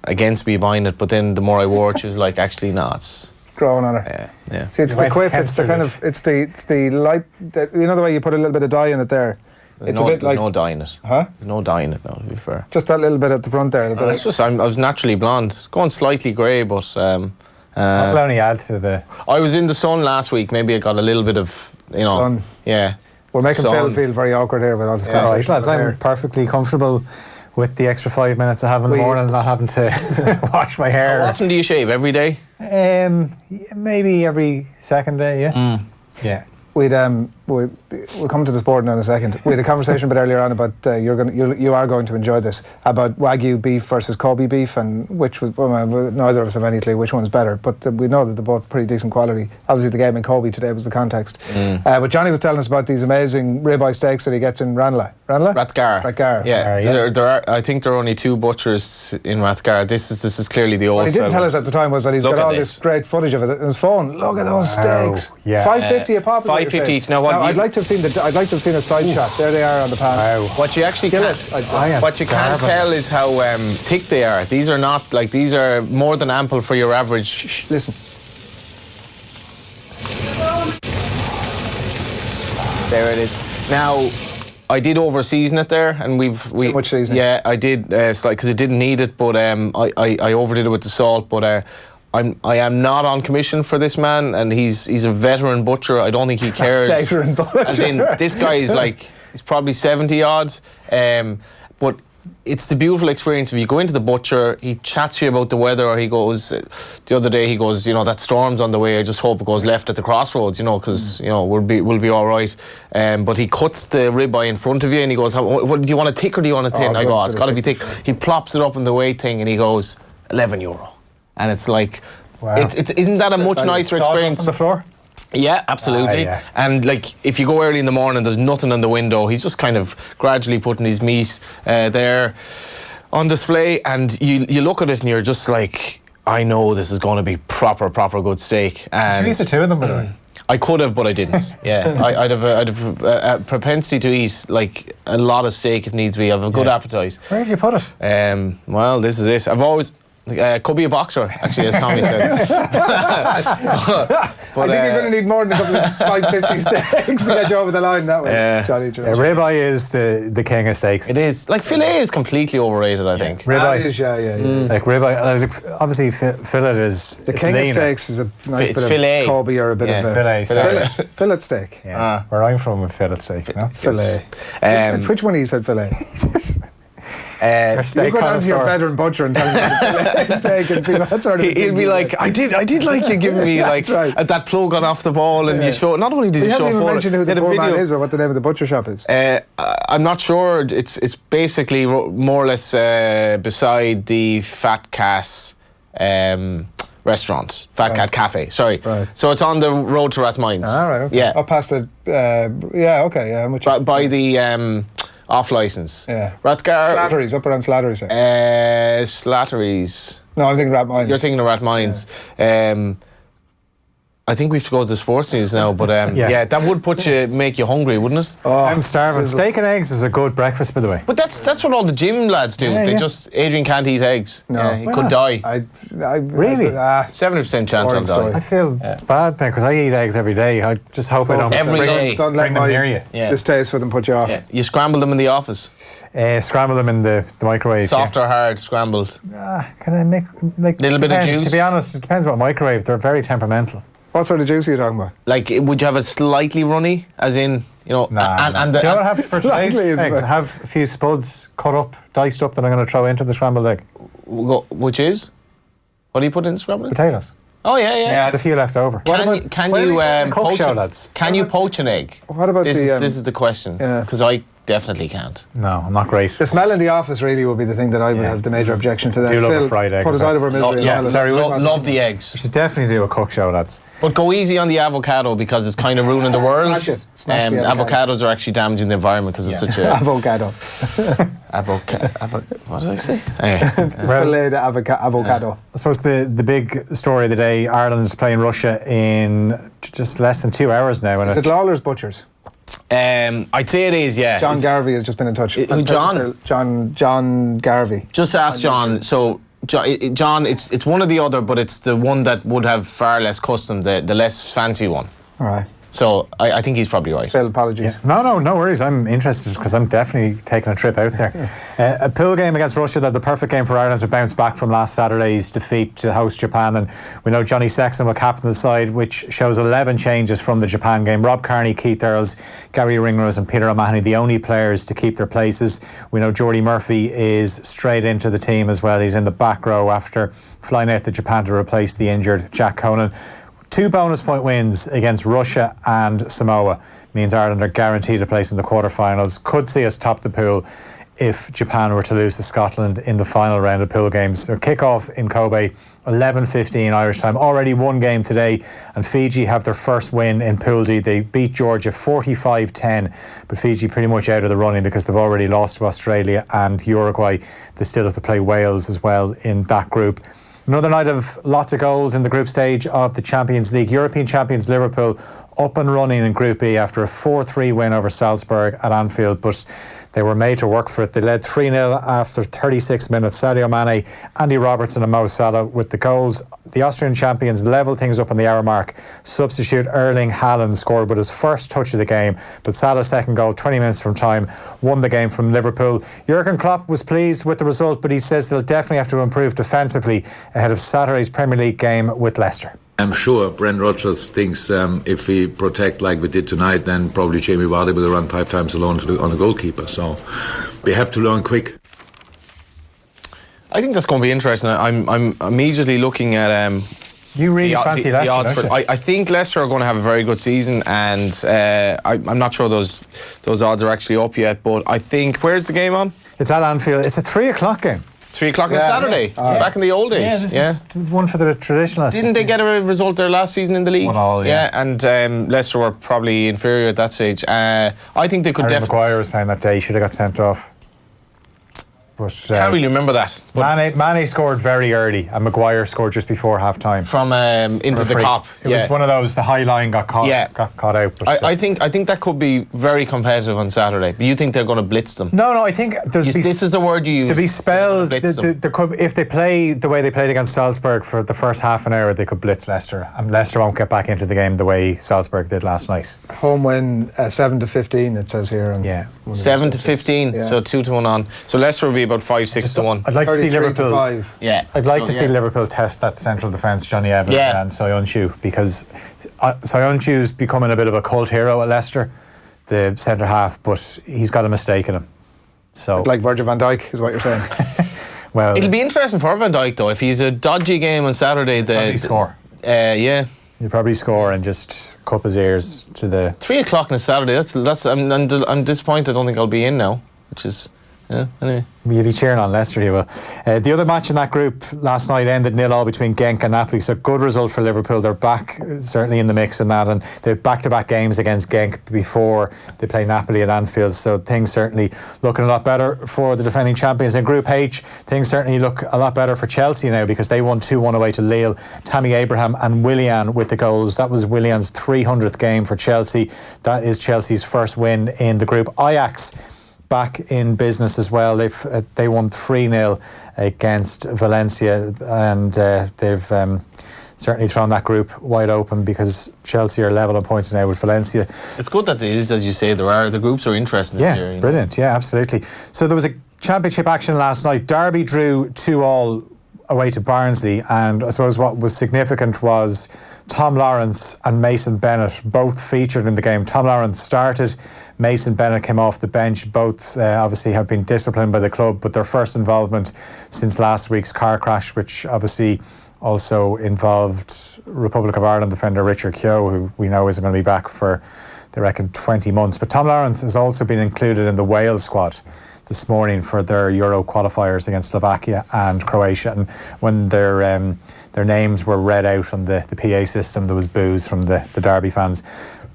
against me buying it. But then the more I wore it, she was like, actually, no, it's growing on her. Yeah. See, it's the quiff. It's the kind of it's the light. You know the way you put a little bit of dye in it there. There's no dye in it. Huh? There's no dye in it now, to be fair. Just that little bit at the front there. It's just I was naturally blonde, going slightly grey, but. That'll only add to the... I was in the sun last week. Maybe I got a little bit of, sun. Yeah. We're making Phil feel very awkward here, but that's all right, lads. I'm perfectly comfortable with the extra 5 minutes I have in the morning and not having to wash my hair. How often do you shave? Every day? Maybe every second day. Yeah. Yeah. We'll come to the sport now in a second. We had a conversation a bit earlier on about you are going to enjoy this, about Wagyu beef versus Kobe beef, and which was neither of us have any clue which one's better, but we know that they're both pretty decent quality. Obviously the game in Kobe today was the context. But Johnny was telling us about these amazing ribeye steaks that he gets in Ranelagh. Rathgar. Yeah. I think there are only 2 butchers in Rathgar. This is clearly the old. What he didn't tell us at the time was that he's got all this great footage of it in his phone. Look at those steaks. Yeah. $5.50 a pop. $5.50 each. Now, I'd like to have seen a side shot. There they are on the pan. Wow. What you actually can't tell is how thick they are. These are not like these are more than ample for your average. Listen. There it is. Now, I did over-season it there, and Too much seasoning. Yeah, I did, because it didn't need it, but I overdid it with the salt. But I am not on commission for this man, and he's a veteran butcher. I don't think he cares. Veteran butcher. As in, this guy is like, he's probably 70 odd. But it's the beautiful experience. If you go into the butcher, he chats to you about the weather, or he goes, the other day he goes, that storm's on the way, I just hope it goes left at the crossroads, because, we'll be all right. But he cuts the ribeye in front of you and he goes, what, do you want it thick or do you want it thin? I go, it's got to be thick. He plops it up in the weight thing and he goes, €11. And it's like, isn't that a much nicer experience? On the floor? Yeah, absolutely. And like, if you go early in the morning, there's nothing on the window. He's just kind of gradually putting his meat there on display, and you look at it and you're just like, I know this is going to be proper good steak. And did you eat the 2 of them, by the way? I could have, but I didn't. Yeah, I'd have a propensity to eat like a lot of steak if needs be. I have a good appetite. Where did you put it? Well, this is it. I've always. Could be a boxer, actually, as Tommy said. But I think you're going to need more than a couple of $5.50 steaks to get you over the line that way. Johnny. Ribeye is the king of steaks. It is. Like, filet is completely overrated, I think. Ribeye is, like ribeye, obviously fillet is the king of steaks is a nice bit filet. Of Kobe or a bit of a fillet steak. Where I'm from with fillet steak. Filet. Which one of you said filet? You go down to your veteran butcher and tell him how to steak and see what sort of. He'll be like, I did like you giving me like that plug on off the ball, and you show. Not only did you show, you haven't even mentioned who the poor man is or what the name of the butcher shop is. I'm not sure. It's basically more or less beside the Fat Cass restaurant, Fat Cat Cafe. Sorry. Right. So it's on the road to Rathmines. All right. Okay. Yeah. Up past the. Okay. Much by the off license. Yeah. Rathgar. Slattery's up around Slattery's. Slattery's. No, I'm thinking Rathmines. You're thinking of Rathmines. Yeah. I think we have to go to the sports news now, but that would make you hungry, wouldn't it? Oh, I'm starving. Steak and eggs is a good breakfast, by the way. But that's what all the gym lads do. Adrian can't eat eggs. No, he could die. Really? 70% chance I'll die. I feel bad now because I eat eggs every day. I just hope I don't Don't let bring them near you. distaste for them put you off. Yeah. You scramble them in the office. Scramble them in the microwave. Soft or hard, scrambled. Can I make little bit of juice? To be honest, it depends what microwave. They're very temperamental. What sort of juice are you talking about? Like, would you have it slightly runny, as in, Nah. Do you know what I have for today's eggs? I have a few spuds cut up, diced up that I'm going to throw into the scrambled egg. Which is? What do you put in scrambled? Potatoes. Oh yeah. Yeah, I had a few left over. Can you poach an egg? What about this is the question. Because I definitely can't. No, I'm not great. The smell in the office really would be the thing that I would have the major objection to. That. Do love a fried egg. Put us out of our misery. Love the eggs. We should definitely do a cook show, lads. But go easy on the avocado because it's kind of ruining the world. Smash the avocados are actually damaging the environment because it's such a avocado. What did I say? Filet avocado. I suppose the big story of the day: Ireland's playing Russia in just less than 2 hours now. Is it Lawler's Butchers? I'd say it is, yeah. John Garvey has just been in touch. Who, John? John Garvey. Just ask John. So, John, it's one or the other, but it's the one that would have far less custom, the less fancy one. All right. So, I think he's probably right. Phil, apologies. Yeah. No worries. I'm interested because I'm definitely taking a trip out there. A pool game against Russia, the perfect game for Ireland to bounce back from last Saturday's defeat to host Japan. And we know Johnny Sexton will captain the side, which shows 11 changes from the Japan game. Rob Kearney, Keith Earls, Gary Ringrose and Peter O'Mahony, the only players to keep their places. We know Geordie Murphy is straight into the team as well. He's in the back row after flying out to Japan to replace the injured Jack Conan. 2 bonus point wins against Russia and Samoa means Ireland are guaranteed a place in the quarterfinals. Could see us top the pool if Japan were to lose to Scotland in the final round of pool games. Their kick-off in Kobe, 11:15 Irish time. Already one game today, and Fiji have their first win in Pool D. They beat Georgia 45-10, but Fiji pretty much out of the running because they've already lost to Australia and Uruguay. They still have to play Wales as well in that group. Another night of lots of goals in the group stage of the Champions League. European champions Liverpool up and running in Group E after a 4-3 win over Salzburg at Anfield, but they were made to work for it. They led 3-0 after 36 minutes. Sadio Mane, Andy Robertson and Mo Salah with the goals. The Austrian champions levelled things up on the hour mark. Substitute Erling Haaland scored with his first touch of the game, but Salah's second goal, 20 minutes from time, won the game from Liverpool. Jurgen Klopp was pleased with the result, but he says they'll definitely have to improve defensively ahead of Saturday's Premier League game with Leicester. I'm sure Brent Rodgers thinks if we protect like we did tonight, then probably Jamie Vardy will run 5 times alone on a goalkeeper. So we have to learn quick. I think that's going to be interesting. I'm immediately looking at. You really fancy Leicester, don't you? I think Leicester are going to have a very good season, and I'm not sure those odds are actually up yet. But I think, where's the game on? It's at Anfield. It's a 3:00 game. 3 o'clock on Saturday, back in the old days. This is one for the traditionalists. Didn't they get a result there last season in the league? And Leicester were probably inferior at that stage. I think they could definitely. Maguire was playing that day. He should have got sent off. But, can't really remember that. Mane scored very early, and Maguire scored just before half time from into the cop. It was one of those. The high line got caught. Got caught out. But I think that could be very competitive on Saturday. But you think they're going to blitz them? No. I think this is the word you use. To be spells. There could, if they play the way they played against Salzburg for the first half an hour, they could blitz Leicester, and Leicester won't get back into the game the way Salzburg did last night. Home win 7-15. It says here. 7-15. So 2-1 on. So Leicester will be about 5-6 to 1. I'd like to see Liverpool. I'd like to see Liverpool test that central defence, Johnny Evans and Soyuncu, because Soyuncu's becoming a bit of a cult hero at Leicester, the centre half, but he's got a mistake in him. So like Virgil van Dijk is what you're saying. Well, it'll be interesting for Van Dijk though. If he's a dodgy game on Saturday, probably score. Yeah. He'll probably score and just cup his ears to the 3 o'clock on a Saturday. That's. I'm disappointed. I don't think I'll be in now. Which is. Yeah, anyway. You'll be cheering on Leicester, you will. The other match in that group last night ended 0-0 between Genk and Napoli, so good result for Liverpool. They're back certainly in the mix in that, and they've back-to-back games against Genk before they play Napoli at Anfield, so things certainly looking a lot better for the defending champions. In Group H, things certainly look a lot better for Chelsea now because they won 2-1 away to Lille. Tammy Abraham and Willian with the goals. That was Willian's 300th game for Chelsea. That is Chelsea's first win in the group. Ajax back in business as well. They won 3-0 against Valencia, and they've certainly thrown that group wide open because Chelsea are level on points now with Valencia. It's good that it is, as you say, the groups are interesting this year. Brilliant. Yeah, absolutely. So there was a championship action last night. Derby drew 2-2 away to Barnsley, and I suppose what was significant was Tom Lawrence and Mason Bennett both featured in the game. Tom Lawrence started, Mason Bennett came off the bench. Both obviously have been disciplined by the club, but their first involvement since last week's car crash, which obviously also involved Republic of Ireland defender Richard Keogh, who we know isn't going to be back for, they reckon, 20 months. But Tom Lawrence has also been included in the Wales squad this morning for their Euro qualifiers against Slovakia and Croatia, and when their names were read out on the PA system, there was boos from the Derby fans.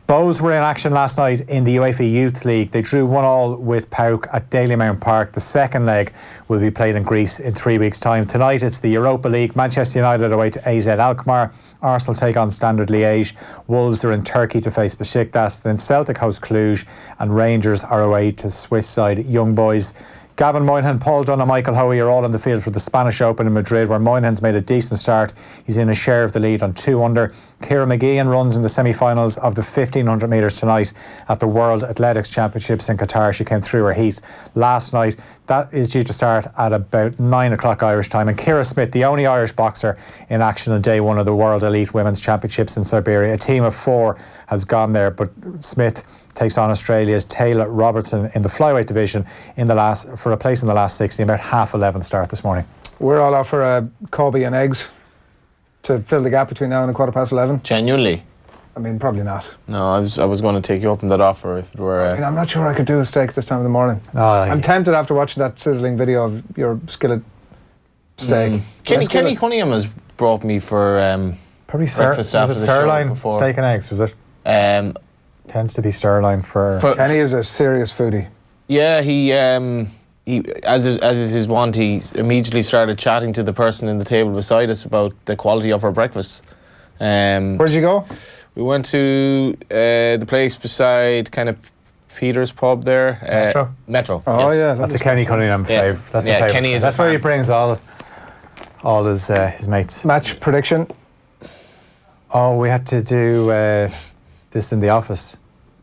Bows were in action last night in the UEFA Youth League. They drew 1-1 with PAOK at Dalymount Park. The second leg will be played in Greece in 3 weeks' time. Tonight it's the Europa League. Manchester United away to AZ Alkmaar. Arsenal take on Standard Liège. Wolves are in Turkey to face Besiktas. Then Celtic host Cluj, and Rangers are away to Swiss side Young Boys. Gavin Moynihan, Paul Dunn and Michael Hoey are all on the field for the Spanish Open in Madrid, where Moynihan's made a decent start. He's in a share of the lead on 2 under. Ciara McGeehan runs in the semi-finals of the 1500 metres tonight at the World Athletics Championships in Qatar. She came through her heat last night. That is due to start at about 9 o'clock Irish time. And Ciara Smith, the only Irish boxer in action on day one of the World Elite Women's Championships in Siberia. A team of 4 has gone there, but Smith takes on Australia's Taylor Robertson in the flyweight division for a place in the last 60, about 11:30 start this morning. We're all out for a Kobe and eggs to fill the gap between now and 11:15. Genuinely? I mean, probably not. No, I was going to take you up on that offer if it were. I mean, I'm not sure I could do a steak this time of the morning. I'm tempted after watching that sizzling video of your skillet steak. Kenny Cunningham has brought me for probably breakfast after the sirloin show before. steak and eggs, was it? Tends to be sirloin for Kenny is a serious foodie. Yeah, he as is his wont, he immediately started chatting to the person in the table beside us about the quality of our breakfast. Where'd you go? We went to the place beside kind of Peter's pub there. Metro. Oh yes. yeah, that's a Kenny Cunningham favourite. That's a favourite. Kenny is that's where he brings all his mates. Match prediction. Oh, we had to do this in the office.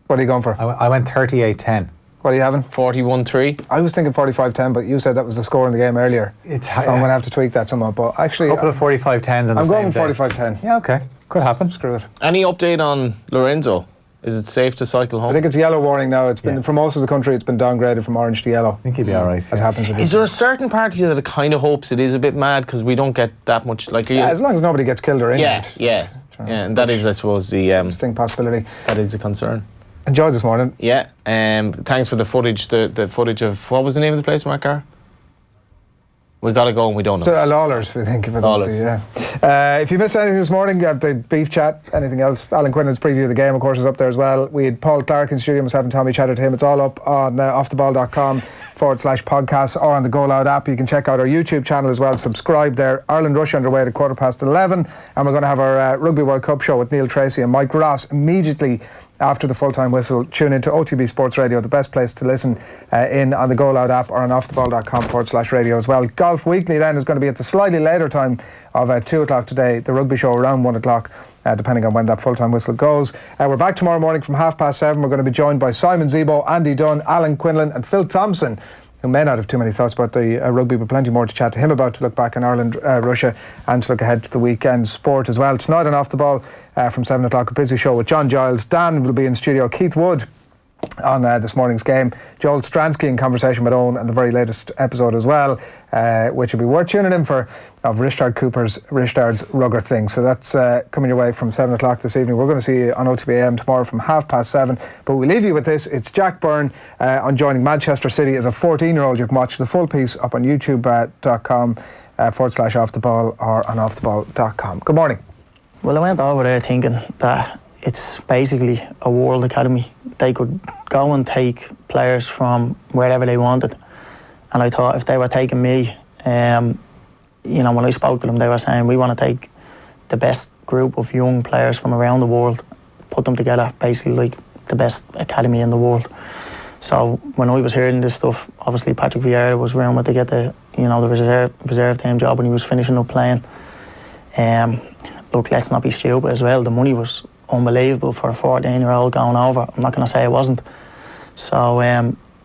What are you going for? I went 38-10. What are you having? 41-3. I was thinking 45-10, but you said that was the score in the game earlier. So I'm going to have to tweak that somewhat. But actually, a couple of 45-10s in the same day. I'm going 45-10. Yeah, okay. Could happen. Screw it. Any update on Lorenzo? Is it safe to cycle home? I think it's yellow warning now. It's been for most of the country. It's been downgraded from orange to yellow. I think he'll be all right. That happens. Is there a certain part of you that kind of hopes it is a bit mad because we don't get that much? As long as nobody gets killed or injured. Yeah, and that is, I suppose, the distinct possibility. That is a concern. Enjoy this morning. Yeah. Thanks for the footage. The footage of what was the name of the place, Mark Carr? We got to go and we don't know. Lawlers, we think. Lawlers. Yeah. If you missed anything this morning, you have the beef chat, anything else, Alan Quinlan's preview of the game, of course, is up there as well. We had Paul Clarke in studio, was having Tommy chatted to him. It's all up on offtheball.com/podcast or on the Go Loud app. You can check out our YouTube channel as well. Subscribe there. Ireland-Russia underway at 11:15. And we're going to have our Rugby World Cup show with Neil Tracy and Mike Ross immediately after the full-time whistle. Tune into OTB Sports Radio, the best place to listen in on the Go Loud app or on offtheball.com/radio as well. Golf Weekly then is going to be at the slightly later time of 2 o'clock today. The rugby show around 1 o'clock, depending on when that full-time whistle goes. We're back tomorrow morning from 7:30. We're going to be joined by Simon Zebo, Andy Dunn, Alan Quinlan and Phil Thompson, who may not have too many thoughts about the rugby, but plenty more to chat to him about, to look back on Ireland, Russia, and to look ahead to the weekend sport as well. Tonight on Off the Ball from 7 o'clock, a busy show with John Giles. Dan will be in studio. Keith Wood on this morning's game. Joel Stransky in conversation with Eoin and the very latest episode as well, which will be worth tuning in for, of Rishtard Cooper's Rishtard's Rugger Thing. So that's coming your way from 7 o'clock this evening. We're going to see you on OTB AM tomorrow from 7:30. But we leave you with this. It's Jack Byrne on joining Manchester City as a 14-year-old. You can watch the full piece up on youtube.com /off the ball or on offtheball.com. Good morning. Well, I went over there thinking that it's basically a world academy. They could go and take players from wherever they wanted. And I thought if they were taking me, when I spoke to them, they were saying, we want to take the best group of young players from around the world, put them together, basically like the best academy in the world. So when I was hearing this stuff, obviously Patrick Vieira was rumoured to get the reserve team job when he was finishing up playing. Look, let's not be stupid as well. The money was unbelievable for a 14-year-old going over. I'm not going to say it wasn't. So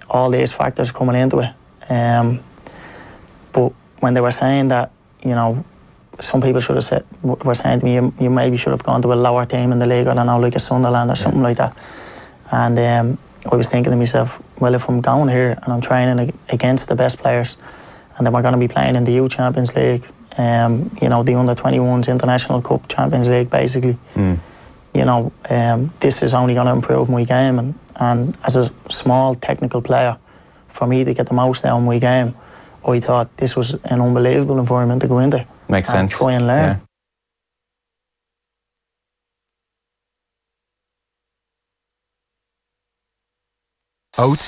all these factors coming into it. But when they were saying that, some people should have were saying to me, you maybe should have gone to a lower team in the league, I don't know, like a Sunderland or something like that. And I was thinking to myself, well, if I'm going here and I'm training against the best players, and then we're going to be playing in the Youth Champions League, the Under-21s International Cup Champions League, basically. This is only going to improve my game, and as a small technical player, for me to get the most out of my game, I thought this was an unbelievable environment to go into. Makes and sense. Try and learn. Yeah.